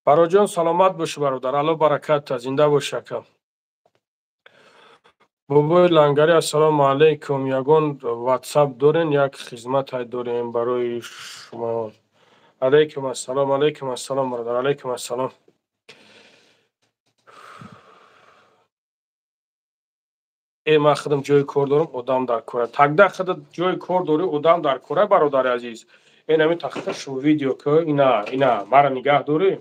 برادر جان سلامت باش برادر الله برکت زنده باش کم. بابای لنگری السلام علیکم. یگان واتساپ دارین یک خدمت های داریم برای شما. علیکم السلام علیکم السلام برادر علیکم السلام. ای ما خودم جای کار دارم آدم در کار تگده خودت جای کار داری آدم در کار برادر عزیز. این همین تخته شو ویدیو که اینا مرا نگاه داری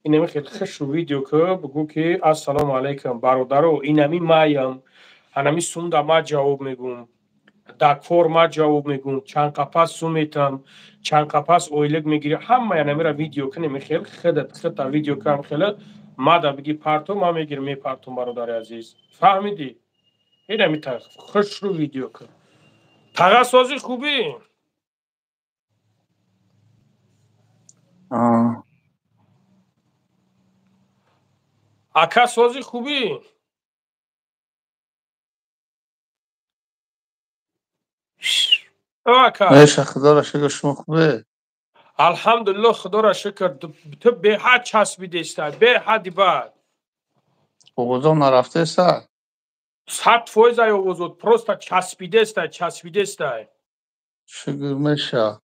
این همین خیلی خوش ویدیو که بگو که السلام علیکم برادرو این همین مایم هنمی سونده ما جواب میگم در کار ما جواب میگم چند قفص سومیتم چند قفص اویلگ میگیری همه یعنی میره ویدیو که نمیخیل خودت ویدیو که هم خیلی ما دا بگی پرتو ما میگیر می پرتو برادر عزیز. فهمیدی؟ این همی خوش رو ویدیو کن تغییر سازی خوبی؟ اکا سازی خوبی؟ اکا ایشه خدا را شکر شما خوبه؟ الحمدلله خدا را شکر. تو به حد چسبیده استه به حدی بعد اوزم نرفته است؟ 100% اوزود پروستا چسبیده استه. شکر میشه.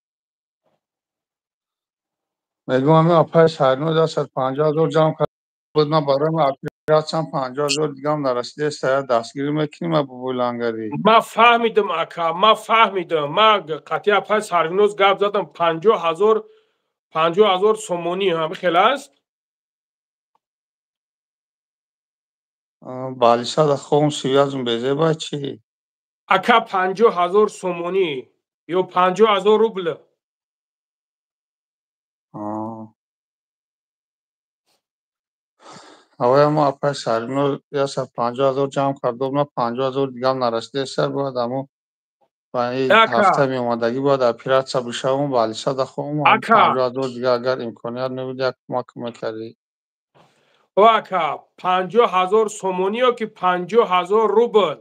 میگم همین اپای سرنو دا 150,000 جمع کرد بود ما برای ما اپیرات هم 50,000 دیگه هم نرسیده است دستگیری میکنیم بابای لنگری. ما فهمیدم اکا ما فهمیدم ما قطعی اپای سرنوز گفت زدم 50,000 سومونی همه خیلی است. بالیسا دا خوم سویازم بیزه باید چی؟ اکا 50,000 سومونی یا 50,000 روبل. اوه ما اپای سرنو یا 150,000 جمع کرده بود ما 50,000 دیگه هم نرسیده است باید امو این هفته می اومدگی باید اپیرات سا بشوم بالیسا دا خوم 50,000 دیگه اگر امکانیت نبود یک کمک میکردی. اکا 50,000 سومونی یا که 50,000 روبل.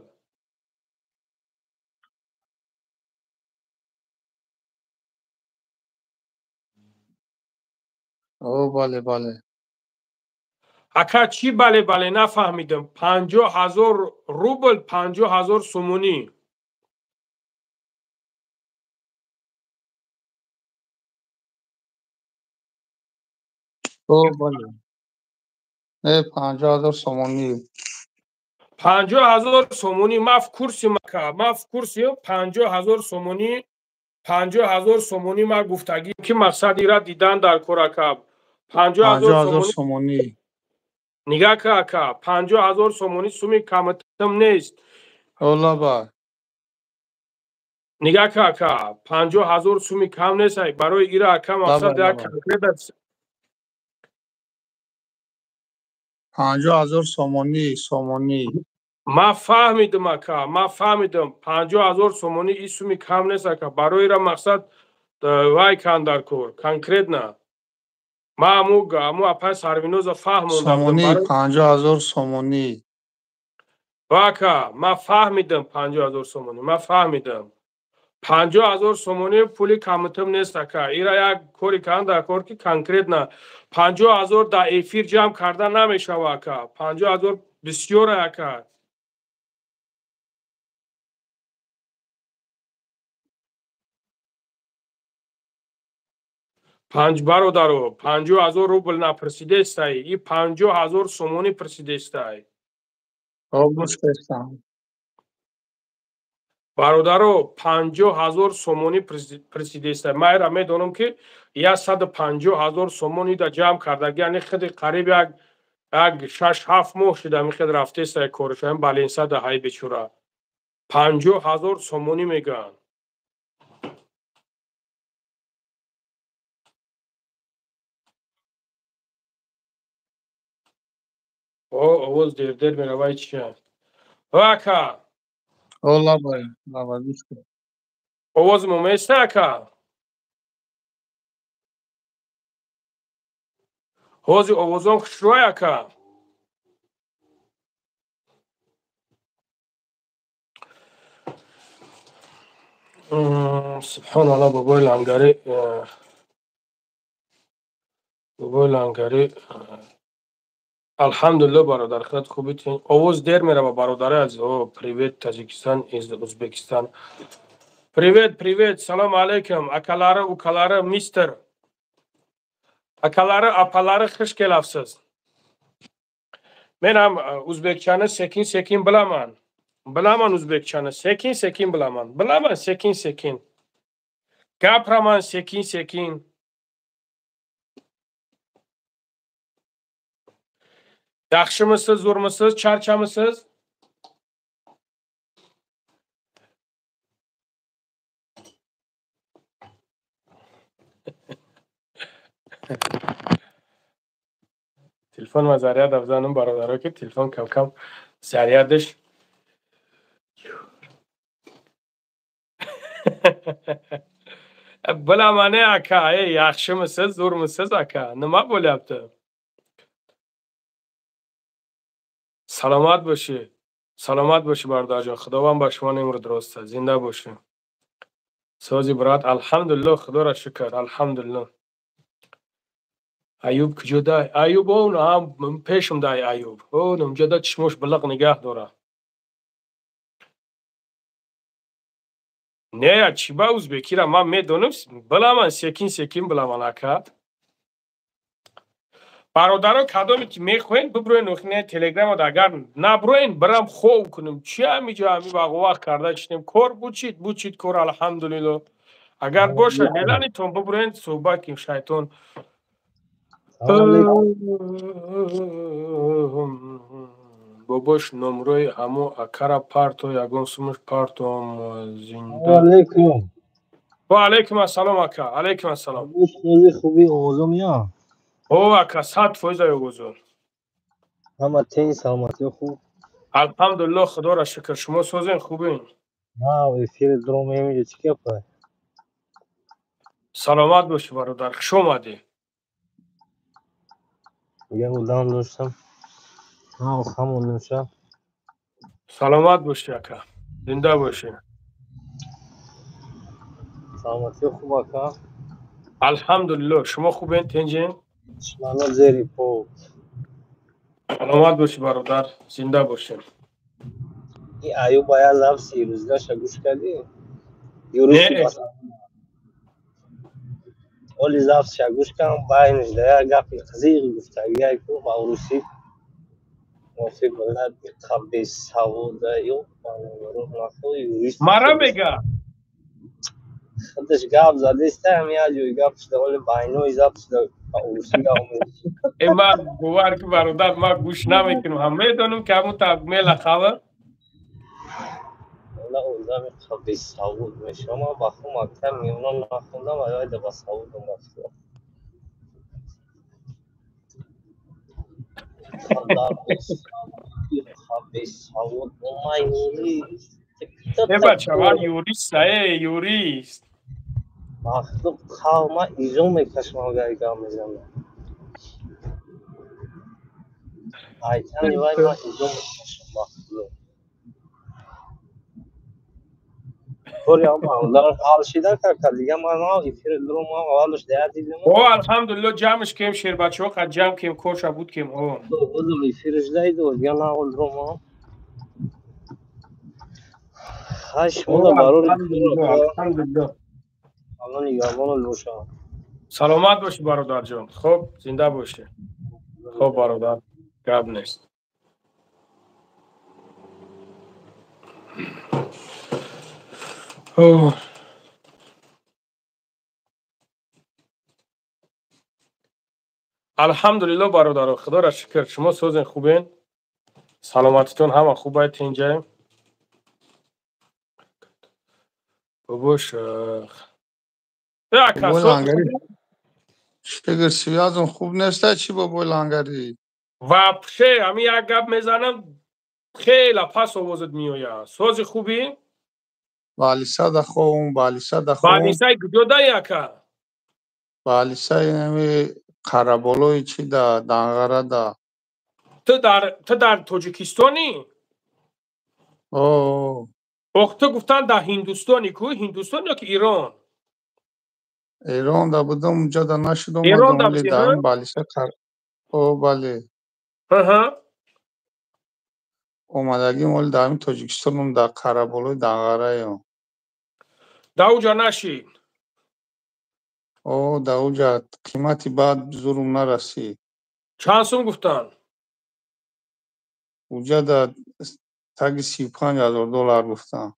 او بله اکا چی بله نفهمیدم. 50,000 روبل 50,000 سومونی. او بله نه 50,000 سومونی 50,000 سومونی ماف کورسی مکا ماف کورسی 50,000 سومونی 50,000 سومونی ما گفتگی که مقصدی را دیدن در کورکاب 50,000 سومونی نگاه که اکا 50,000 سومونی سومی کمتم نیست. اولا با نگاه که اکا 50,000 سومی کم نیست برای ایرا اکا مقصد در کنکریت است. 50,000 سومونی ما فهمیدم اکا، ما فهمیدم 50,000 سومونی این سومی کم نیست اکا. برای را مقصد وای کاندار کور کنکریت نه. ما امو اپای سروینوز فهموندم سومونی برای 50,000 سومونی واکا ما فهمیدم 50,000 سومونی. ما فهمیدم 50,000 سومونی پولی کمتم نیست اکا. ایرا یک کوری کاندار کور که کنکریت نه. 50,000 در افیر جمع کردن نمیشه اکا. 50,000 بسیار اکا. پنج برادرو 50,000 روبل نپرسیده استایی. این 50,000 سومونی پرسیده استایی. گوش کردم برادرو 50,000 سومونی پرسیده استایی. من را میدونم که 150,000 سومونی دا جمع کرده. یعنی خیلی قریب یک 6-7 ماه شده می خیلی رفته استایی کارش. هم بالینسا دا های بیچوره 50,000 سومونی میگن. آواز دیر دیر می روی چیه واکا اولا بای بابا گوش کن آواز مومیسته اکا. آوازان خوشروی اکا. سبحان الله بابای لنگری الحمدلله برادر خود خوبی تین. آواز دیر میره با برادر از پریویت تاجیکستان از ازبکستان. پریویت سلام علیکم اکالاره اوکالاره میستر اکالاره اپالاره خوش کلافسز. منم ازبکچانه سکین بلامن ازبکچانه سکین بلامن سکین گپرمان سکین yaxshimisiz zo'rmisiz charchamisiz تلفن و zaryad افزانم برادرها که تلفن کم کم zaryadش bilaman aka yaxshimisiz zo'rmisiz aka nima bo'lyapti salomat bo'shi barodarjon xudovand با شما نمر درسته زنده باشی سازی برات الحمدلله خدا را شکر الحمدلله ایوب کجا ایوب اون هم پیشم دای ایوب اونم جدا چشمش بلق نگه داره نه چی با ازبکی را من میدونم بلا من سکین بلا من اکا برادران کدامی که میخوین ببروین نخنه تلگرام و اگر نبروین برام خوب کنم چی همیجا همی وقت کرده چنیم کار بوچید کار الحمدلله اگر باشه نیلانیتون ببروین صحبت کیم شیطان باباش نمروی همو اکرا پارتو یگون سمش پارتو زنده و علیکم السلام اکا علیکم السلام خوبی اوزم یا او اکا 100% اوزم همه تین سلامتی خوب الحمدلله خدا را شکر شما سوزین خوبین نه افیر دروم میمیده چی که پای سلامت باشی برادر خوش اومدی میگم بودم داشتم خمون نوشم سلامت باشی اکا زنده باشی سلامتی خوب اکا الحمدلله شما خوبین تنجین شمالا زیری پو سلامت باشی برادر زنده باشی این ایوب باید لفظ روزگاش گوش کردی یوروسی نه بس اولی لفظ گوش کردم باینش دیا گفت قضیه گفته اگه کو با روسی موفی بلد خبیس هوا دایو رو نخو یوریست مرا خبیس میگه خودش گاب زده است همین جوی گاب شده ولی باینو ایزاب شده با روسی گام ما گوار که برادر ما گوش نمیکنم هم میدونم که همون تکمیل خبر لا اوضاع خبیث بود میشه ما با خود مکتب میمونم نخوندم و یاد با سعود مفتوح خدا بس خبیث هوا یوریست بچه‌ها یوریست یوریست مخلوق خواهما ایزون میکشم و گرگاه میزنم ایتن یوای ما ایزون میکشم مخلوق کوری هم دارم حالشیدن که دیگه ما ایفیر درو ما حالش دیگه دیدیم الحمدلله جمعش کم شیر بچه ها قد جمع کم کورشا بود کم بودم ایفیرش دید و دیگه ناقل درو ما خشم برای الحمدلله الان یگان لوشا سلامت باشی برادر جان خب زنده باشی خب برادر گب نیست الحمدلله برادر خدا را شکر شما سوزن خوبین سلامتتون همه خوبه اینجا باباش بابای لنگری شگر سیازم خوب نیسته چی بابای لنگری وپشه همین یک گپ میزنم خیلی پس آوازت میآید سوز خوبی بالیسا دخوم بالیسای گدوده یکا بالیسای نمی قربالوی چی دا دنگره دا تو در تاجیکستانی تو گفتن در هندوستانی کو هندوستان یا که ایران ایران دا بودم اونجا دا نشدم ایران دا ولی دا این بالیسا بله اومدگی ولی دا این تاجیکستان دا قربالوی دنگره دا اوجا نشید دا اوجا قیمتی بعد زورم نرسی چند سوم گفتن اوجا دا تاگی 35,000 دلار گفتن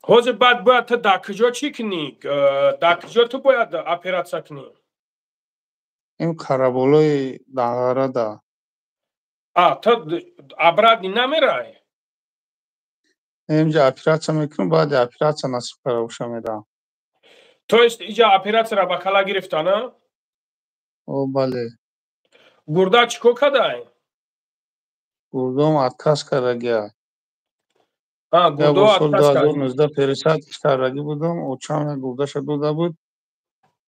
حوز بعد باید تو در کجا چی کنی در کجا تو باید اپراتسا کنی این قربالوی دنگره دا تو ابراد نمیرای اینجا اپراتسا میکنم بعد اپراتسا نصیب کروشا میدم تو است اینجا اپراتسا را بکلا گرفتانه بله گرده چیکو کدای گردم اتکاس کرده گرده اتکاس کرده 2019 پریسات کرده بودم او چند گرده شده بود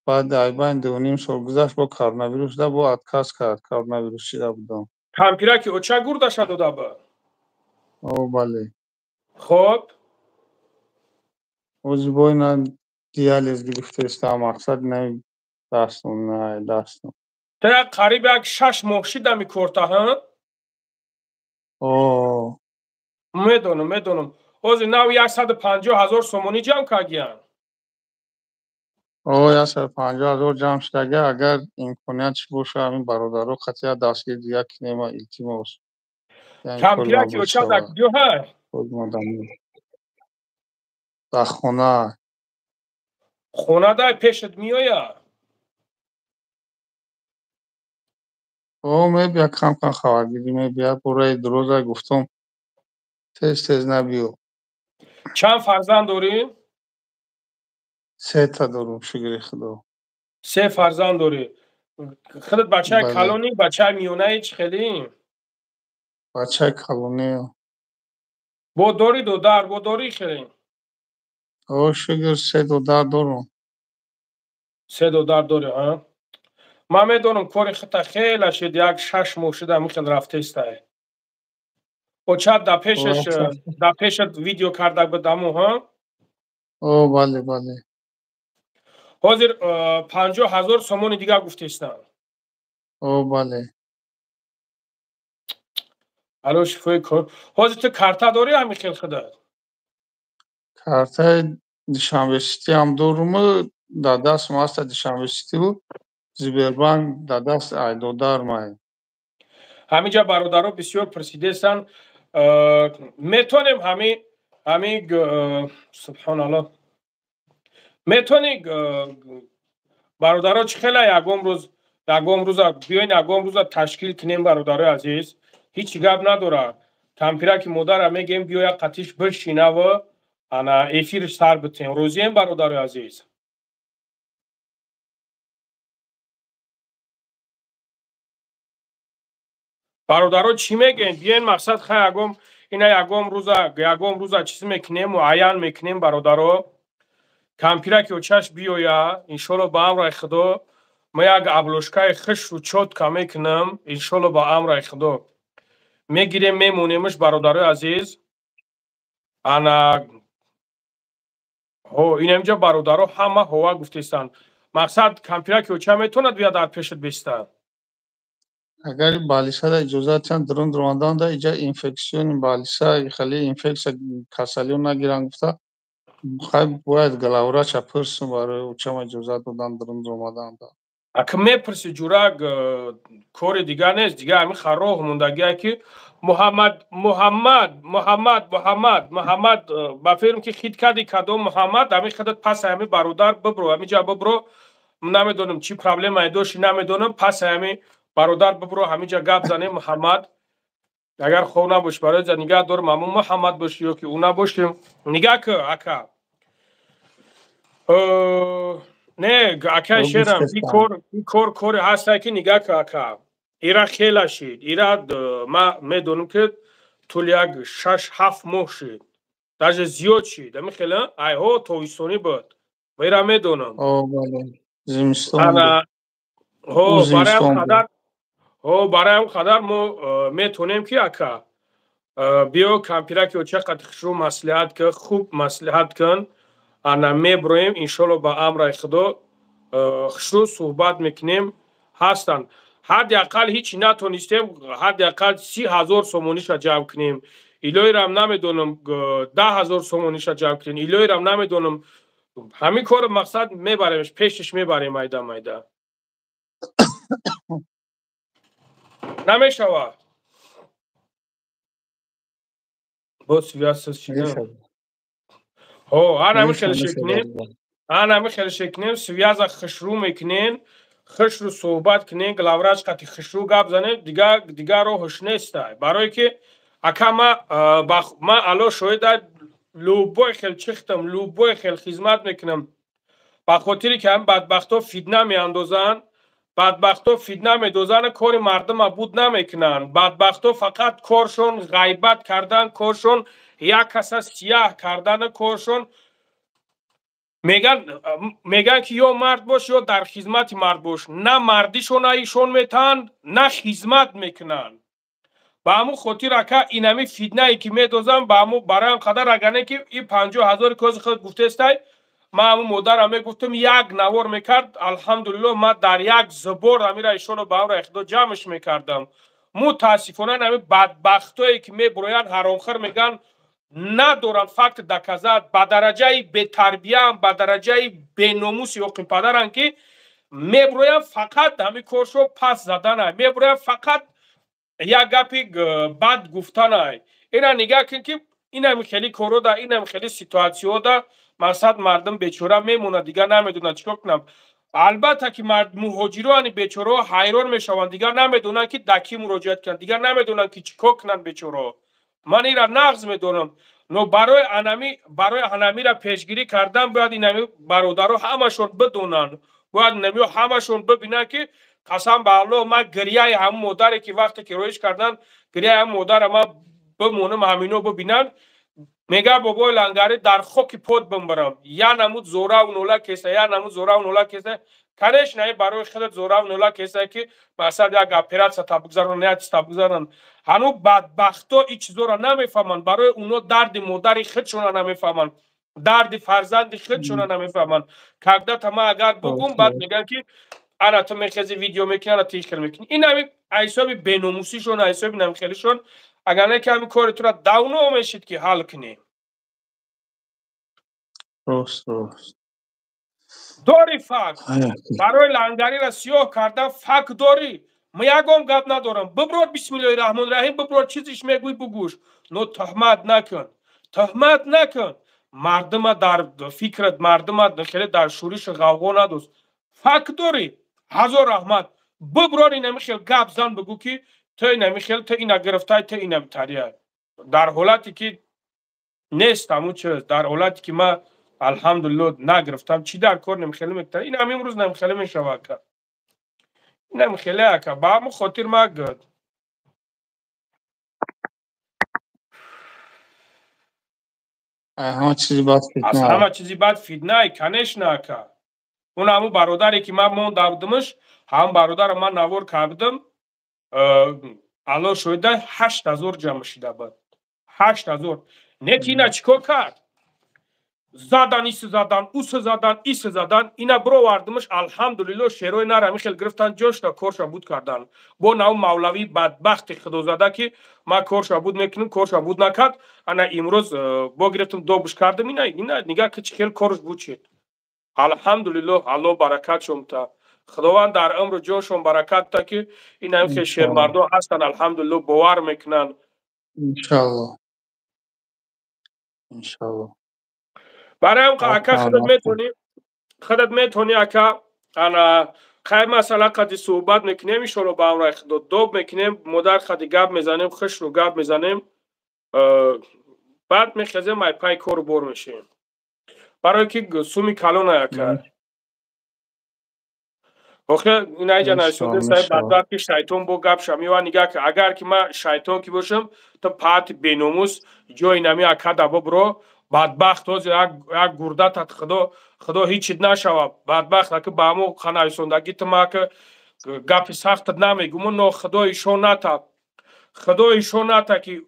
بعد ایبان 2.5 سال گذشت با کرونا ویروس دا با اتکاس کرد کرونا ویروس شده بودم کمپیره که او چه گرده شده دا بله خب اوزی باینا دیالیز گرفته است مقصد نه دستم تو قریب یک 6 ماه می کرده ها میدونم اوزی نو 150,000 سومونی جمع کردیم 150,000 جمع شده اگر امکانیت باشه همین برادرها خطیه دستگیر دیگه کنیم التماس کمپیره که او چه در کجا های در خونه دای پیشت می آید میبیا کم خبرگیری میبیا برای دروزه گفتم تیز نبیو چند فرزند داری؟ 3 تا دارم شکر خدا 3 فرزند داری خودت بچه کلونی بچه میونه چی خیلی؟ بچه کلونی با داری دودار با داری خیلی؟ شکر 3 دودار دارم 3 دودار داری ها؟ من میدونم کاری خطا خیلی شد یک 6 ماه شده میخواد رفته استای او چند در پیشت ویدیو کرده بودم ها؟ بله حاضر 50,000 سومون دیگه گفته استن بله الو شفای کن حاضر تو کارتا داری همین خیلی خدا کارتا دوشنبه سیتی هم دارم در دست ما هست دوشنبه سیتی بود زیبربانک در دست ایدودار مای همینجا برادرها بسیار پرسیده استن میتونیم همین سبحان الله میتونی برادرها چه خیلی یکم روز بیاین یکم روز تشکیل کنیم برادرای عزیز هیچ گپ نداره کمپیره که مادر میگیم بیا یک قطیش بشینه و انا افیرش سر بتیم روزیم برادرای عزیز бародаро чӣ мегӯянд? Биёен мақсад хай ина ягом рӯза чиз мекунем, муайян мекунем бародаро. Кампираки очаш биёя, иншолло ба амраи Худо. Ма як аблошкаи хишу чотка мекунам, иншолло ба амраи Худо. Мегирем мемонемш бародарои азиз. Ана инамҷа бародаро ҳама ҳова гуфтестанд. Мақсад кампираки оча метавонад биёяд дар пешат беста? اگر بالیسا دا اجازه چند درون درماندان دا ایجا اینفکسیون بالیسا خیلی اینفکس کسالیون نگیرن گفته خیلی باید گلاورا چا پرسون برای اوچم اجازه دادن درون درماندان دا اکا میپرسی جورا کار دیگر نیست دیگر همین خراه موندگیه که محمد با فیلم که خید کردی کدام محمد همین خودت پس همین برادر ببرو همین جا ببرو نمیدونم چی پرابلم ایداشی نمیدونم پس همین برادر ببرو همین جا گپ زنه محمد اگر خواه نباش برای جا نگاه دارم همون محمد باشی یا که او نباشیم نگاه که اکا نه اکا شیرم این کار هسته که نگاه که اکا ایرا خیلی شید ایرا ما میدونم که طول یک 6-7 ماه شید درجه زیاد شید همین خیلی ایها تویستانی بود و ایرا میدونم زمستان برای هم قدر ما میتونیم که اکا بیو کمپیرکی و چقدر خشرو مسلحت که خوب مسلحت کن انا میبرویم انشالله با امر خدا خشرو صحبت میکنیم هستن حداقل هیچ نتونستیم حداقل 30,000 سومونیش را جمع کنیم ایلوی رم نمیدونم 10,000 سومونیش را جمع کنیم ایلوی رم نمیدونم همین کار مقصد میبریمش پیشش میبریم ایده نمیشوه باز ویاسس چیدم همین خیلی شکنیم سویاز خشرو میکنین خشرو صحبت کنین گلاوراج قطعی خشرو گپ زنه دیگر رو هش نیسته برای که اکا ما الان شاید لوبای خیلی چختم لوبای خیلی خدمت میکنم با خاطری که هم بدبختا فیدنه میاندازن بدبختا فیدنه میدوزن کار مردم بود نمیکنن بدبختا فقط کارشون غیبت کردن کارشون یک کس سیاه کردن کارشون میگن که یا مرد باش یا در خدمت مرد باش نه مردیشون ایشون میتن نه خدمت میکنن با همون خاطر اکا اینمی فیدنه ای که میدوزن با همون برای هم قدر اگرنه که این 50,000 کاز خود گفته استای ما همون مادر همه گفتم یک نوار میکرد الحمدلله ما در یک زبور همیره ایشون رو به امر اخدا جمعش میکردم متاسفانه همه بدبختایی که میبروین حرامخور میگن ندارن فقط دکزد به درجه به تربیه هم به درجه به ناموس یا پدرن که میبروین فقط همین کارشو پس زدن میبروین فقط یک گپی بد گفتن اینا نگاه کن که این هم خیلی کارو ده این هم خیلی سیتواسیو ده مقصد مردم بیچاره میمونه دیگه نمیدونن چیکار کنم البته که مهاجران بیچاره حیران میشون دیگه نمیدونن که دکی مراجعت کنن دیگه نمیدونن که چیکار کنن بیچاره من اینا نقض میدونم نو برای انمی را پیشگیری کردن باید اینمی برادرها همشون بدونن باید نمی همشون ببینن که قسم به الله ما گریه هم مادری که وقتی که رویش کردن گریه هم مادر ما بمونم همینو ببینن میگه بابای لنگری در خاک پود بمبرم یا نمود زوره و نولا کسه یا نمود زوره و نولا کسه کنش نه برای خودت زوره و نولا کسه که مثلا یک اپراتسیا تابگذارن نه تابگذارن هنو بدبختا این چیزا را نمیفهمن برای اونا درد مادری خودشون نمیفهمن درد فرزند خودشون نمیفهمن کاغدت ما اگر بگم بعد میگن که انا تو میخوای ویدیو میکنی انا تیشکل میکنی این همین حساب بیناموسیشون حساب نمیخلیشون اگر نه که همین کار تو را داونو میشید که حل کنی درست داری فکر برای لنگری را سیاه کردن فکر داری ما یکم گپ ندارم ببرو بسم الله الرحمن الرحیم ببرو چیزیش میگوی بگوش نو تهمت نکن مردم در فکرت مردم خیلی در شورش غوغا ندوست فکر داری هزار رحمت ببرو اینمی خیلی گپ زن بگو که تو اینمی خیلی تو اینا گرفتای تو اینم تریه در حالتی که نیست همون چیز در حالتی که ما الحمدلله نگرفتم چی در کار نمیخیلی میکنه این هم امروز نمیخیلی میشوه که نمیخیلی که با همون خاطر ما گد همه چیزی باید از فتنه همه چیزی بعد فتنه کنش نکرد. اون همون برادری که من موندم هم برادر من نوار کردم الان شده 8000 جمع شده بود. 8000 نت اینا چیکار کرد؟ زدن ایس زدن اوس زدن ایس زدن اینا برو واردمش الحمدلله شیروی نرمی خیل گرفتن جاش تا کارشا بود کردن با نو مولوی بدبخت خدا زده که ما کارشا بود میکنیم کارشا بود نکرد انا امروز با گرفتم دوبش کردم اینا نگاه که چه خیل کارش بود شد الحمدلله الله برکت شمتا خداوند در عمر جاشون برکت تا که این هم که شیر مردم هستن الحمدلله باور میکنن انشاءالله انشاءالله. برای هم اکا خودت میتونی اکا انا خیلی مسئله قدی صحبت میکنیم ایشون رو با هم رای خداد دوب میکنیم مدر خدی گب میزنیم خش رو گب میزنیم بعد میخیزیم ای پای کار بور میشیم برای که سومی کلون اکا آخه این ایجا نایسونده سای بدبخت که شیطان با گب شمی و نگه که اگر که من شیطان کی باشم تا پات بیناموس جای نمی اکا دبا برو بدبخت توز یک گرده تا خدا هیچ نشوه بدبخت که با همون خانه ایسوندگی تا ما که گپ سخت نمیگم نو خدا ایشون نتا خدا ایشون نتا که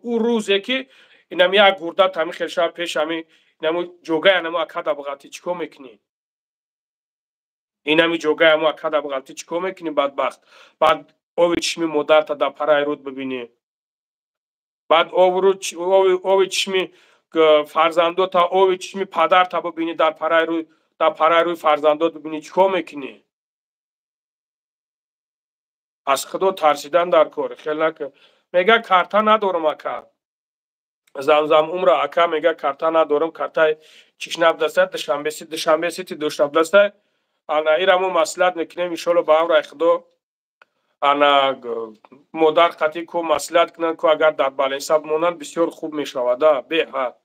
او روزه که اینم یک گرده تا می خیلی پیش همی اینم جوگه اینم اکا دبا غلطی چیکو میکنی اینمی جوگه همو اکادا بغلطی چیکو میکنی بدبخت بعد اوی چشمی مادر تا در پرای رود ببینی بعد اوی چشمی فرزندو تا اوی چشمی پدر تا ببینی در پرای روی فرزندو ببینی چیکو میکنی از خدا ترسیدن در کار خیلی نکن میگه کارتا ندارم اکا زمزم عمر اکا میگه کارتا ندارم کارتای چشنب دسته دشنبه سیتی دوشنب دسته انا ایرامو مسئلت میکنیم ایشالله با هم رای خدا انا مادر قطعی کو مسئلت کنن که اگر در بالین سب مونن بسیار خوب میشوده به ها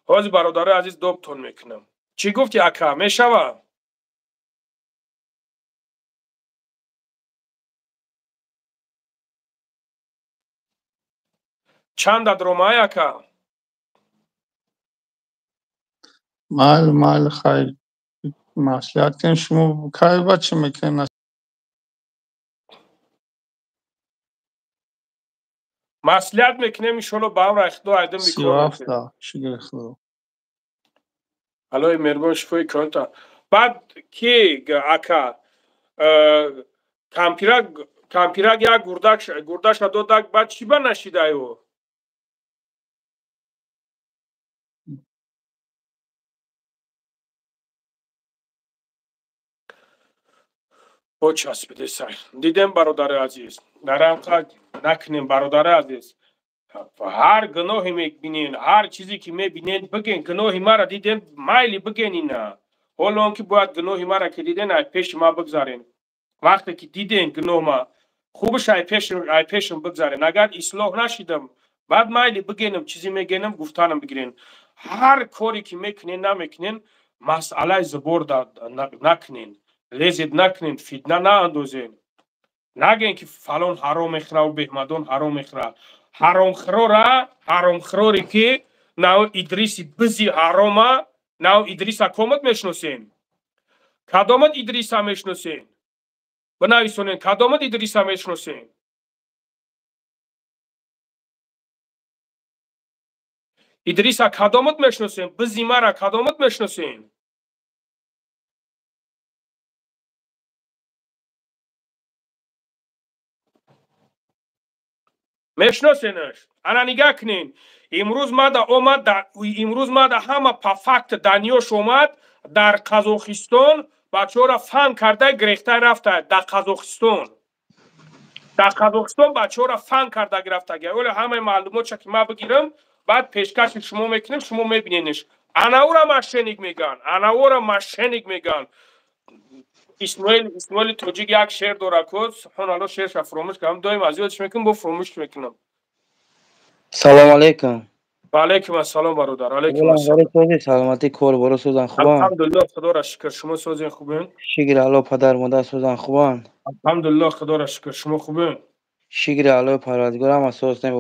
حاضر برادر عزیز دوبتون میکنم چی گفتی اکا میشوه چند درومای اکا مال خیر مسئولیت کن شما کاری بچه میکنن مسئولیت میکنیم ایشالله با هم رای خدا ایدم بکار میکنیم شکر خدا الهی مربان شفای کنتا بعد کی اکا کمپیرک یک گردش دادک بعد چی با نشیده ایو با چسبیده سر دیدیم برادر عزیز نرم خواهد نکنیم برادر عزیز هر گناهی میبینین هر چیزی که میبینین بگین گناهی مرا دیدین مایلی بگین اینا حالا اون که باید گناهی مرا که دیدین ای پیش ما بگذارین وقتی که دیدین گناه ما خوبش ای پیشم بگذارین اگر اصلاح نشیدم بعد مایلی بگینم چیزی میگینم گفتانم بگیرین هر کاری که میکنین نمیکنین مسئله زبور نکنین لذت نکنین فتنه ناندازین نگین که فلان حرام اخرا و بهمدان حرام اخرا حرام خروری که ناو ادریسی بزی حراما ناو ادریسا کومت میشناسین کدامت ادریسا میشناسین بنویسونین کدامت ادریسا میشناسین ادریسا کدامت میشناسین بزی مرا کدامت میشناسین میشناسینش انا نگاه کنین امروز ما دا همه پافکت دانیوش اومد در قزاقستان بچه را فهم کرده گرفته رفته در قزاقستان بچه را فهم کرده گرفته ولی همه معلومات چه که ما بگیرم بعد پیشکش شما میکنیم شما میبینینش انا او را مشنگ میگن اسماعیل توجیک یک شعر داره که سبحان الله شعرش فراموش کردم دایم از یادش میکنم با فراموش میکنم سلام علیکم و علیکم السلام برادر علیکم السلام سلامتی کار برو سوزن خوبان الحمدلله خدا را شکر شما سوزن خوبین شکر الله پدر مادر سوزن خوبان الحمدلله خدا را شکر شما خوبین شیگر علاوه پرادگارم اساس نه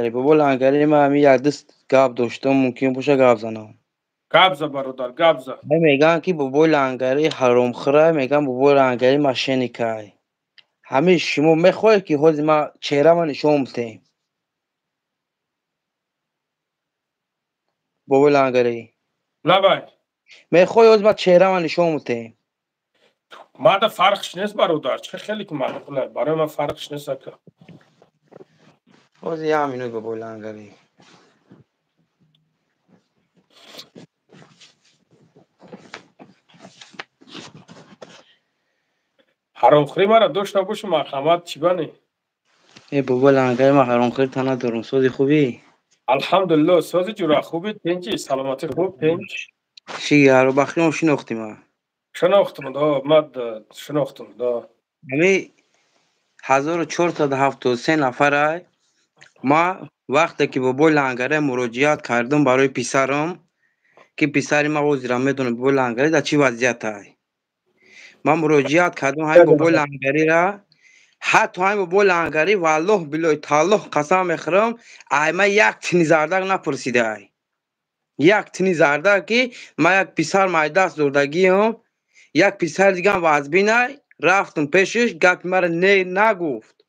بابا لنگری من همین یک دست گاب داشتم ممکن باشه گاب زنم گابزا برادر گابزا میگن که بابا لنگری حرام خره میگن بابا لنگری ماشینی کای همه شما میخوای که حاضر ما چهره من نشون بدم بابا لنگری لبای میخوای حاضر ما چهره من نشون بدم ما فرقش نیست برادر چه خیلی که معقوله برای ما فرقش نیست که حاضر همینو بابا لنگری حرامخوری مرا داشته باشه مرحمت چی بانی ای بابا لنگری ما حرامخوری تا ندارم سوزی خوبی الحمدلله سازی جورا خوبی تنچی سلامتی خوب تنچ شیگر رو بخری ما شناختی ما شناختم دا مد شناختم دا همه 1473 نفر ما وقتی که بابا لنگری مراجعت کردم برای پسرم که پسری ما وزیرم میدونه بابا لنگری در چی وضعیت های من مراجعت کردم همین بابا لنگری را حتی همین بابا لنگری والله بالله تعالی قسم میخورم ایما یک تنی زردک نپرسیده ای یک تنی زردک که ما یک پسر مای دست زردگی هم یک پسر دیگه هم وزبینه رفتم پیشش گفت مرا نگفت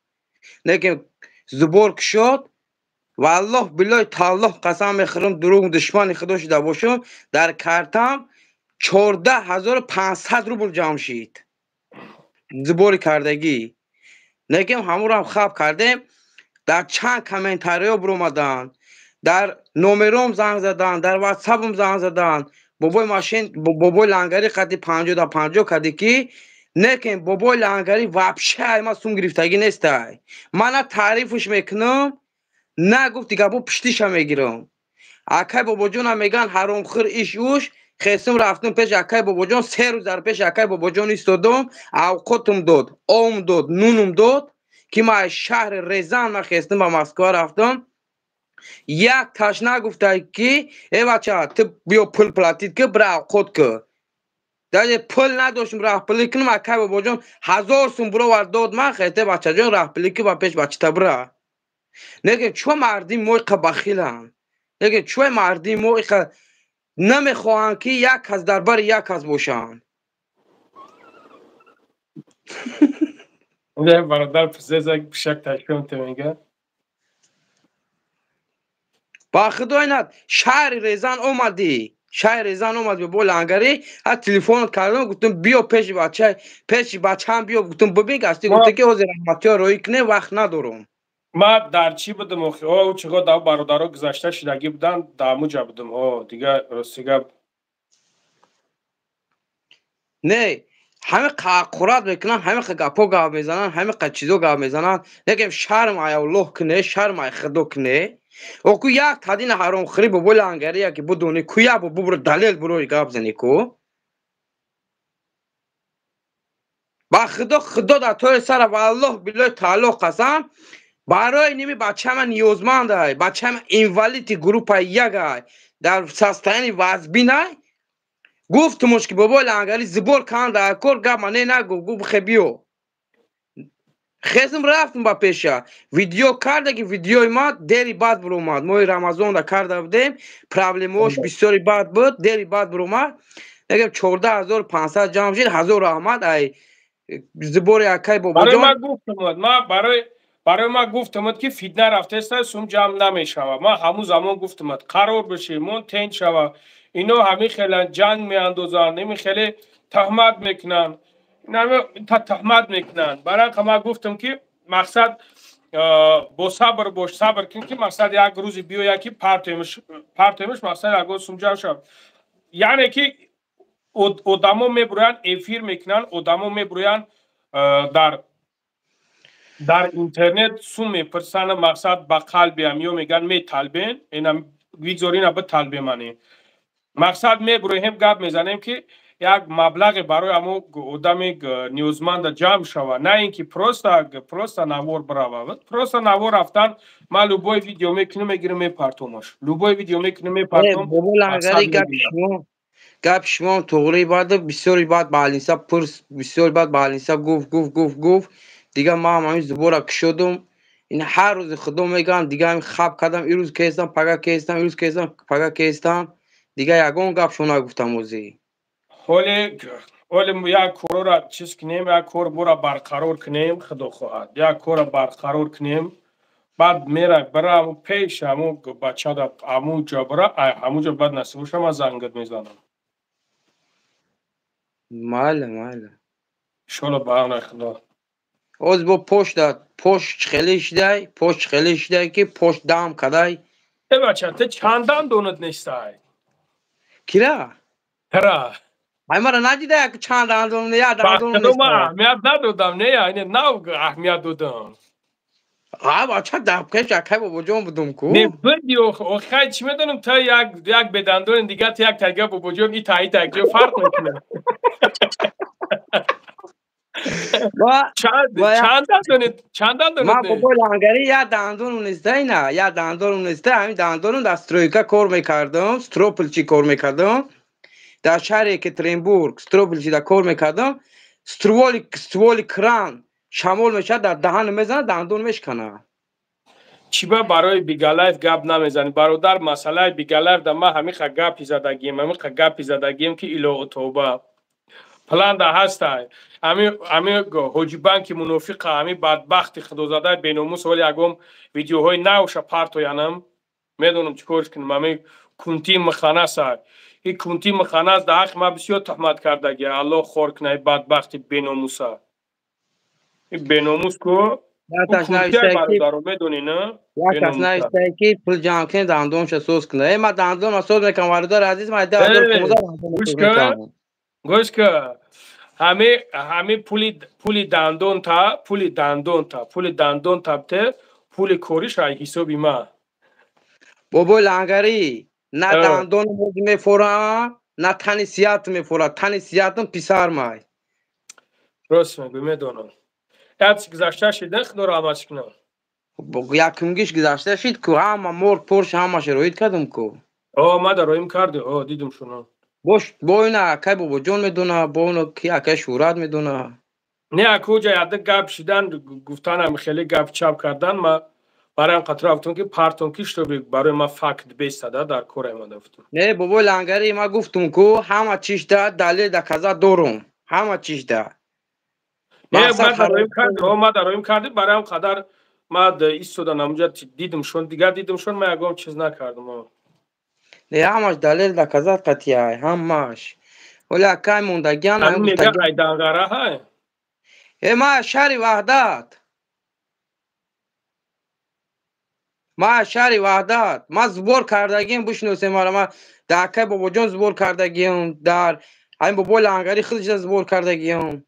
لیکن زبور که شد والله بالله تعالی قسم میخورم دروغ دشمن خدا شده باشم در کارتم 14500 روبل جمع شد زبور کردگی لیکن همون هم خواب کردیم در چند کامنتاری بر اومدن در نومرم زنگ زدن در واتساپم زنگ زدن بابای ماشین بابای لنگری قدی 50 تا 50 کدی که لیکن بابای لنگری وابشه ما سوم گرفتگی نیست من تعریفش میکنم نه گفت دیگه بابا پشتیش میگیرم اکای بابا جون میگن حرام خور ایش اوش خیسم رفتم پیش اکای بابا جون 3 روز در پیش اکای بابا جون ایستادم اوقاتم داد آم داد نونم داد که ما شهر رزان ما خیستم با مسکو رفتم یک تاش نگفته که ای بچه تو بیا پول پلاتید که برای اوقات که در پول نداشتم راه پلی کنم اکای بابا جون 1000 سوم برو ورداد من خیته بچه جون راه پلی که با پیش بچه تا برا نگه چو مردی موقع بخیلم نگه چو مردی موقع نمیخواهن که یک از دربار یک از باشن نه برادر پسیزه بشک تشکیم تو میگه با خدای ند شهر ریزان اومدی شهر ریزان اومدی با لنگری ها تلفن کردم گفتم بیا پیش بچه هم بیا گفتم ببین گستی گفته که حضر رحمتی ها روی کنه وقت ندارم ما در چی بودم او چقدر دا برادرها گذشته شدگی بودن داموجا بودم دیگه رستیگه نه همه قاقورات میکنن همه گپا گپ میزنن همه چیزا گپ میزنن نگم شرم ای الله کنه شرم ای خدا کنه او کو یک تدین حرام خری بو لنگریه که بدونی کویا بو برو دلیل برو گپ زنی کو با خدا در تو سر والله بالله تعالی قسم برای نیمی بچه من نیازمند ای بچه من اینوالیتی گروپ یک ای در سستانی وزبین ای گفتمش که بابا لنگری زبور کن در کور گفت من نگو گفت خبیو خیزم رفتم با پیشه ویدیو کرده که ویدیوی ما دری بعد بر اومد ما رمضان دا کرده بودیم پرابلموش بسیاری بعد بود دری بعد بر اومد نگم 14500 جمع شد 1000 احمد ای زبور یکای بابا برای جان ما گفتم ما برای ما گفتم که فیدنه رفته است سوم جمع نمیشوه ما همون زمان گفتم قرار بشه مون تنج شوه اینو همین خیلی جنگ میاندازن نمی خیلی تهمت میکنن تهمت میکنن برای ما گفتم که مقصد با صبر باش صبر کن که مقصد یک روزی بیا یکی پرتمش مقصد یک سوم جمع شد یعنی که آدما میبروین افیر میکنن آدما میبروین در اینترنت سوم میپرسن مقصد با قلبی هم یا میگن می طالبین اینم ویگزورین به طالبی منی مقصد میبرویم گپ میزنیم که یک مبلغ برای امو آدم نیوزمند جمع شوه نه اینکه پروستا نوار براوه پروستا نوار رفتن ما لوبای ویدیو میکنیم میگیریم میپرتومش لوبای ویدیو میکنیم میپرتوم بابا لنگری گپ شما توغری بعد بسیاری بعد بالینسا پرس بسیاری بعد بالینسا گفت دیگه ما همین زبورا کشیدم این هر روز خدا میگم دیگه همین خواب کردم این روز کیستم پگاه کیستم این روز کیستم پگاه کیستم دیگه یگان گپ شو نگفتم وزی حالی یک کور را چیز کنیم یک کور برا برقرار کنیم خدا خواهد یک کور برقرار کنیم بعد میره برم پیش همو بچه دا همو جا برا همو جا بعد نصیب شما زنگت میزنم ماله شلو برنای خدا از با پشت خیلیش دای که پشت دام کدای ای بچه ته چندان دونت نیستای کیرا؟ ترا های مرا نجیده که چند دندون یا دندون خدا ما نیستای اهمیت ندادم نه یعنی نو اهمیت دادم بچه دبکش اکای بابا جان بودم کو نه بدیو خیلی چی میدونم تا یک بدندون دیگه تا یک تگه بابا جان این تایی تگه فرق میکنه چند دندونت ما بابا لنگری یا دندون نیسته نه یا دندون نیسته همین دندون در استرویکا کار میکردم ستروپلچی کار میکردم در شهر کترینبورگ ستروپلچی در کار میکردم سترولی کران شمال میشه در دهان میزنه دندون میشکنه چی با برای بیگلایف گپ نمیزنی برادر مسئله بیگلایف در ما همیخه گپی زدگیم که ایلو توبه پلان ده هسته همی حجبان که منافق همی بدبخت خدا زده بیناموس ولی اگم ویدیوهای نوش پارتو ینم میدونم چیکارش کنم همی کنتی مخانه سر این کنتی مخانه است در حق ما بسیار تهمت کردگی الله خور کنه بدبخت بیناموسه این بیناموس کو کس نوشته که پول جمع کنی دندونش سوز کنه ما دندون سوز میکنم واردار عزیز ما گوش که همه پولی دندون تا ته پول کوریش های حسابی ما بابا لنگری نه دندون موزی میفورم نه تنی سیات میفورم تنی سیاتم پیسر مای راست میگوی میدونم یادش گذاشته شده خدا رحمتش کنه یکمگیش گذاشته شد که همه مرد پرش همه شروعید کردم که ما در رویم کرده دیدم شنو باش با اینه اکی بابا جان میدونه با اونو که اکی شورت میدونه نه اکوجا یاده گپ شیدن گفتن هم خیلی گپ چپ کردن ما برای هم قطر افتون که پارتون کش رو برای ما فکت بیستده در کور ما دفتون نه بابا لنگری ما گفتم که همه چیش ده دلیل ده کذا دارم همه چیش ده نه ما در رویم کرده برای هم قدر ما ایستودن همونجا دیدم شون دیگر دیدم شون ما یکم چیز نکردم نه همش دلیل ده کذا قطعی های همش ولی اکی موندگیان هم میگه ایدانگاره های ما شهر وحدت ما زبور کردگیم بشنوسیم ما در اکی بابا جان زبور کردگیم در همین بابا لنگری خودش زبور کردگیم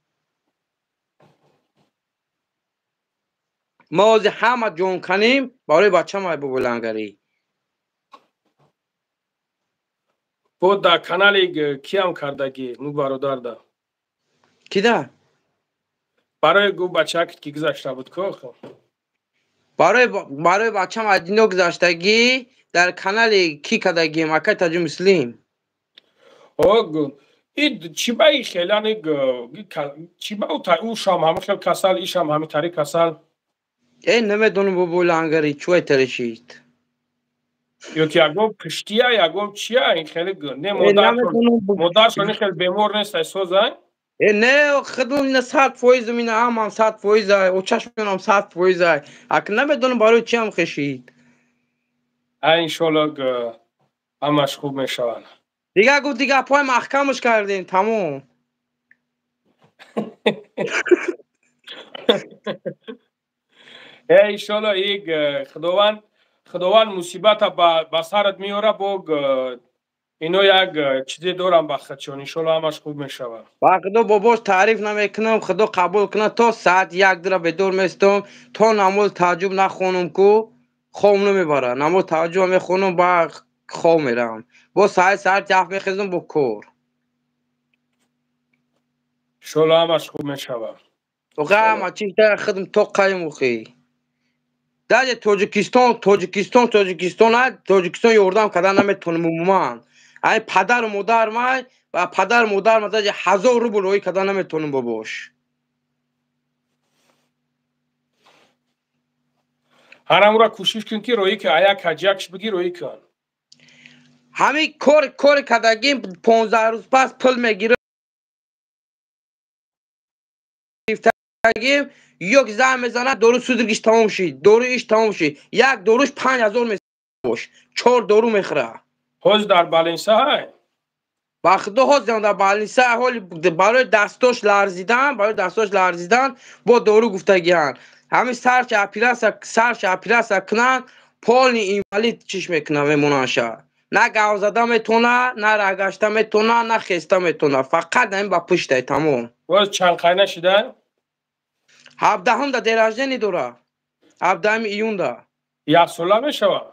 ما از همه جون کنیم برای بچه ما بابا لنگری بود در کانال کی هم کردگی نو برادر ده کی ده؟ برای گو بچه که گذاشته بود که برای بچه هم ادینو گذاشتگی در کانال کی کردگی مکه تاج مسلم این چی با ای خیلی چی با او شام همه خیلی کسال ایش هم همه تاری کسال نمیدونم بابا لنگری چوی ترشید یا که اگم پشتیه یا اگم چیه این خیلی نه مدار شونی خیلی بیمور نیست ایسو زن نه خدمون این 100% مینه هم 100% او چشمون هم 100% اکن نمیدونم برای چی هم خشید انشالله همش خوب میشوند دیگه گفت دیگه پای محکمش کردین تموم انشالله یک خداوند مصیبت با سرت میاره با اینو یک چیزی دارم بخدشون انشالله همش خوب میشود با خدا باباش تعریف نمیکنم خدا قبول کنه تا ساعت 1 دره به دور میستم تا نماز تهجد نخونم کو خواب نمیبره نماز تهجد میخونم با خواب میرم با ساعت 7 میخیزم با کور انشالله همش خوب میشود و همه چیز در خدم تو قیم وخی در تاجیکستان یوردم کدن نمیتونم مومان این پدر و مادر من و پدر مادر من 1000 روبل روی کدن نمیتونم باباش هرامورا کوشش کن که روی که آیا کجاکش بگی روی کن. همین کار کردگیم 15 روز پس پول میگیره. یک زن میزنه دورو سودگیش تمام شید، دورویش تمام شید، یک دوروش 5000 میشه، 4 دورو میخره. حوز در بالینسا های؟ وقتی حوز در بالینسا حال برای دستاش لرزیدن با دورو گفتگیان. همین سرچ اپیراس کنن پول اینوالید چیش میکنه میموننشه. نه گاو زده میتونه، نه رگشته میتونه، نه خسته میتونه، فقط این با پشته تمام. باز چند خیلی نشیده؟ 17 دا درجه نیدوره. 17 ایون دا. 1 ساله میشوه؟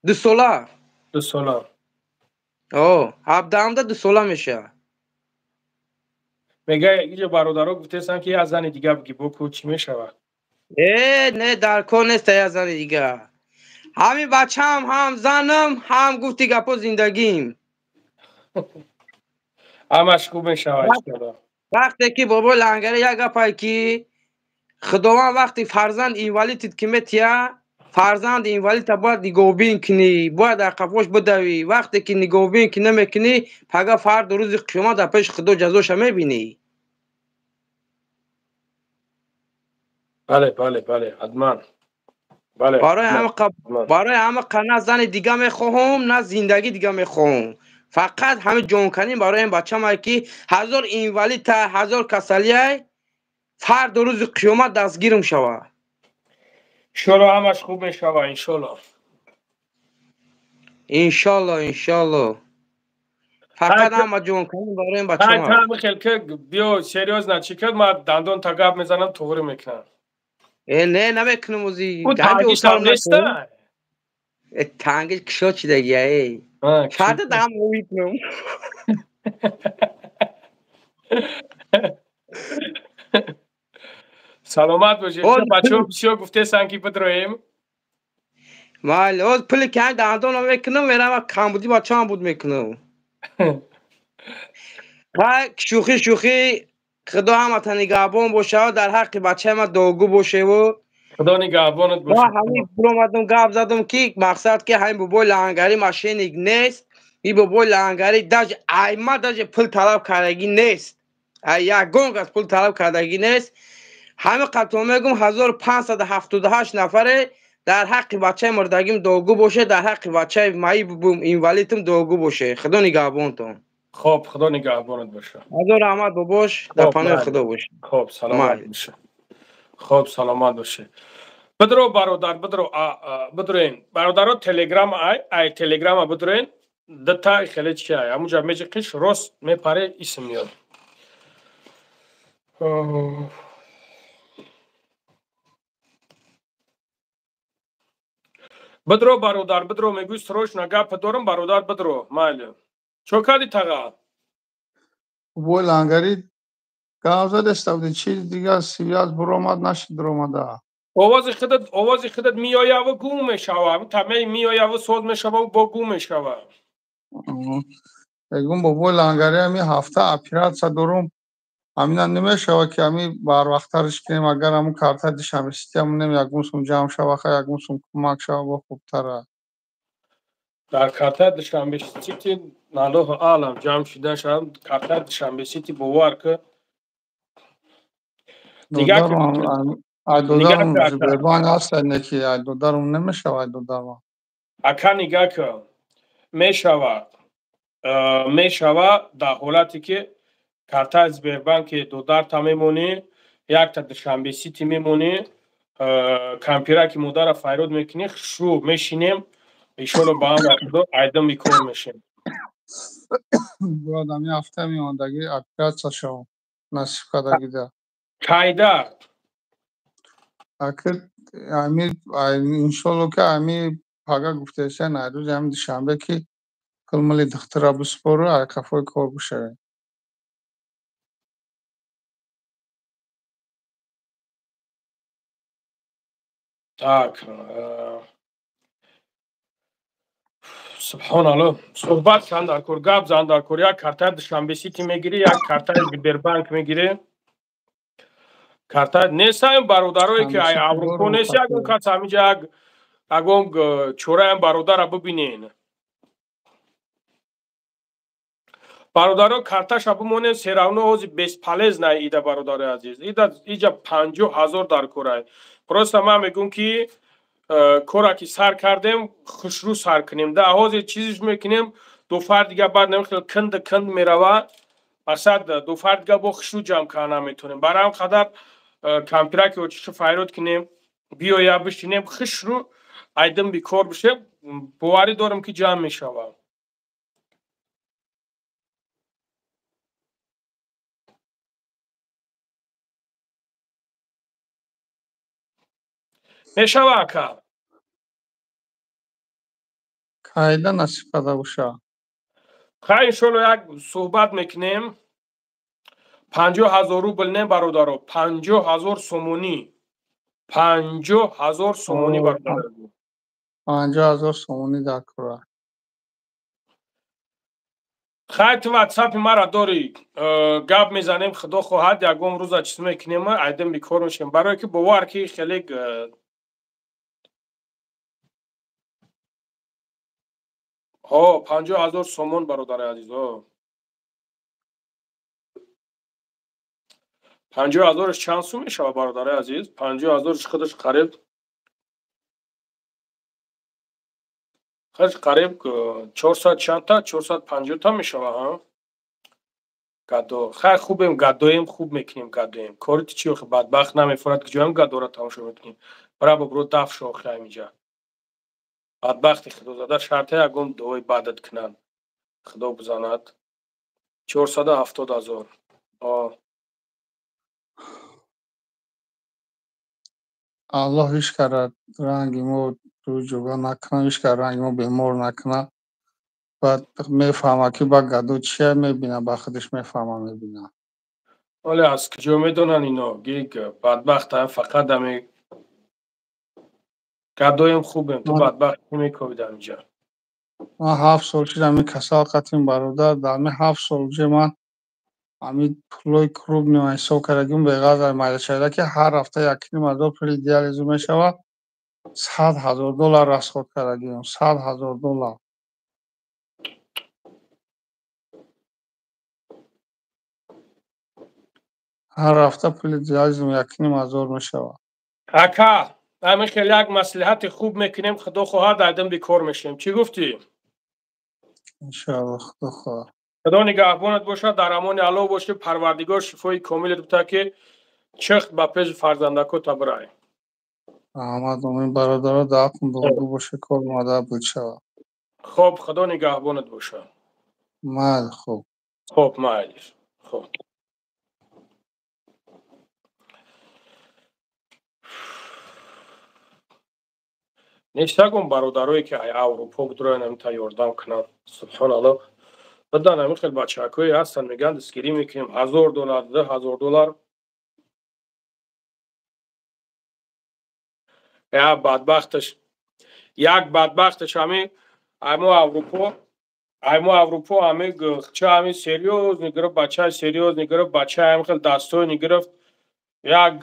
2 ساله. 2 ساله. 17 دا 2 ساله میشه. میگه اینجا برادرها گفتن که یه زن دیگه بگی بکو چی میشوه؟ نه در کار نیست یه زن دیگه. همین بچه هم زنم هم گفتی گپا زندگیم. همش خوب میشوه. وقتی که بابا لنگره یک گپایی که خداوند وقتی فرزند اینوالید که میتیه، فرزند اینوالید باید نگاهبین کنی، باید در قفاش بدوی. وقتی که نگاهبین که نمیکنی پگه فرد روز قیامت در پیش خدا جزاش میبینی. بله حتما. بله. برای همه نه زن دیگه میخواهم نه زندگی دیگه میخواهم. فقط همه جون کنیم برای این بچه ما که 1000 اینوالید تا 1000 کسلیه فرد روز قیامت دستگیرم شوه. انشالله همش خوب میشوه. انشالله. فقط همه جون کنیم برای این بچه ما. همه خیلی بیو سریوز نچیکد ما دندون تگاب میزنم طوری میکنم. نه نمیکنم اوزی. او تنگیش هم نیسته؟ تنگیش کشا چی دیگه شاید دم میکنم. سلامت باشید. بچه ها بسیار گفته سنگی بدرویم. مال اوز پلی که دندون رو میکنم میرم کمبودی بچه هم بود میکنم. شوخی خدا همه نگهبان باشه در حق بچه ما داغو باشه و خدا نگهبانت باشه. همین برامدم گپ زدم که مقصد که همین بابای لنگری ماشینی نیست. این بابای لنگری داج ایما داج پول طلب کردگی نیست. یک گنگ از پول طلب کردگی نیست. همه قطعا میگم 1578 نفره در حق بچه مردگیم داغو باشه، در حق بچه مایی بوم اینوالیدم داغو باشه. خدا نگهبانتون. خب خدا نگهبانت باشه. خدا رحمت باباش در پناه خدا باشه. خب سلامت باشه. خب سلامت باشه. بدرو برادر بدرین برادرها تلگرام ای تلگرام بدرین دتا خیلی چی ای همونجا میجه قش راست میپره اسم میاد. بدرو برادر بدرو میگوی سروش نگاه دارم برادر بدرو ماله چوکادی تاگا بو لنگری گاوزد استودی چیز دیگه سیاز برآمد نشد درآمده. آواز خودت میآید و گم میشود. تمام میآید و سود میشود و با گم میشود. اگم بابا لنگری همی هفته اپیرات صدورم همینا نمیشود که همی بار وقترش کنیم اگر همون کارت دشمن سیستم نمی یکم سوم جام شود خیلی یکم سوم کمک شود با خوبتره. در کارت دشمن سیستی نالو عالم جام شدن شد کارت دشمن سیستی باور که نگاه کنم ایدودارم زبان هست نکی ایدودارم نمیشود ایدودارم. اکا نگاه که میشود در حالتی که کارت از بانک دودار تا میمونی یک تا دشمن سیستی میمونی کامپیوتر که مدار فایرود میکنی شروع میشینیم ایشونو با هم رفتو ایدم میکن میشیم. باید همی هفته میماندگی اپیرات شو نصیب کردگی ده کایده اکر همی انشالله که همی پاگه گفته ایسه نایدوز همی دشنبه که کلمالی دخترا بسپورو ای کفای کار بشه. تاک سبحان الله صحبت کن در کور گپ زن در کور یک کارت دشنبه سیتی میگیری یک کارت بیبر بانک میگیری карта нестаем бародарое ки ай аврупо нест ягон кац ҳаминҷа ягон чораам бародара бибинен бародаро карташа бимонен серавно ҳози бесполезна ида бародари азиз иҷа 50,000 дар курай просто ман мегӯм ки кора ки сар кардем хушрӯ сар кунем да ҳозир чизиш мекунем дуфар дига баъд намихел кинд мерава асад дуфар дига бо хушрӯ ҷамъ карда наметонем барои ҳам қадар кампираки очишу файрод кунем биёя бишинем хушрӯ айдин бикор бишем боварӣ дорам ки ҷамъ мешавам мешава ака кайда насифада буша хай иншолло як суҳбат мекунем 50,000 рубл не бародаро 50,000 сомонӣ 50,000 сомонӣ бародаро 50,000 сомонӣ дар кура хайти ватсапи мара дорӣ гап мезанем худо хоҳад ягон рӯза чиз мекунем айдин бикор мешем барое ки бовар ки хеле 50,000 сомон бародари азизо 50,000 чанд сум мешава бародари азиз 50,000 худаш қариб 400 чанда 450 та мешава гадо хай хубем гадоем хуб мекунем гадоем кори ти чи охи бадбахт намефорад ки ҷоям гадора тамошо мекунем бара бобро даф шо охи ҳаминҷа бадбахти худозада шарта ягон дуои бадат кунанд худо бизанад 470,000 аллоҳ ҳеҷ кара ранги мо рӯҷуга накунад ҳеҷ кара ранги мо бемор накунад баъд мефаҳма ки ба гадо чия мебина ба худаш мефаҳма мебина оле аз куҷо медонанд ино гиг бадбахтам фақат ами гадоем хубем ту бадбахт мекавида амиҷа ман 7 сол шид ами касал қатим бародар дар ами 7 сол ҷе ман ами пулои крупниро ҳисоб кардагим беғазар майдачайда ки ҳар ҳафта 1,5 пули диализу мешавад $100,000 расход кардагим $100,000 ҳар ҳафта пули диализу 1,5 мешавад ака ами хеле як маслиҳати хуб мекунем худо хоҳад айдин бикор мешем чӣ гуфтӣ иншоалло худо хоҳад худо нигаҳбонат бошад дар амони аллоҳ бошӣ парвардигор шифои комилат бита ки чихт ба пеши фарзандакота бирай аҳмад умин бародаро даъватм дуогӯ боша кор омада буд шавад хоб худо нигаҳбонат бошад майли хоб майли хоб нештагон бародарое ки ай аврупо будроян амита ёрдам кунанд субҳаналлоҳ бидан ами хел бачакҳое ҳастанд мегӯянд дастгирӣ мекунем $1,000 $2,000 як бадбахташ ами аймо аврупо ами ча ами серьёзный гирифт бачаи серьёзный гирифт бачаи ами хел дастойни гирифт як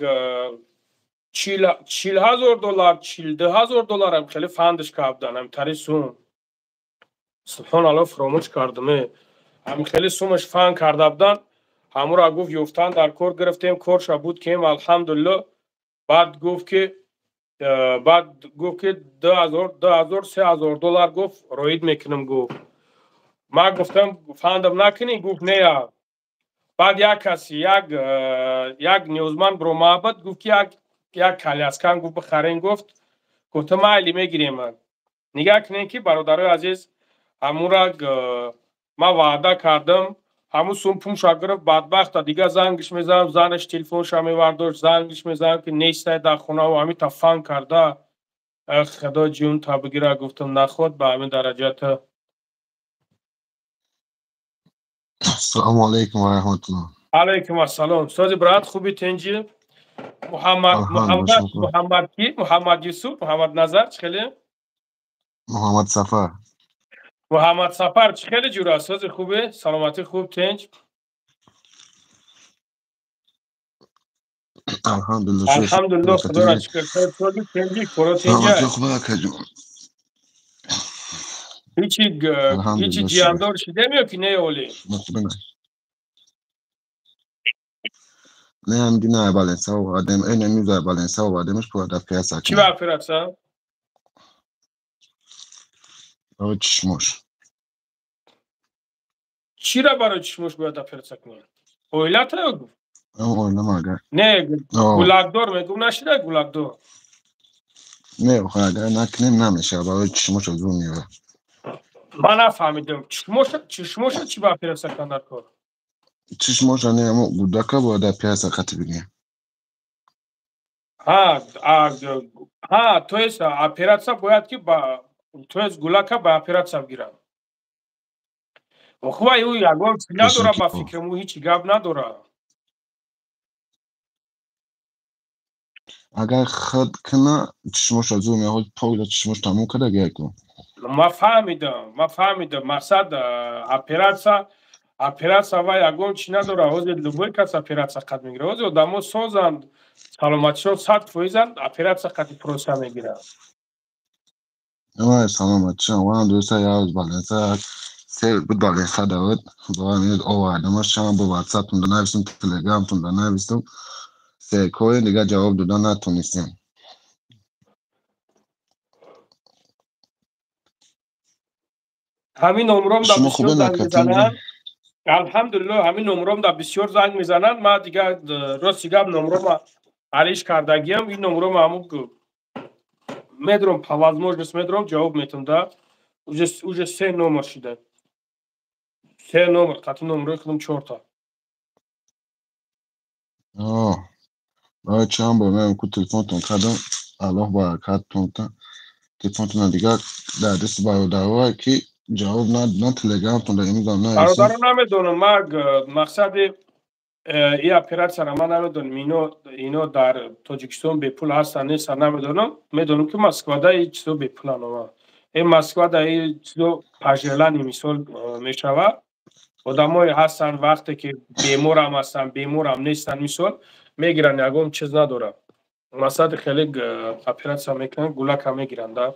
$40,000 $42,000 ам хеле фандиш карданд ами тари сум субҳаналлоҳ фуромӯш кардаме ами хеле сумаш фанд карда буданд ҳамуро гуфт ёфтан дар кор гирифтем корша буд кем алҳамдулиллоҳ баъд гуфт ки $2,000 гуфт роид мекунам гуфт ман гуфтам фандам накунӣ гуфт неа баъд як каси як нёзманд биромаҳаббат гуфт ки як каляскан гуфт бихарем гуфт гуфтам майли мегирем нигоҳ кунем ки бародарои азиз ҳамура ман ваъда кардам ҳамун сум пулша гирифт бадбахта дига зангиш мезанам занаш телефонша мевардошт зангиш мезанам ки нестай дар хонаву ҳамита фан карда худо ҷун та бигира гуфтам наход ба ҳамин дараҷата ассалому алайкум ва раҳматуллоҳ алайкум ассалом сози брат хуби тенҷи муҳаммад юсуф муҳаммад назар чӣ хеле муҳаммад сафар муҳаммад сафар чӣ хеле ҷур аст сози хубе саломатӣ хуб тенҷ الحمدلله خدا را شکر. تو تنجی کورو تنجا هیچی جیاندار شده میو که نه اولی نه هم دینا بالنسا و آدم این نمیزه بالنسا و آدمش پو دا پیاسا چی با پیاسا؟ او چشموش چی را برای چشموش باید دا پیاسا کنی؟ اویلت را گفت؟ اویلا ماگر نه گلابدار میگم نشده گلابدار نه بخواه اگر نکنیم نمیشه برای چشموش از اون میوه من نفهمیدم چشموش چی با پیاسا کندر کن؟ چشموش نه امو بودکا باید دا پیاسا خطی بگیم تو есть операция бояд ки ба то есть гулака ба операция гирам хуб ю ягон надора ба фикрму ҳеҷ гап надора اگر خود کنه چشموش از اون میاد پاولا چشموش تموم کرده گه کن ما فهمیدم مقصد операция ва ягон чи надора ҳозир любой кас операция қад мегира ҳозир одамо созанд саломатишон 100% операция қади проса мегиранд وای سلامتشان وام دوستا یاوز بالنسا سه بود بالنسا داود با میاد آوردم شام با واتساپ تون نوشتم تلگرام تون نوشتم سه کوی دیگه جواب دادن نتونستم همین نمرم دا بسیار زنگ میزنن الحمدلله همین نمرم دا بسیار زنگ میزنن ما دیگه راستی گپ نمرم علیش کردگیم این نمرم همون медром по возможности медром ҷавоб метам да уже 3 номер шуда 3 номер қати номерои худам 4 та برای چند بار من کو تلفنتون کردم الله برکتتون تا تلفنتون دیگه در دست برادرها که جواب نه تلگرامتون در میگم نه برادر نمیدونم مقصد این اپراتسیا را من نمیدونم اینو در تاجیکستان به پول هستن نیست نمیدونم میدونم که مسکودا این چیزو به پول آنها این مسکودا این چیزو پاژلانی مثال میشوه آدمای هستن وقتی که بیمار هم هستن بیمار هم نیستن مثال میگیرن یگام چیز نداره مساد خیلی اپراتسیا میکنن گولک هم میگیرن ده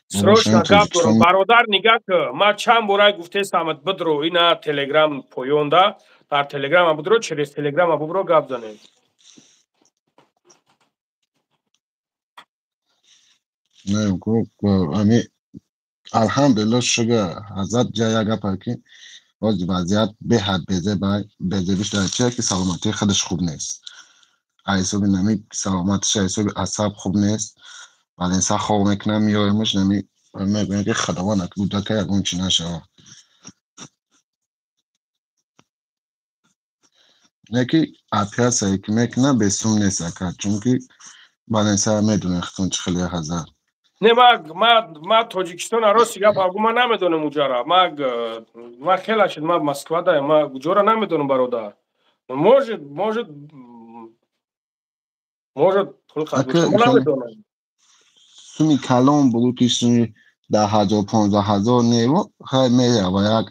سروشنا گپ دارم برادر نگاه که ما چند باره گفته سامت بدرو اینا تلگرام پویونده در تلگرام بدرو چرا تلگرام بدرو گپ زنه نه امی الحمدلله شگه حضرت جای گپ که باز وضعیت به حد بزه بیشتر چه که سلامتی خودش خوب نیست عیصاب نمی سلامتش عیصاب عصب خوب نیست ولی انسان خواب میکنه میارمش نمی میگویم که خداوند بوده که اون چی نشه نکی اپیاسایی که میکنه بسون نیست که چون که ولی انسان میدونه خطون چه خیلی هزار نه ما تاجیکستان راستی گپ اگه ما نمیدونم اونجا را ما خیلی شد ما مسکو دا ما اونجا را نمیدونم برادر може پول خرج ما نمیدونم سومی کلام بلوکیشون 10,000 15,000 نیرو خیلی میره و یک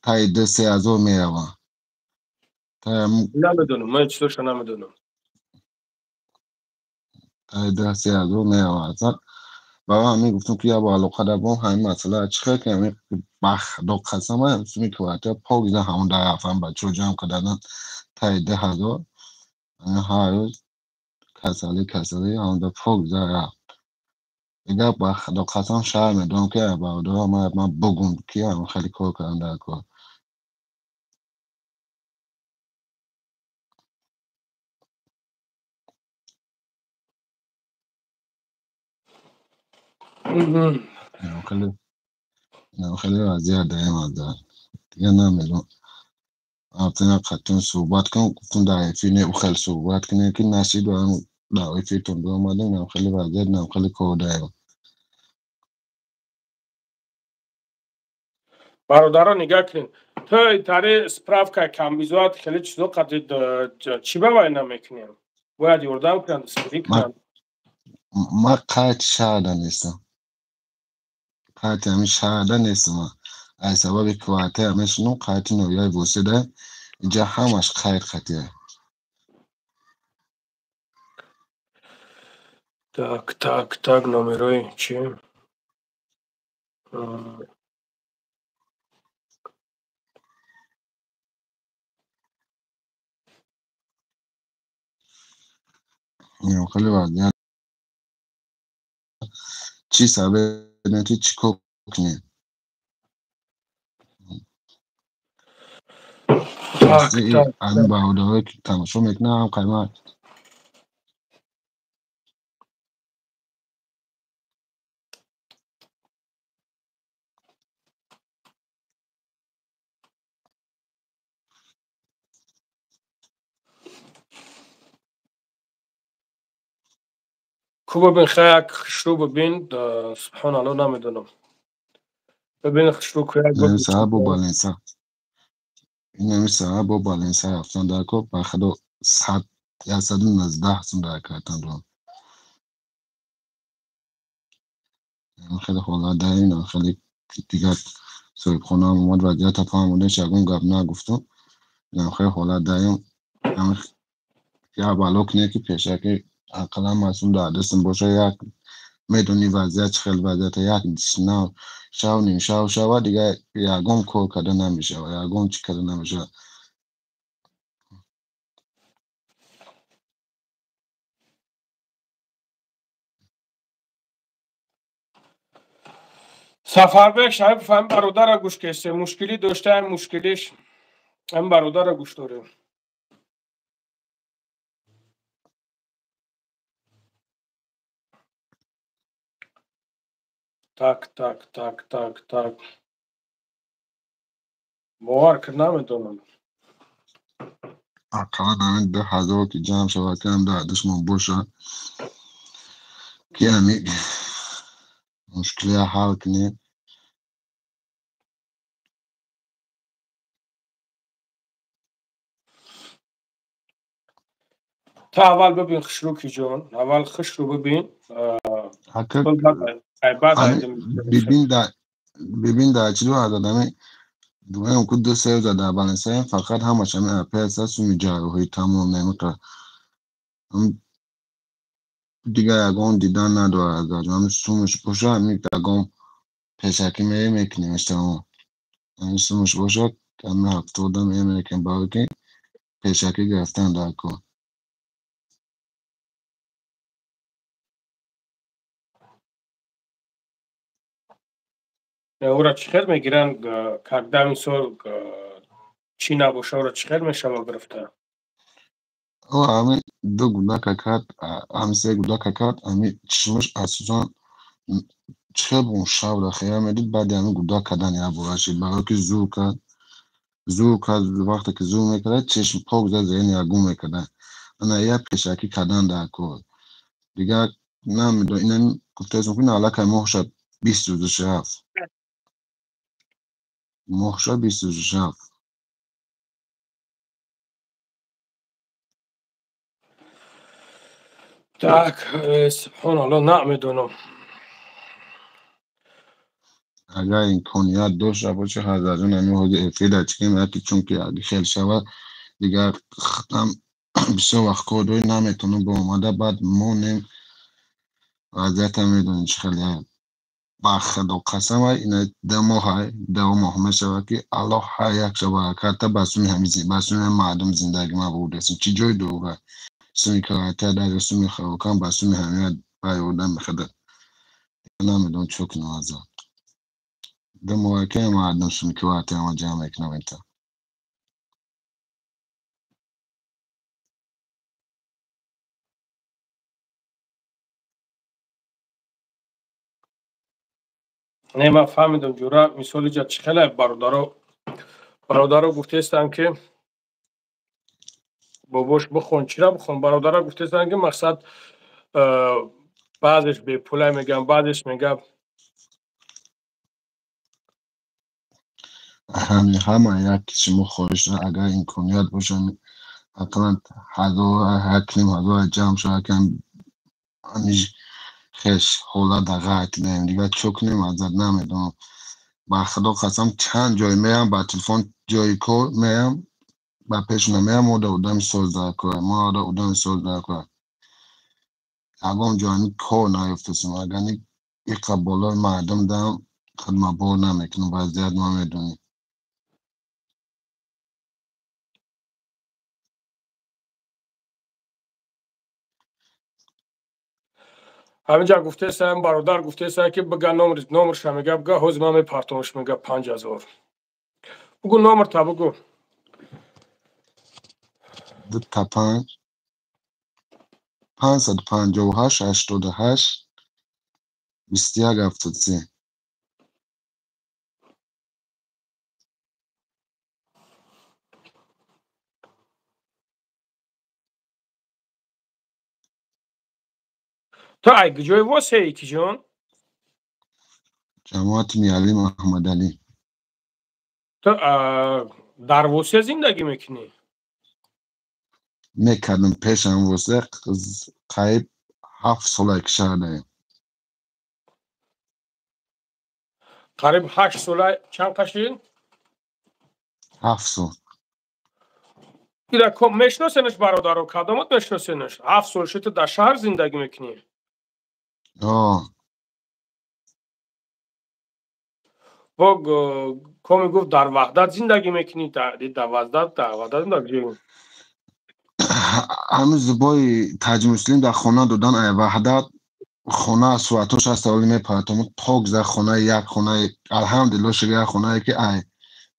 تای 2,000 میره نمیدونم من چطورش نمیدونم تای 2,000 میره اصلا بابا همین گفتم که یا با علاقه در بام همین مسئله چیکار کنم بخ دو قسم هم سومی که وقتی پاگیزن همون در رفتن بچه رو جمع کردن تای 10,000 هر روز کسالی همون در پاگیزن رفت دیگه بخ دو قسم شهر میدونم که برادر من بگم که هم خیلی کار کردم در کار خیلی وضعیت داریم از دارم دیگه نمیدونم آفتنا خطون صحبت کنم گفتم در فیلم او خیلی صحبت کنه که نشید و هم در فیلتون دو آمدم خیلی وضعیت خیلی کار داریم برادران نگاه کنین تو تاری سپرافکا کامبیزوات خیلی چیزو قدید چی باید نمیکنیم باید یوردم کنن سپری کنن ما قطع شهده نیستم قطع همین شهده نیستم از سبب کواته همشنو قطع نویای وسیده اینجا همش خیر خطیه. تاک نمروی چی؟ خیلی وضعیت چی سبب نتی چی کنی تاک این باوده های که تماشا میکنه هم قیمت کو ببین خیلی خشرو ببین سبحان الله نمیدونم ببین خشرو که یک این ببین سبب با بالنسا این سبب با بالنسا رفتن در که بخدا 100% سون در کردن رو خیلی حالا در این خیلی دیگر صاحب خونه هم اومد وضعیت فهمونده شگون گفت نگفتم خیلی حالا در این یا بلوک نه که پیشه که اقلا مسئول در دستم باشه یک میدونی وضعیت خیلی وضعیت یک نه شو نیم شو دیگه یکم کار کرده نمیشه و یکم چی کرده نمیشه سفر شاید فهم برادر گوش کشته مشکلی داشته هم مشکلیش هم برادر گوش داره تاک باور کرد نمیدونم اقلا همین 1000 که جمع شود که هم در دستمون باشه که همین مشکلی حل کنیم تا اول ببین خشروکی جان اول خشرو ببین ببین در چی رو عدد دوه اون که 2 سر زده بالنسه فقط همش همه اپه اساس می جاروهی تمام نمیتره دیگه یکم دیدن نداره از همه سومش باشه همین یکم پیشکی میکنیم اشتماع همین سومش باشه همه 70 میکنیم باید که پیشکی گرفتن در کن او را چخیر میگیرن که این سال چی نباشه او را چخیر میشه ما گرفته او همین 2 گوده که کرد همین 3 گوده که کرد همین چشمش اساسان چه بون شاو را خیلی میدید بعد همین گوده کردن یا باشید برای که زور کرد وقتی که زور میکرد چشم پا گذار زین یا گوم میکرد انا یه پیشکی کردن در کار دیگه نمیدون اینم گفته از ممکنه حالا که محشد 20 روز شفت محشد 20 روز شفت تاک سبحان الله نمیدونم اگر این کنیت داشته باشه هزارون همین حاضر افید اچکیم یکی چون که اگه خیل شود دیگر ختم بسیار وقت کردوی نمیتونه با اومده بعد مونیم وضعیت هم میدونی چه خیلی بخد و قسم های اینه 2 ماه میشه که الله ها یک شبه کرده بسونی همیزی بسونی مردم زندگی ما بوده چی جای دوگه سونی کرده در سونی خوکان بسونی همیت بایودن میخده نمیدون چوک نوازا 2 ماه که مردم سونی کرده اما جمع اکنم انتا نه من فهمیدم جورا مثال جا چخیله برادرها گفته استن که باباش بخون چرا بخون برادرها گفته استن که مقصد بعضش به پوله میگم بعضش میگم همه یک کسی مخورش اگر این کنیت باشن حتما حکیم هزار جمع شده کن همیش خش حولا دقیقه حکیم دیگه چوک نیم ازد نمیدونم با خدا قسم چند جای میم با تلفن جایی کار میم با پیش نمیام مودا اودم سوزده که ما آره اودم سوزده که اگه جانی که نیفتسیم اگه نی یک قبولای مردم دارم خدمه بار نمیکنم وضعیت ما میدونی همینجا گفته سایم برادر گفته سایم که بگه نمرش میگه بگه حوز من میپرتمش میگه 5000 بگو نمر تا بگو دو تا 558 88 21 73 تو اگه جای واسه ایکی جان جماعت میالی محمد علی تو در واسه زندگی میکنی میکردم پیشم واسه قریب 7 سال که شده قریب 8 ساله چند قشین 7 سال ایره کم میشناسنش برادرو کدامت میشناسنش 7 سال شده در شهر زندگی میکنی با کمی گفت در وحدت زندگی میکنی در وحدت زندگی همه زبای تاج مسلم در خانه دادن ای وحدت خانه سواتوش هست اولی میپرتم پاک زد خانه یک خانه الحمدلله شده خانه که ای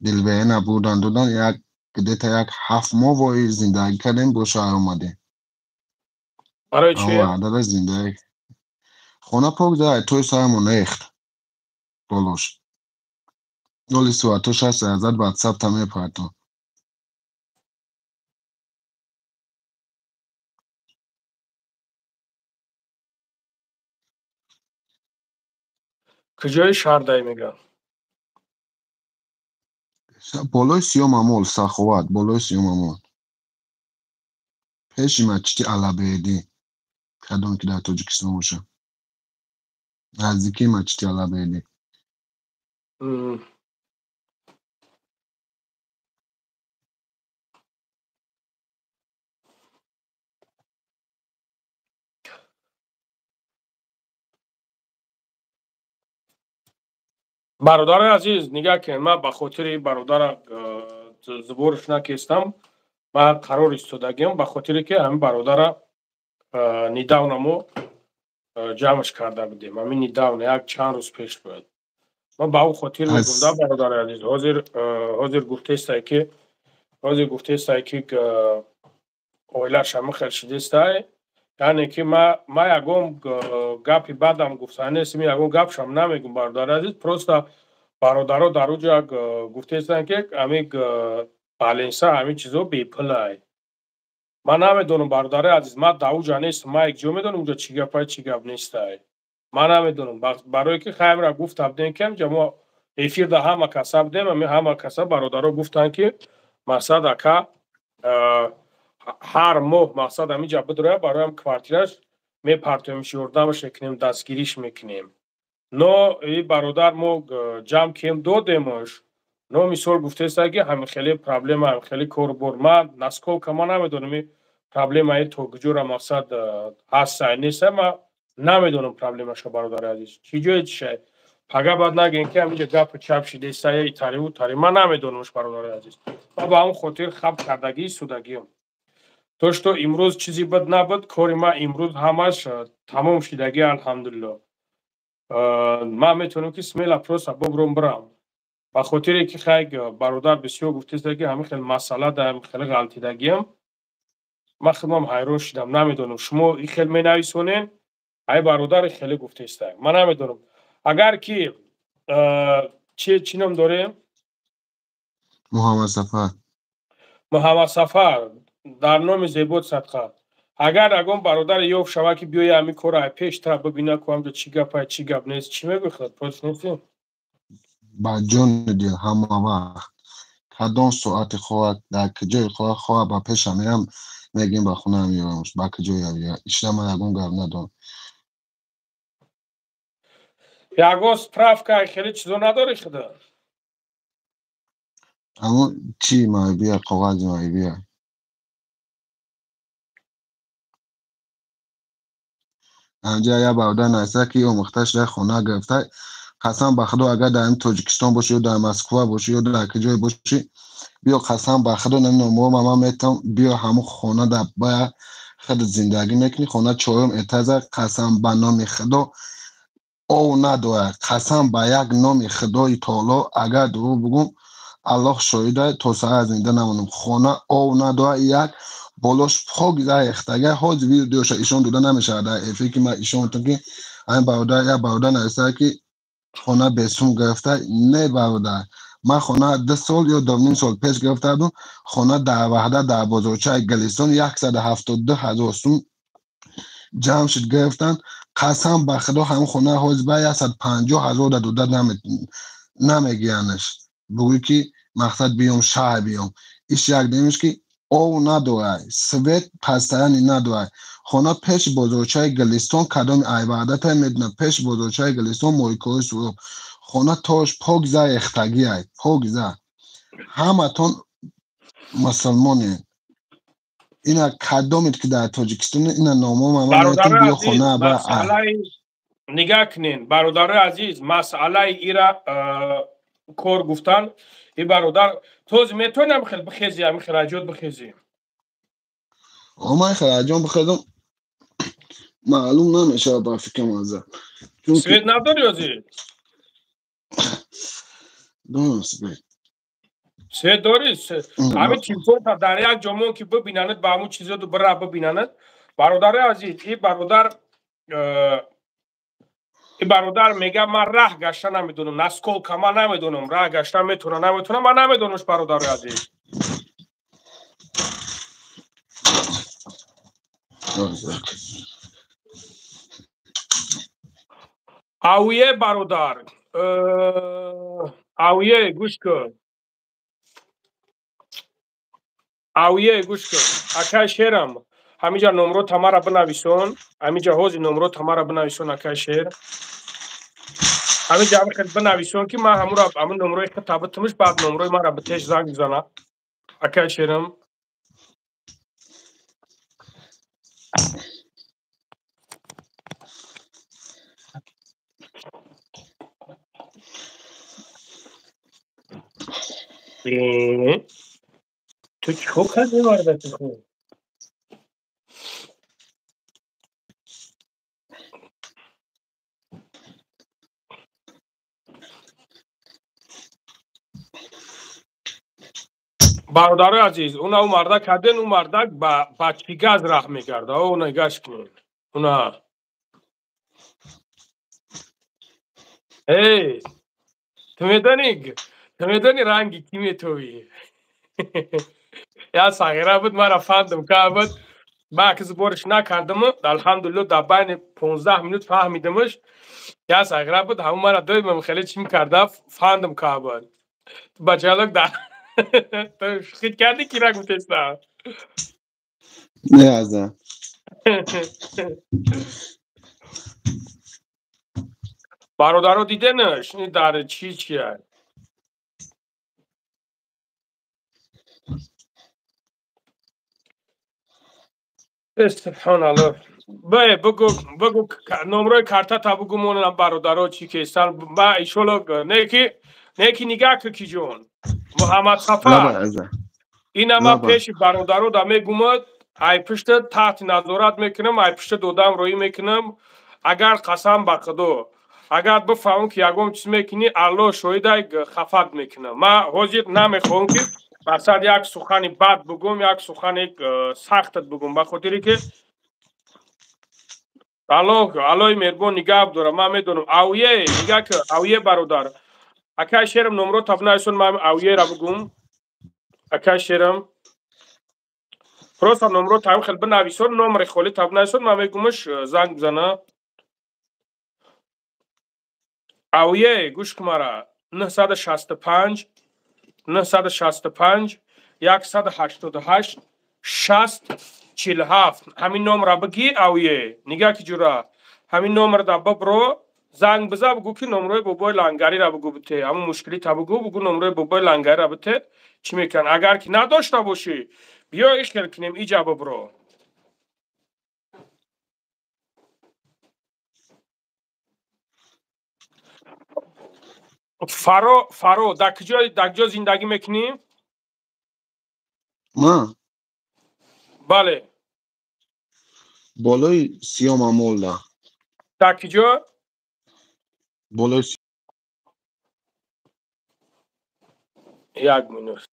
دل به نبودن دادن یک دیتا یک 7 ماه وای زندگی کردیم با شهر اومده برای چی؟ وحدت زندگی خانه پاک زد توی سرمون نیخت بلوش اولی سواتوش هست ازت واتساپ تا میپرتم کجای شهر دایی میگن بالای سیام امول سخوات بالای سیام امول پیشی مچتی علابیدی کدوم که در تاجیکستان باشه نزدیکی مچتی علابیدی برادر عزیز نگاه کن من به خاطر برادر زبورش نکستم من قرار ایستادگیم به خاطر که همین برادر نیداونمو جمعش کرده بودیم همین نیداون یک چند روز پیش بود من به او خاطر میگم برادر عزیز حاضر گفته است که اویلش همه خیلی شده است یعنی که ما یکم گپی بعدم گفتن نیست می یکم گپشم نمیگم برادر عزیز پروستا برادرها در اونجا گفته استن که همین بالانسا همین چیزا بیپلای من نمیدونم برادر عزیز من در اونجا نیستم من یک جا میدونم اونجا چی گپ چی گپ نیست من نمیدونم برای که خیلی را گفت بدین که ما افیر ده همه کسا بدیم همه کسا برادرها گفتن که مقصد اکا هر ماه مقصد همینجا بدره برای هم کوارتیرش میپرتویمش یردمش میکنیم دستگیریش میکنیم نو ای برادر ما جمع کیم دادیمش نو مثال گفته است که همین خیلی پرابلم هم خیلی کار بر من نسکو که ما نمیدونم پرابلم های تو گجور مقصد هست نیست ما نمیدونم پرابلمش برادر عزیز چی جوی چیه پگه بعد نگین که همینجا گپ چپ شده است ای تاری من نمیدونمش برادر عزیز ما با اون خاطر خب کردگی سودگیم توش تو امروز چیزی بد نبود کاری ما امروز همش تمام شدگی الحمدلله من میتونم که سمیل اپروس ببرم برم به خاطر که خیلی برادر بسیار گفته است که همین خیلی مسئله دارم خیلی غلطی دگیم من خودم حیران شدم نمیدونم شما این خیلی می نویسونین ای برادر خیلی گفته است من نمیدونم اگر که چی نام داریم محمد سفر در نام زیبود صدقه اگر اگم برادر یوف شوه که بیایی همین کار پیش تر ببینه که همجا چی گپ نیست چی میگوی خود پروس نیستیم با جان دیل همه وقت کدام ساعت خواهد در کجای خواهد با پیش هم میگیم با خونه هم یارمش با کجای هم اشتر من یکم گرد ندارم یکم سپراف که خیلی چیزو نداری خدا اما چی مای بیا کاغذ مای بیا اینجا یا برادر نایسته که او مختش در خونه گرفته قسم به خدا اگر در این تاجیکستان باشی یا در مسکو باشی یا در که جای باشی بیا قسم به خدا نمیدونم ماما میتونم بیا همون خونه در باید خود زندگی میکنی خونه چهارم اتازه قسم به نام خدا او نداره قسم به یک نام خدای تعالی اگر درو بگم الله شاهده تا سر زنده نمونم خانه او نداره یک بالاش پاک زای اختگه حاج ویدیوش ایشان دوده نمیشه در افی که من ایشان تو که این برادر یا برادر نرسه که خانه بسون گرفته نه برادر من خانه 10 سال یا 2 سال پیش گرفته بودم خانه در وحده در بازارچه گلیستان 172,000 سوم جمع شد گرفتن قسم به خدا همون خونه حاج به 150,000 دوده نمیگیرنش بگوی که مقصد بیام شهر بیام ایش یک دیمش که او نداره سویت پسترانی نداره خانه پیش بازارچه گلیستان کدام عبادت میدونه پیش بازارچه گلیستان مویکوی سورو خانه تاش پاک زای اختگی های پاک زای همه تون مسلمانی اینا کدامید که در تاجیکستان اینا نامو من برادر بیا عزیز خانه با مسئله نگاه کنین برادر عزیز مسئله ایرا کار گفتن این برادر توز میتونم خیلی بخیزی همین خراجات بخیزی من خراجان بخیزم معلوم نمیشه با فکر مازه سوید نداری عزیز دونم سوید سوید داری همین تیمتون تا در یک جامعه که ببینند با همون چیزا دو برای ببینند برادر عزیز این برادر میگه من راه گشته نمیدونم نسکول کما نمیدونم راه گشته میتونه نمیتونه من نمیدونمش برادر عزیز اویه برادر اویه گوش کن اویه گوش کن اکای شیرم همینجا نمرو تمارا بنویسون همینجا حوزی نمرو تمارا بنویسون اکای شیر همینجا خیلی بنویسون که من همون نمروی خطابتمش بعد نمروی من را به تیش زنگ بزنم اکای شیرم تو چو کردی واردت خود برادر عزیز اونا او مرده کردن اون مرده با بچگی گاز راه میکرده اونا نگاش کنین اونا ای تو میدانی رنگی کی تویی یا صغیره بود من فهمیدم که بود با کسی بارش نکردم الحمدلله در بین 15 منوت فهمیدمش یا صغیره بود همون من دویم خیلی چی میکرده فهمیدم که بود بچه‌لک در تو خیلی کردی کی را گفتسته نه ازم برادرو دیدنش این در چیه سبحان الله بگو نمره کارتا تا بگو مونم برادرو چی که استان با ایشولو نیکی نگاه که جون محمد صفا این اما پیش برادرو دامه گمد ای پشت تحت نظارت میکنم ای پشت دودم روی میکنم اگر قسم به خدا اگر بفهمم که یگم چیز میکنی الله شاهده خفت میکنم من حاضر نمیخوام که مثلا یک سخنی بد بگم یک سخنی سختت بگم به خاطری که الله مهربان نگاه داره من میدونم اویه نگاه که اویه برادر اکای شیرم نمرو تبنایسون من اویه را بگم اکای شیرم پروسا نمرو تایم خیلی بنویسون نمره خالی تبنایسون من میگمش زنگ بزنه اویه گوش کمارا 965 188 60 47 همین نمره بگی اویه نگاه که جورا همین نمره دا ببرو زنگ بزن بگو که نمره بابای لنگری را بگو بته، اما مشکلی تا بگو نمره بابای لنگری را بته چی میکن. اگر که نداشته باشی بیا اشکال کنیم ایجا برو. فرو در کجا زندگی میکنی؟ من بله بالای سیام امولده. در کجا؟ بالای یک منوس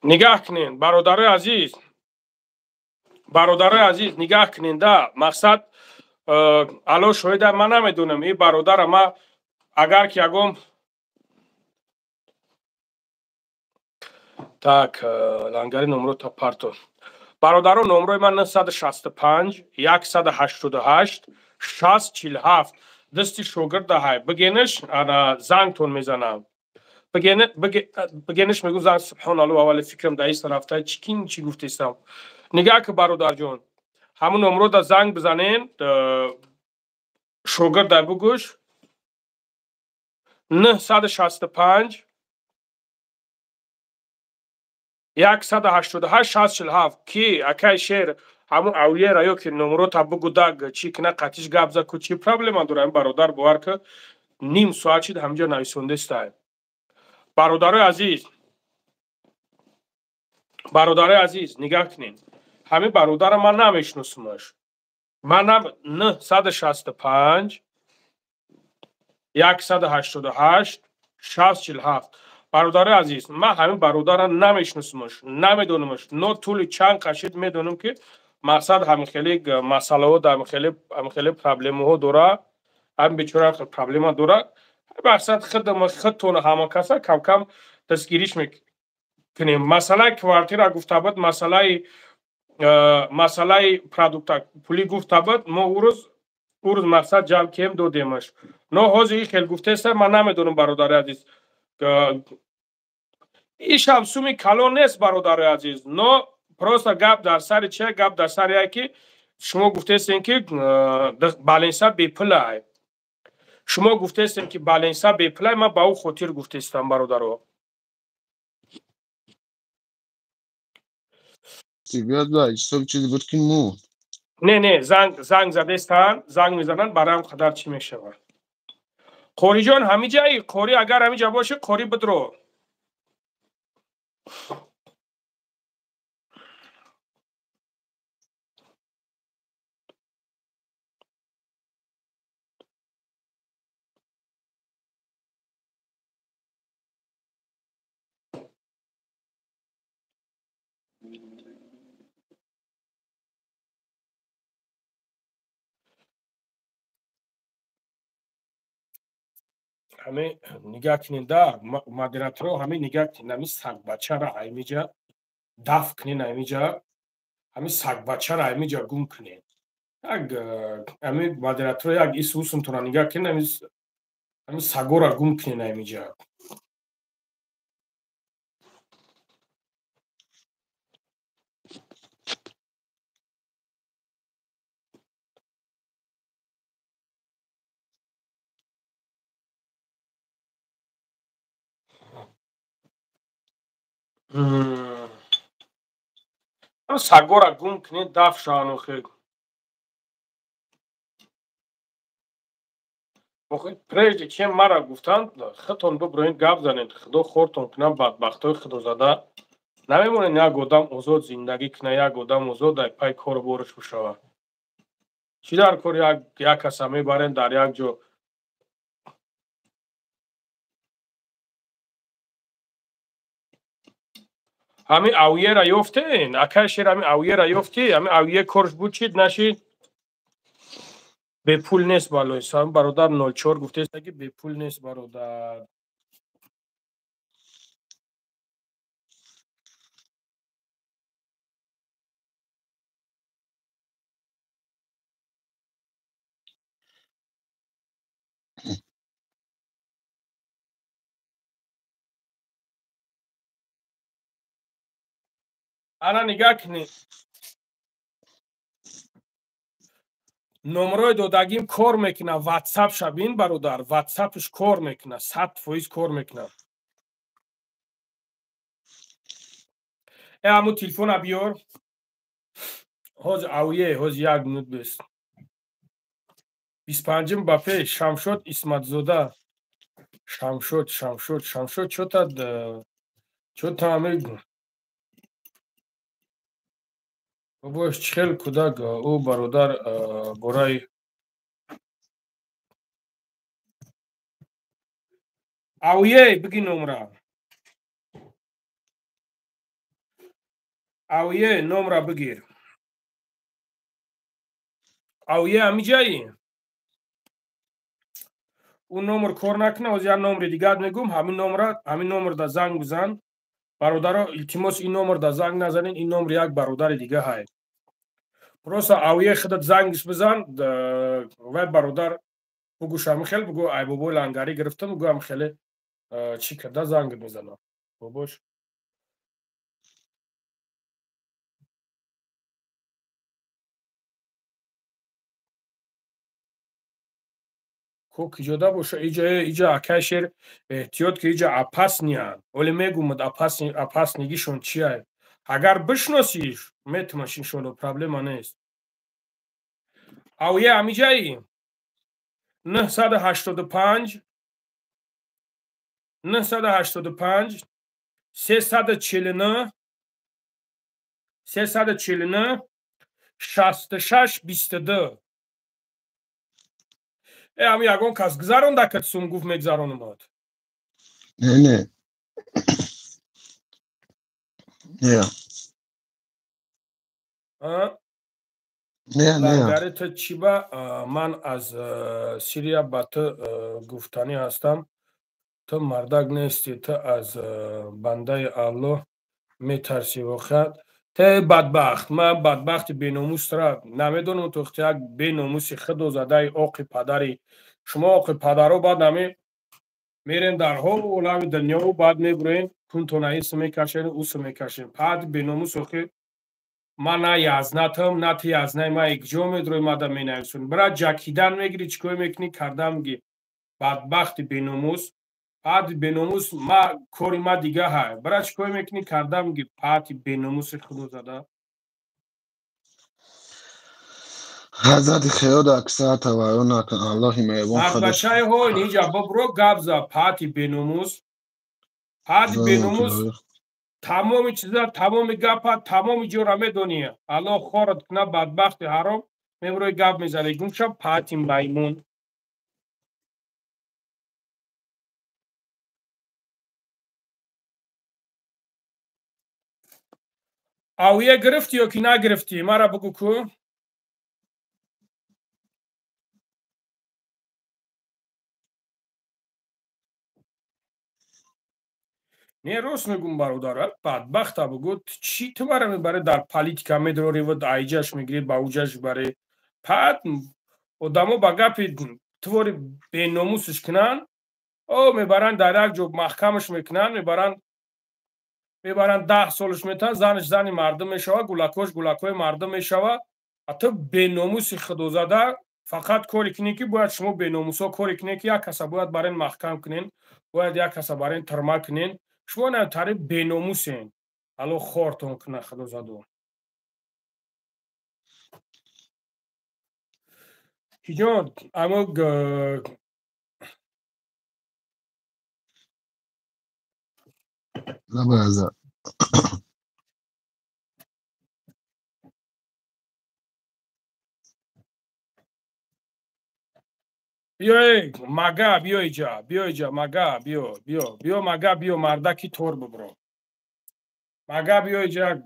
نگاه کنین برادر عزیز، نگاه کنین ده مقصد الان شاید من نمیدونم این برادر ما اگر که یکم так لنگری نمره تا پارتو برادران نمره من 965 188 6047 دستی شوگرد های بگینش انا زنگتون میزنم بگینش میگو زنگ سبحان الله اول فکرم در این رفته چی گفتیستم. نگاه که برادر جون همون نمره دا زنگ بزنین شوگرد در بگوش 965 188 6047 کی اکای شیر همون اویه رایو که نمرو تا بگو داگ چی کنه قطیش گابزا کو چی پرابلم دارم برادر باور که نیم ساعت شد همجا نویسونده است. برادر عزیز نگاه کنین همین برادر من نمیشناسمش. من 965 188 6047 برادر عزیز من همین برادر نمیشناسمش نمیدونمش نه طول چند کشید میدونم که مقصد همین خیلی مسئله ها در خیلی پرابلم ها داره هم بیچاره پرابلم داره مقصد خودتون همه کسا کم کم دستگیریش میکنیم. مسئله کوارتیر گفته بود مسئله پرودکت پولی گفته بود ما او روز مقصد جمع کیم دادیمش نه حاضر خیلی گفته است من نمیدونم برادر عزیز این شمسومی کلان نیست برادر عزیز نه پروستا گپ در سر چه گپ در سر یکی شما گفته استین که بالانسا بیپلای شما گفته استین که بالانسا بیپلای من با او خاطر گفته استم برادر سیگرت و اجساب چیزی بود که مو نه زنگ زده استن زنگ میزنن برام خدر چی میشه قوری جان همی جایی قوری اگر همی جا باشه قوری بدرو همه نگاه کنین دا مادراترو همه نگاه کنین همی سگ بچه را همی جا دف کنین همی جا همی سگ بچه را همی جا گم کنین همی مادراترو یک ایسوسم تو را نگاه کنین همی سگو را گم کنین همی جا همی سگو را گم کنین دف شانو خیلی پریجی که مرا گفتند خودتون ببروین گپ زنین خدا خورتون کنم بدبختای خدا زده نمیمونین یک آدم آزاد زندگی کنه یک آدم آزاد در پای کار بارش بشوه چی در کار یک کس میبرین در یک جا همین اویه را یافتین اکای شیر همین اویه را یافتی همین اویه کارش بود چید نشید به پول نیست بالای سام برادر 04 گفته است که به پول نیست برادر الان نگاه کنی نمره دادگیم کار میکنه واتساپ شبین برادر واتساپش کار میکنه 100% کار میکنه همون تلفن بیار هاز اویه هاز 1 منوت بست 25 با پیش شمشد اسمت زاده شمشد چوتا میگن باش چخل کدک او برادر برای اویه بگی نمره اویه نمره بگیر اویه همی جایی اون نمر کار نکنه از یا نمر دیگر میگم همین نمر دا زنگ بزن برادر التماس این نمر دا زنگ نزنین این نمر یک برادر دیگه های پروسا اویه خودت زنگش بزن و برادر بگو شمیخل بگو ای بابا لنگاری گرفتم بگو هم خیلی چی کرده زنگ میزنه باباش کو کجادا باشه ایجا اکشر احتیاط که ایجا اپاس نیان ولی میگم اپاس نگیشون چیه اگر بشناسیش میتماشین شلو پرابلم نیست اویه همی جایی 985 349 66 22 همی یگون کس گذارون دکت سوم گفت میگذارون اومد نه لنگاری تو چی با من از سیریا با تو گفتنی هستم تو مردک نیستی تو از بنده الله میترسی وقت تو بدبخت من بدبخت بیناموس را نمیدونم تو یک بیناموس خود زده آقی پدری شما آقی پدر رو بعد نمی میرین در حال اولوی دنیا رو بعد میبرین کنتونه ایس میکشین اوس میکشین بعد بیناموس آقی من نه یازنتم نه تی یازنه ما یک جو میدروی ماده می نویسون برای جکیدن میگیری چیکوی میکنی کردم گی بدبخت بیناموس بعد بیناموس ما کاری ما دیگه های برای چیکوی میکنی کردم گی بعد بیناموس خودو زده حضرت خیاد اکثر توارو نکن الله میبون مرد خودش بچه های نیجا ببرو گبزا بعد بیناموس تمام چیزا تمام گپا تمام جورا میدونی الله خورد کنه بدبخت حرام میبروی گپ میزنه گم شب پاتی میمون اویه گرفتی یا که نگرفتی مرا بگو کو نه روز میگم برادر بدبخت بگو چی تو مرا میبره در پالیتیکا میدروری و دایجاش میگیری با اوجاش بره پد ادامو با گپی توری بیناموسش کنن او میبرن در یک جو محکمش میکنن میبرن 10 سالش میتن زنش زنی مردم میشوه گلکوی مردم میشوه حتی بیناموسی خودوزاده فقط کاری کنی که باید شما بیناموسا کاری کنی که یک کسا باید برین محکم کنین باید یک کسا برین ترما کنین شما نتاری بیناموسین الو خورتون کنه خودوزاده هیجان اما نبازه بیای مگا بیای جا مگا بیا مگا بیا مردکی تور ببرو مگا بیای جا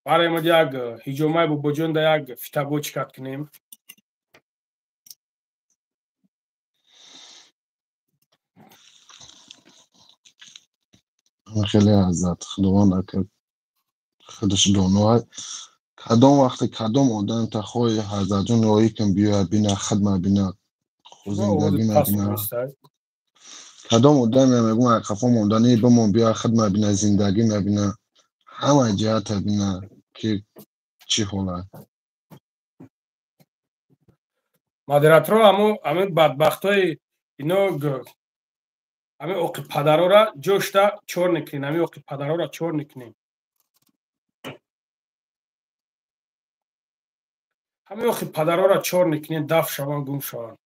برای ما یک هیجومای بو بجون دا یک فتابو چکت کنیم خیلی حضرت خداوند نکرد خودش دونوهای کدام وقت کدام آدم تا خوی حضرت جون روی کن بیا بینا خدمه بینا خود زندگی ما بینا تا مدت میگم اقفا موندنی بمون بیا خدمت بینه زندگی نبینه همه جهت بینه که چی حاله مادراترو همون بدبختای اینو همه اوقی پدرها را جوشتا چور نکنین همه اوقی پدرها را چور نکنین همه اوقی پدرها را چور نکنین دف شوان گم شوان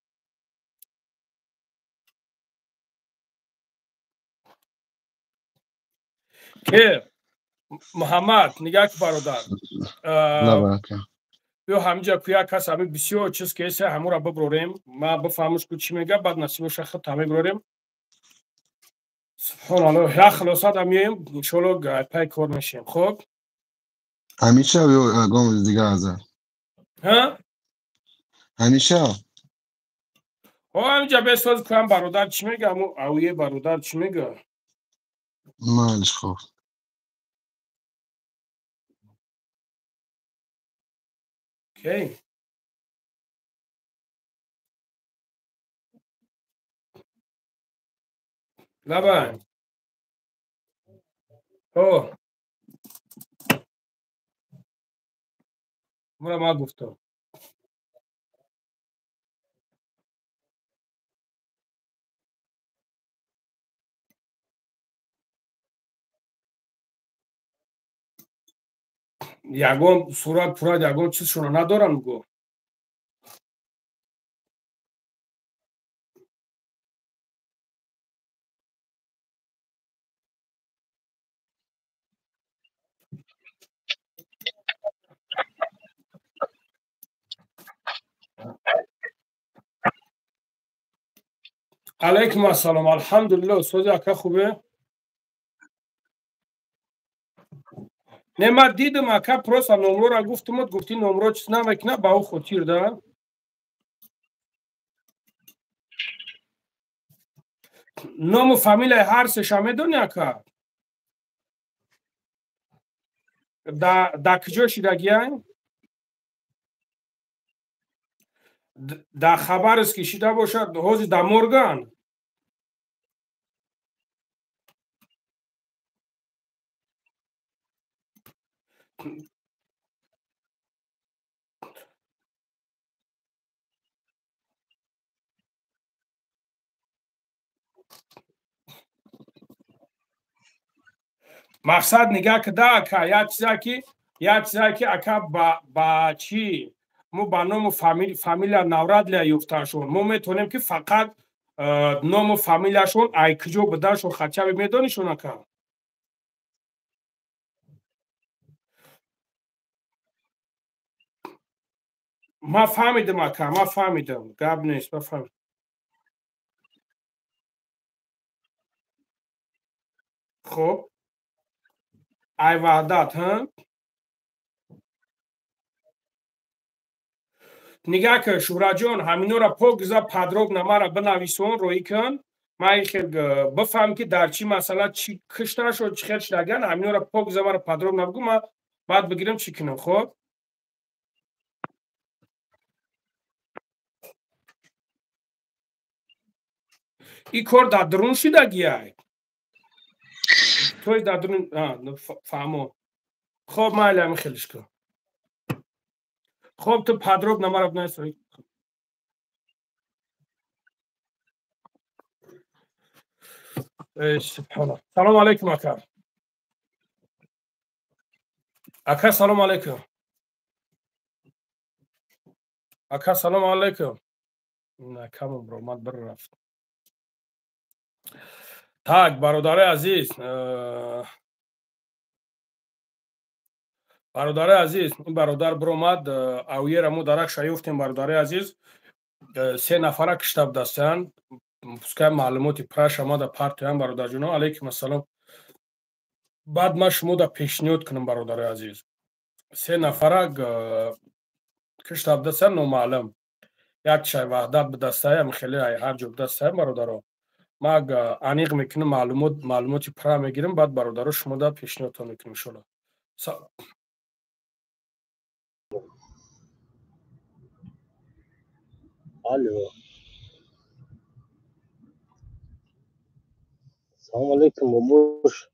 که محمد نگاه که برادر لباکه بیا همینجا کویا کس همین بسیار چیز که ایسه همون را ببروریم ما بفهمش که چی میگه بعد نصیبش خط همه بروریم سبحان الله یا خلاصات هم میاییم انشالله پای کار میشیم خب همیشه یا گام دیگه ازه ها همیشه همینجا بساز کنم برادر چی میگه همون اویه برادر چی میگه مالش خوب اوکی لبن او مرا ما گفتم یگون صورت پورا یگون چیزشون رو ندارن گو علیکم السلام الحمدلله استاد اکا خوبه نه ما دیدم اکا پروسا نمرو را گفتم گفتی نمرو چیز نمیکنه با او خطیر ده نام و فامیل هر سه میدونی اکا دا کجا شیدگیه دا خبر است که شیده باشد حوزی دا مورگان مقصد نگاه که دا اکا یا چیزا که اکا با چی مو با نام و فامیل نورد لیا یفتاشون مو میتونیم که فقط نام و فامیلشون ای کجا بدهشون خدچه میدونیشون اکا ما فهمیدم اکا ما فهمیدم گاب نیست بفهم خب ای وحدت ها نگاه که شورا جان همینو را پوگزا پدروگ نمارا بنویسون روی کن ما خیلی بفهم که در چی مسئله چی کشته شد چی خیلی شدگن همینو را پوگزا مرا پدروگ نبگو ما بعد بگیرم چی کنم خب این کار در درون شدگیه توی در درون فهمون خب ما الهمی خیلیش کن خب تو پدروگ نمارا بنویس سبحان الله سلام علیکم اکا اکا سلام علیکم اکا سلام علیکم نه کمم برو مد بر رفت так برادر عزیز این برادر برآمد اویه مو درک شایفتیم برادر عزیز سه نفره کشتاب دستن پسکای معلوماتی پرش ما در پارتیان برادر جون علیکم السلام بعد ما شما در پیشنهاد کنم برادر عزیز سه نفره کشتاب دستن نامعلوم یک شای وحدت به دستایم خیلی هر جور دستایم برادر ما انیق میکنم معلوماتی پرا میگیرم بعد برادر شما در پیشنهاد میکنم شما الو سلام علیکم بابوش.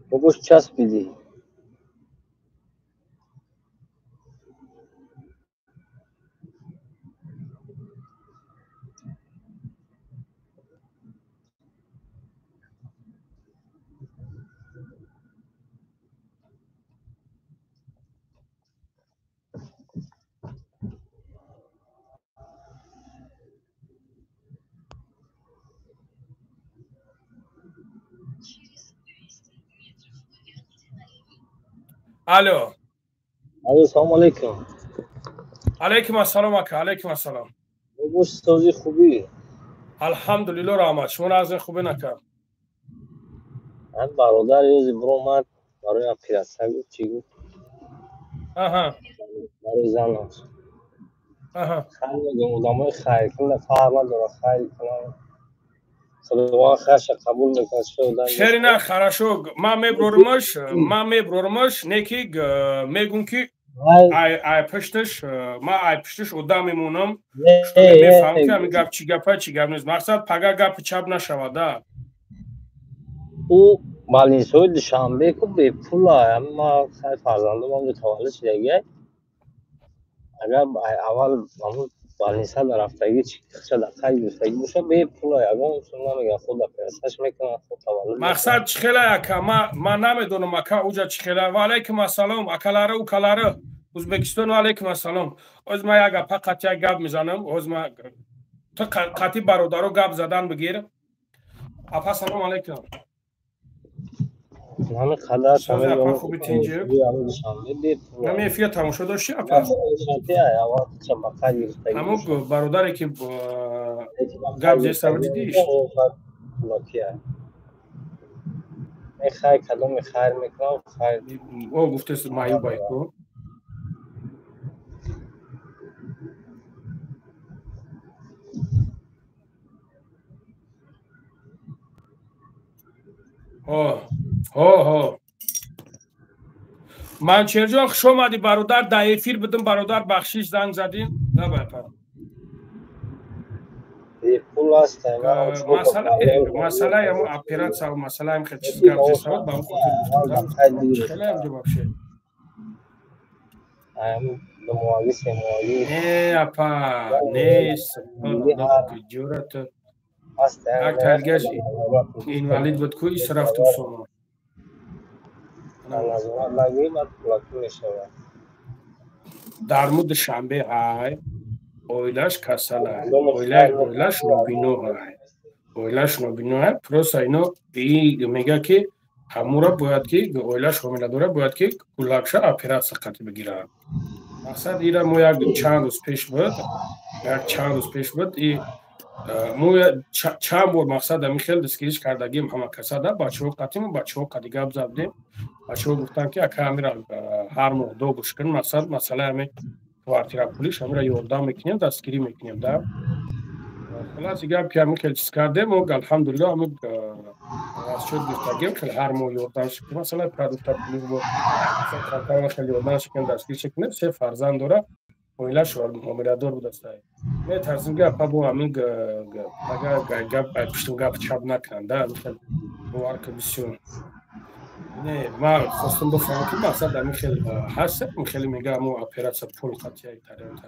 بابوش چسبیدی. الو سلام علیکم. علیکم السلام اکا. علیکم السلام. بابوش سازی خوبی؟ الحمدلله رحمت. شما از خوبی نکرد؟ من برادر یوزی برو اومد برای پیرسته گفت چی گفت؟ برای زن هست. خیلی آدم های خیلی کنه فهمه داره خیلی کنه خدا خرش قبول میکنه شده شری نه خراشو ما میبرورمش نکی میگون که ای پشتش ما ای پشتش ادام میمونم شده میفهم که همی گپ چی گپه چی گپ نیست مقصد پگه گپ چپ نشوده او بالینسوی دوشنبه که به پول هم ما خیلی فرزنده ما متولد شده اگر اول همون بالینسا در هفتگی چه دقیقی دوستگی باشه به پول اگر اون نمیگن خود پرستش میکنن خود تولد مقصد چخیله اکا ما نمیدونم اکا اوجا چخیله و علیکم السلام اکلاره و کلاره ازبکستان و علیکم السلام از ما یک فقط یک گپ میزنم از ما تو قطعی برادرو گپ زدن بگیر اپا سلام علیکم همه خدا سازی اپا خوبی تینجه نمی افیه تماشا داشتی اپا همون برادری که گپ زیست رو دیدیش خیر کدوم خیر میکنم خیر او گفته مایو بایکو من چرجان خوش آمدی برادر در افیر بدم برادر بخشیش زنگ زدیم نه بایپا پول هست مسئله همون اپیرات سوا مسئله هم خیلی چیز گفت زیست سوا با اون خاطر گفتم خیلی هم جواب شه نه اپا نیست جورت یک تلگش اینوالید بود که ایس رفتو سوما در مود شنبه های اویلش کسل های اویلش نوبینو های اویلش نوبینو های پروس اینو میگه که همورا باید که اویلش حامله داره باید که کلاکشا اپیرات سقطی بگیرن مقصد ایره مو یک چند روز پیش بود مو چند بار مقصد همی خیلی دستگیریش کردگیم همه کساده بچه ها قطیم و بچه ها قدی گب زبدیم بچه ها گفتن که اکا همیره هر ماه دو گوش کن مقصد مسئله همی کوارتیر پولیش همیره یوردام میکنیم دستگیری میکنیم در خلاص گب که همی خیلی چیز کردیم و الحمدلله همی از شد گفتگیم خیلی هر ماه یوردام شکنیم مسئله پرادوکتر پولیس با خیلی یوردام شکنیم دستگیر شکنیم سه فرزند داره اویلش مامرادور بود استای می ترسیم گپ ابو همین اگر گپ پشتو گپ چاب نکننده مثلا وارک بسیون نه ما خواستم بفهمم که مقصد همین خیلی هست خیلی میگه مو اپراسیون پول قطعی ترین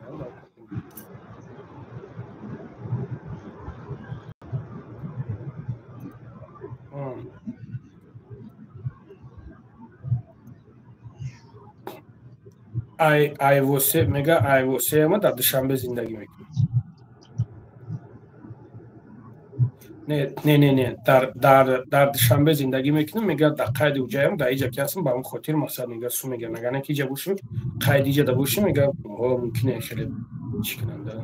ای واسه میگه ای واسه ما در دوشنبه زندگی میکنه نه در دوشنبه زندگی میکنم میگه در قید اوجایم در اینجا که هستم با اون خاطر مقصد میگه سو میگه مگه نه که اینجا باشیم قید اینجا باشیم میگه ممکنه خیلی چی کننده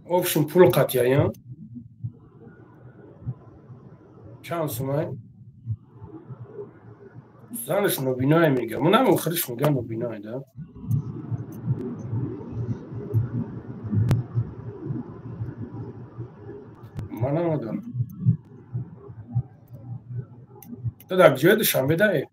آبشون پول قطعی هم چند سومه زنش نوبینای میگه من هم آخرش میگه نوبینای ده من آمدم تو در جای دوشنبه دهی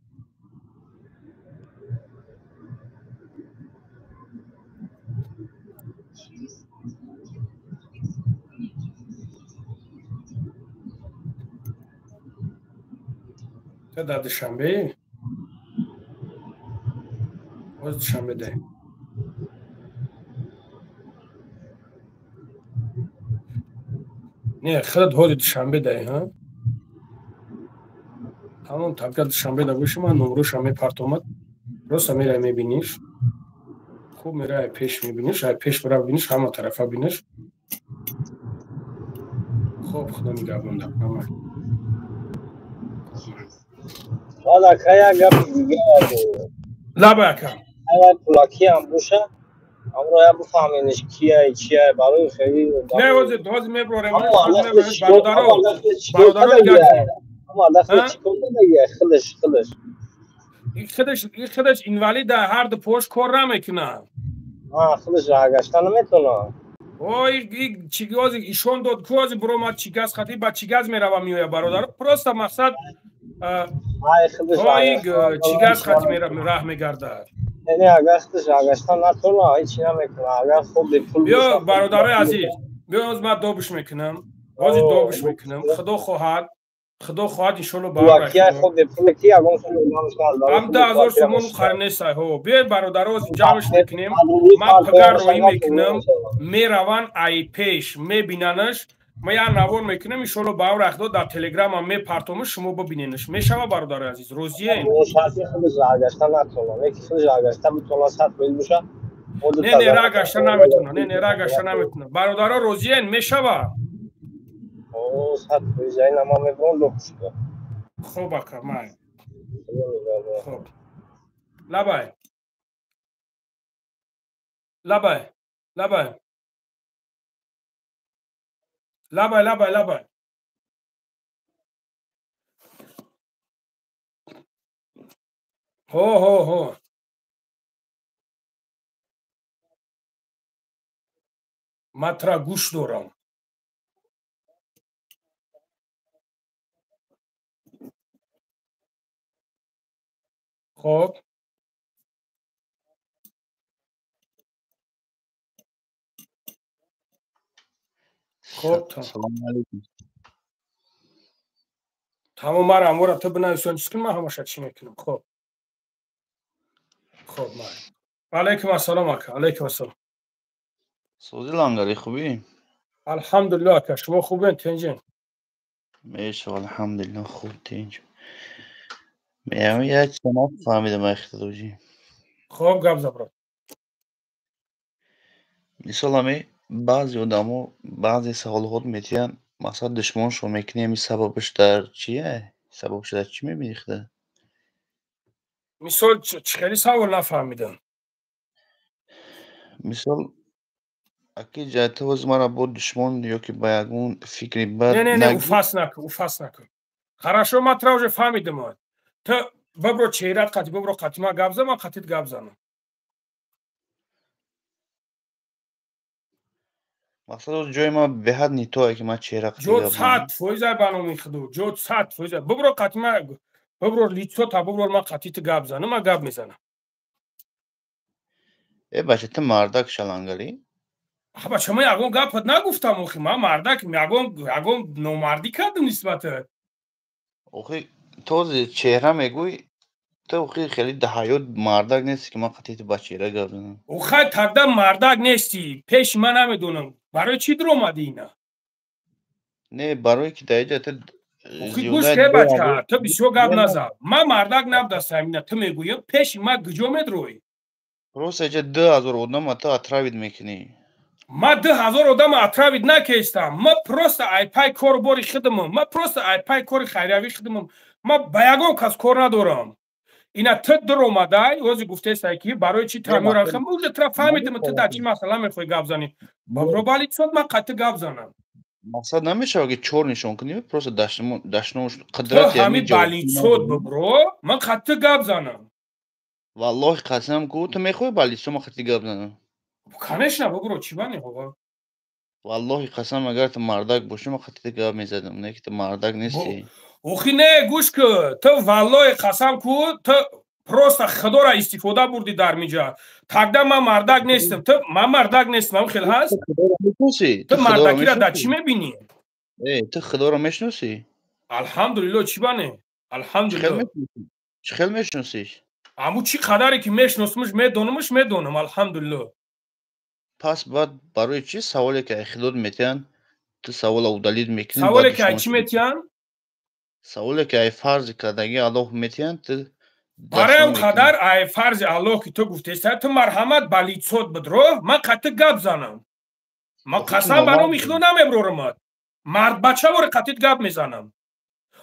تو در دوشنبه باز دوشنبه دهی نه خودت حال دوشنبه دهی ها همون طبقه دوشنبه نگوش من نمروش همه پرت آمد راست میره میبینیش خوب میره پیش میبینیش پیش برای بینیش همه طرفا بینیش خوب خدا نگهباندم همه حالا که یک گپ دیگه لبه کم اگر پولاکی هم باشه امرو یا بفهمینش کیه چیه برای خیلی نه واسه میبرم خودش اینوالید هر دو پشت کار نمیکنه خودش راه گشتن نمیتونه اوی چیگاز ایشون داد کوز برو ما چیگاز خطی با چیگاز میروم میویا برادر پروست مقصد اوی چیگاز خطی میرم راه میگرده نه اگر خودش راه گشتن نتونه هیچی نمیکنه اگر خوب پول بیا برادر عزیز بیا از ما دوبش میکنم بازی دوبش میکنم خدا خواهد ایشالله باور کیا خوب پول کیا گم هم 10,000 سومون خرنه سای ها بیا برادر از جمعش میکنیم ما پگار روی میکنم میروان ای پیش میبیننش ما یا نوار میکنم ایشالله باور اخدا در تلگرام هم میپرتومش شما ببینینش میشوه برادر عزیز روزیه شخصی خودش راه گشتن نتونه یکی خودش راه گشتن بتونه صد بیل بشه نه راه گشتن نمیتونه نه راه گشتن نمیتونه برادر روزیه میشوه او صد بیل جای نما میبرون دوست خوب اکرمای خوب لبای لبای لبای لبای لبای لبای هو ماترا گوش دارم خب سلام علیکم تمام مرا امورا تو بنویسون چیز کنم من همشه چی میکنم خب مرا علیکم السلام اکا علیکم السلام سوزی لانگاری خوبی؟ الحمدلله اکا شما خوبین تنجین میشه الحمدلله خوب تنج میام یک سنف فهمیدم اختدوجی خب گب زبرا مثال همی بعضی آدمو بعضی سوالات میتین مثلا دشمن شو میکنی همی سببش در چیه؟ سببش در چی میبینیخته؟ مثال خیلی سوال نفهمیدم مثال اکی جایت وز مرا بود دشمن یا که باید فکری بد نه او فاس نکن хорошо مطرح уже فهمیدم تو ببرو چهرت قطی ببرو قطی ما گب زنم قطیت گب زنم مثلا جای ما به حد نیتوه که ما چهره قطی جو گب ساعت فویزه بانو میخدو جو ساعت فویزه ببرو قطی ما ببرو لیتسو تا ببرو ما قطیت گب زنم ما گب میزنم بچه تو مردک شلانگلی؟ بچه ما یکم گپت نگفتم اوخی من مردک یکم نومردی کردم نسبت اوخی تو چهره میگوی تو اوخی خیلی دهایت مردک نیستی که من قطعیت با چهره گب زنم اوخی تقدم مردک نیستی پیش من نمیدونم برای چی در اومدی اینا نه برای که در تو اوخی گوش که بچه تو بسیار گب نزد من مردک نبدستم اینا تو میگویم پیش من گجو میدروی روز ایجا 2,000 آدم تا اتراوید میکنی ما 2,000 آدم اتراوید نکشتم ما پروست ای پای کار باری خدمم ما پروست ای پای کار خیریوی خدمم ما با یگان کس کار ندارم اینا تو در اومده واسه گفته سایکی برای چی تعمیر رفتم اون طرف فهمیدم تو در چی مثلا میخوای گپ زنی بابا بالی شد من قطع گپ زنم مقصد نمیشه اگه چور نشون کنی پروست دشنوش قدرت تو همین بالی شد ببرو من قطع گپ زنم والله قسم کو تو میخوای بالی شد من قطع گپ زنم کنش نه ببرو چی بانی بابا والله قسم اگر تو مردک باشی من خطیت گاب میزدم نه که تو مردک نیستی اوخی نه گوش که تو والله قسم کو تو просто خدا را استفاده بردی در میجا تقدم من مردک نیستم تو من مردک نیستم خیلی هست تو مردکی را در چی میبینی تو خدا را میشناسی الحمدلله چی بانه الحمدلله چه خیلی میشناسیش امو چی قدری که میشناسمش میدونم الحمدلله پس بعد برای چی سوالی که خداد میتین تو سوال او دلیل میکنی سوالی که چی میتین سوالی که فرض کردگی الله میتین تو برای او قدر ای فرض الله که تو گفتی تو مرحمت بلی صد بدرو من قطع گب زنم ما قسم برای میخلو نمیبرورم مرد بچه باره قطعت گب میزنم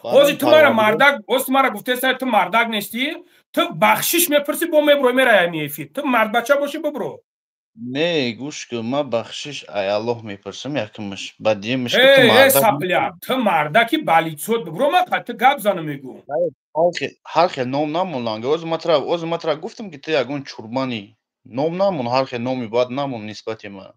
اوزی تو مرا مردک اوست مرا گفته تو مردک نیستی تو بخشش میپرسی با میبروی میره میفید تو مرد بچه باشی ببرو نه گوش که من بخشش ای الله میپرسم یکمش بعدیمش که تو مردک تو مردکی بلی صد ببرو من قطع گب زنم میگو هر خیل نام نمون لانگه اوز مطرح گفتم که تو یکون چوربانی نام نمون هر خیل نامی باید نمون نسبت من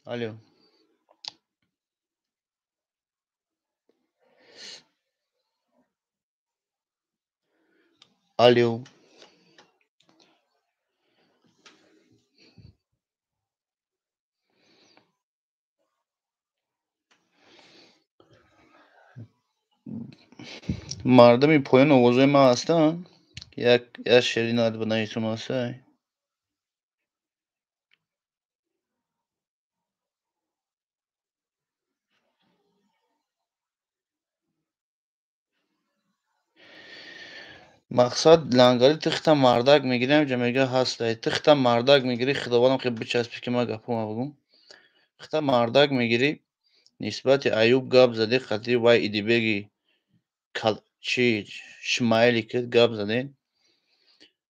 الو الو مردمی پایین آوازه من هستن یک شعری ناید بنایتون هسته مقصد لنگاری تخت مردک میگیریم جا میگه هسته تخت مردک میگیری خداوندم خیلی بچسبی که ما گپو بگم تخت مردک میگیری نسبت ایوب گپ زدی خطی وای ایدی بگی چی شمایلی که گپ زدی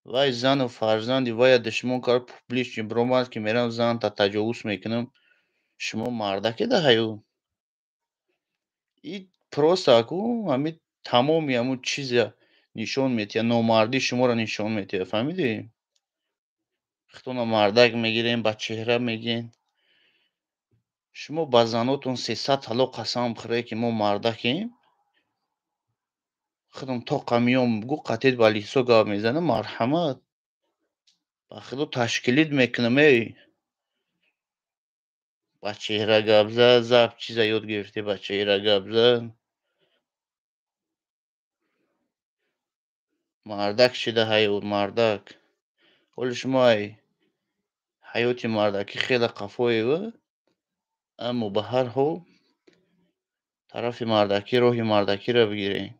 وای زن و فرزندی وای دشمن کار پوبلیش برومد که میرم زن تا تجاوز میکنم شما مردک ده هیو این پروستا کو همین تمامی همون چیز نشون میده نامردی شما را نشون میده فهمیدی ختون مردک میگیرین با چهره میگین شما با زناتون 300 حالا قسم خوره که ما مردکیم خودم تا قمیام بگو قطعید با لیسو گاب میزنه مرحمت با خودو تشکیلید میکنم ای با چهره گاب زب چیزا یاد گرفتی با چهره گاب زد مردک شده هیو مردک ولی شما ای حیاتی مردکی خیلی قفوی و اما به هر حال طرف مردکی روح مردکی را بگیرین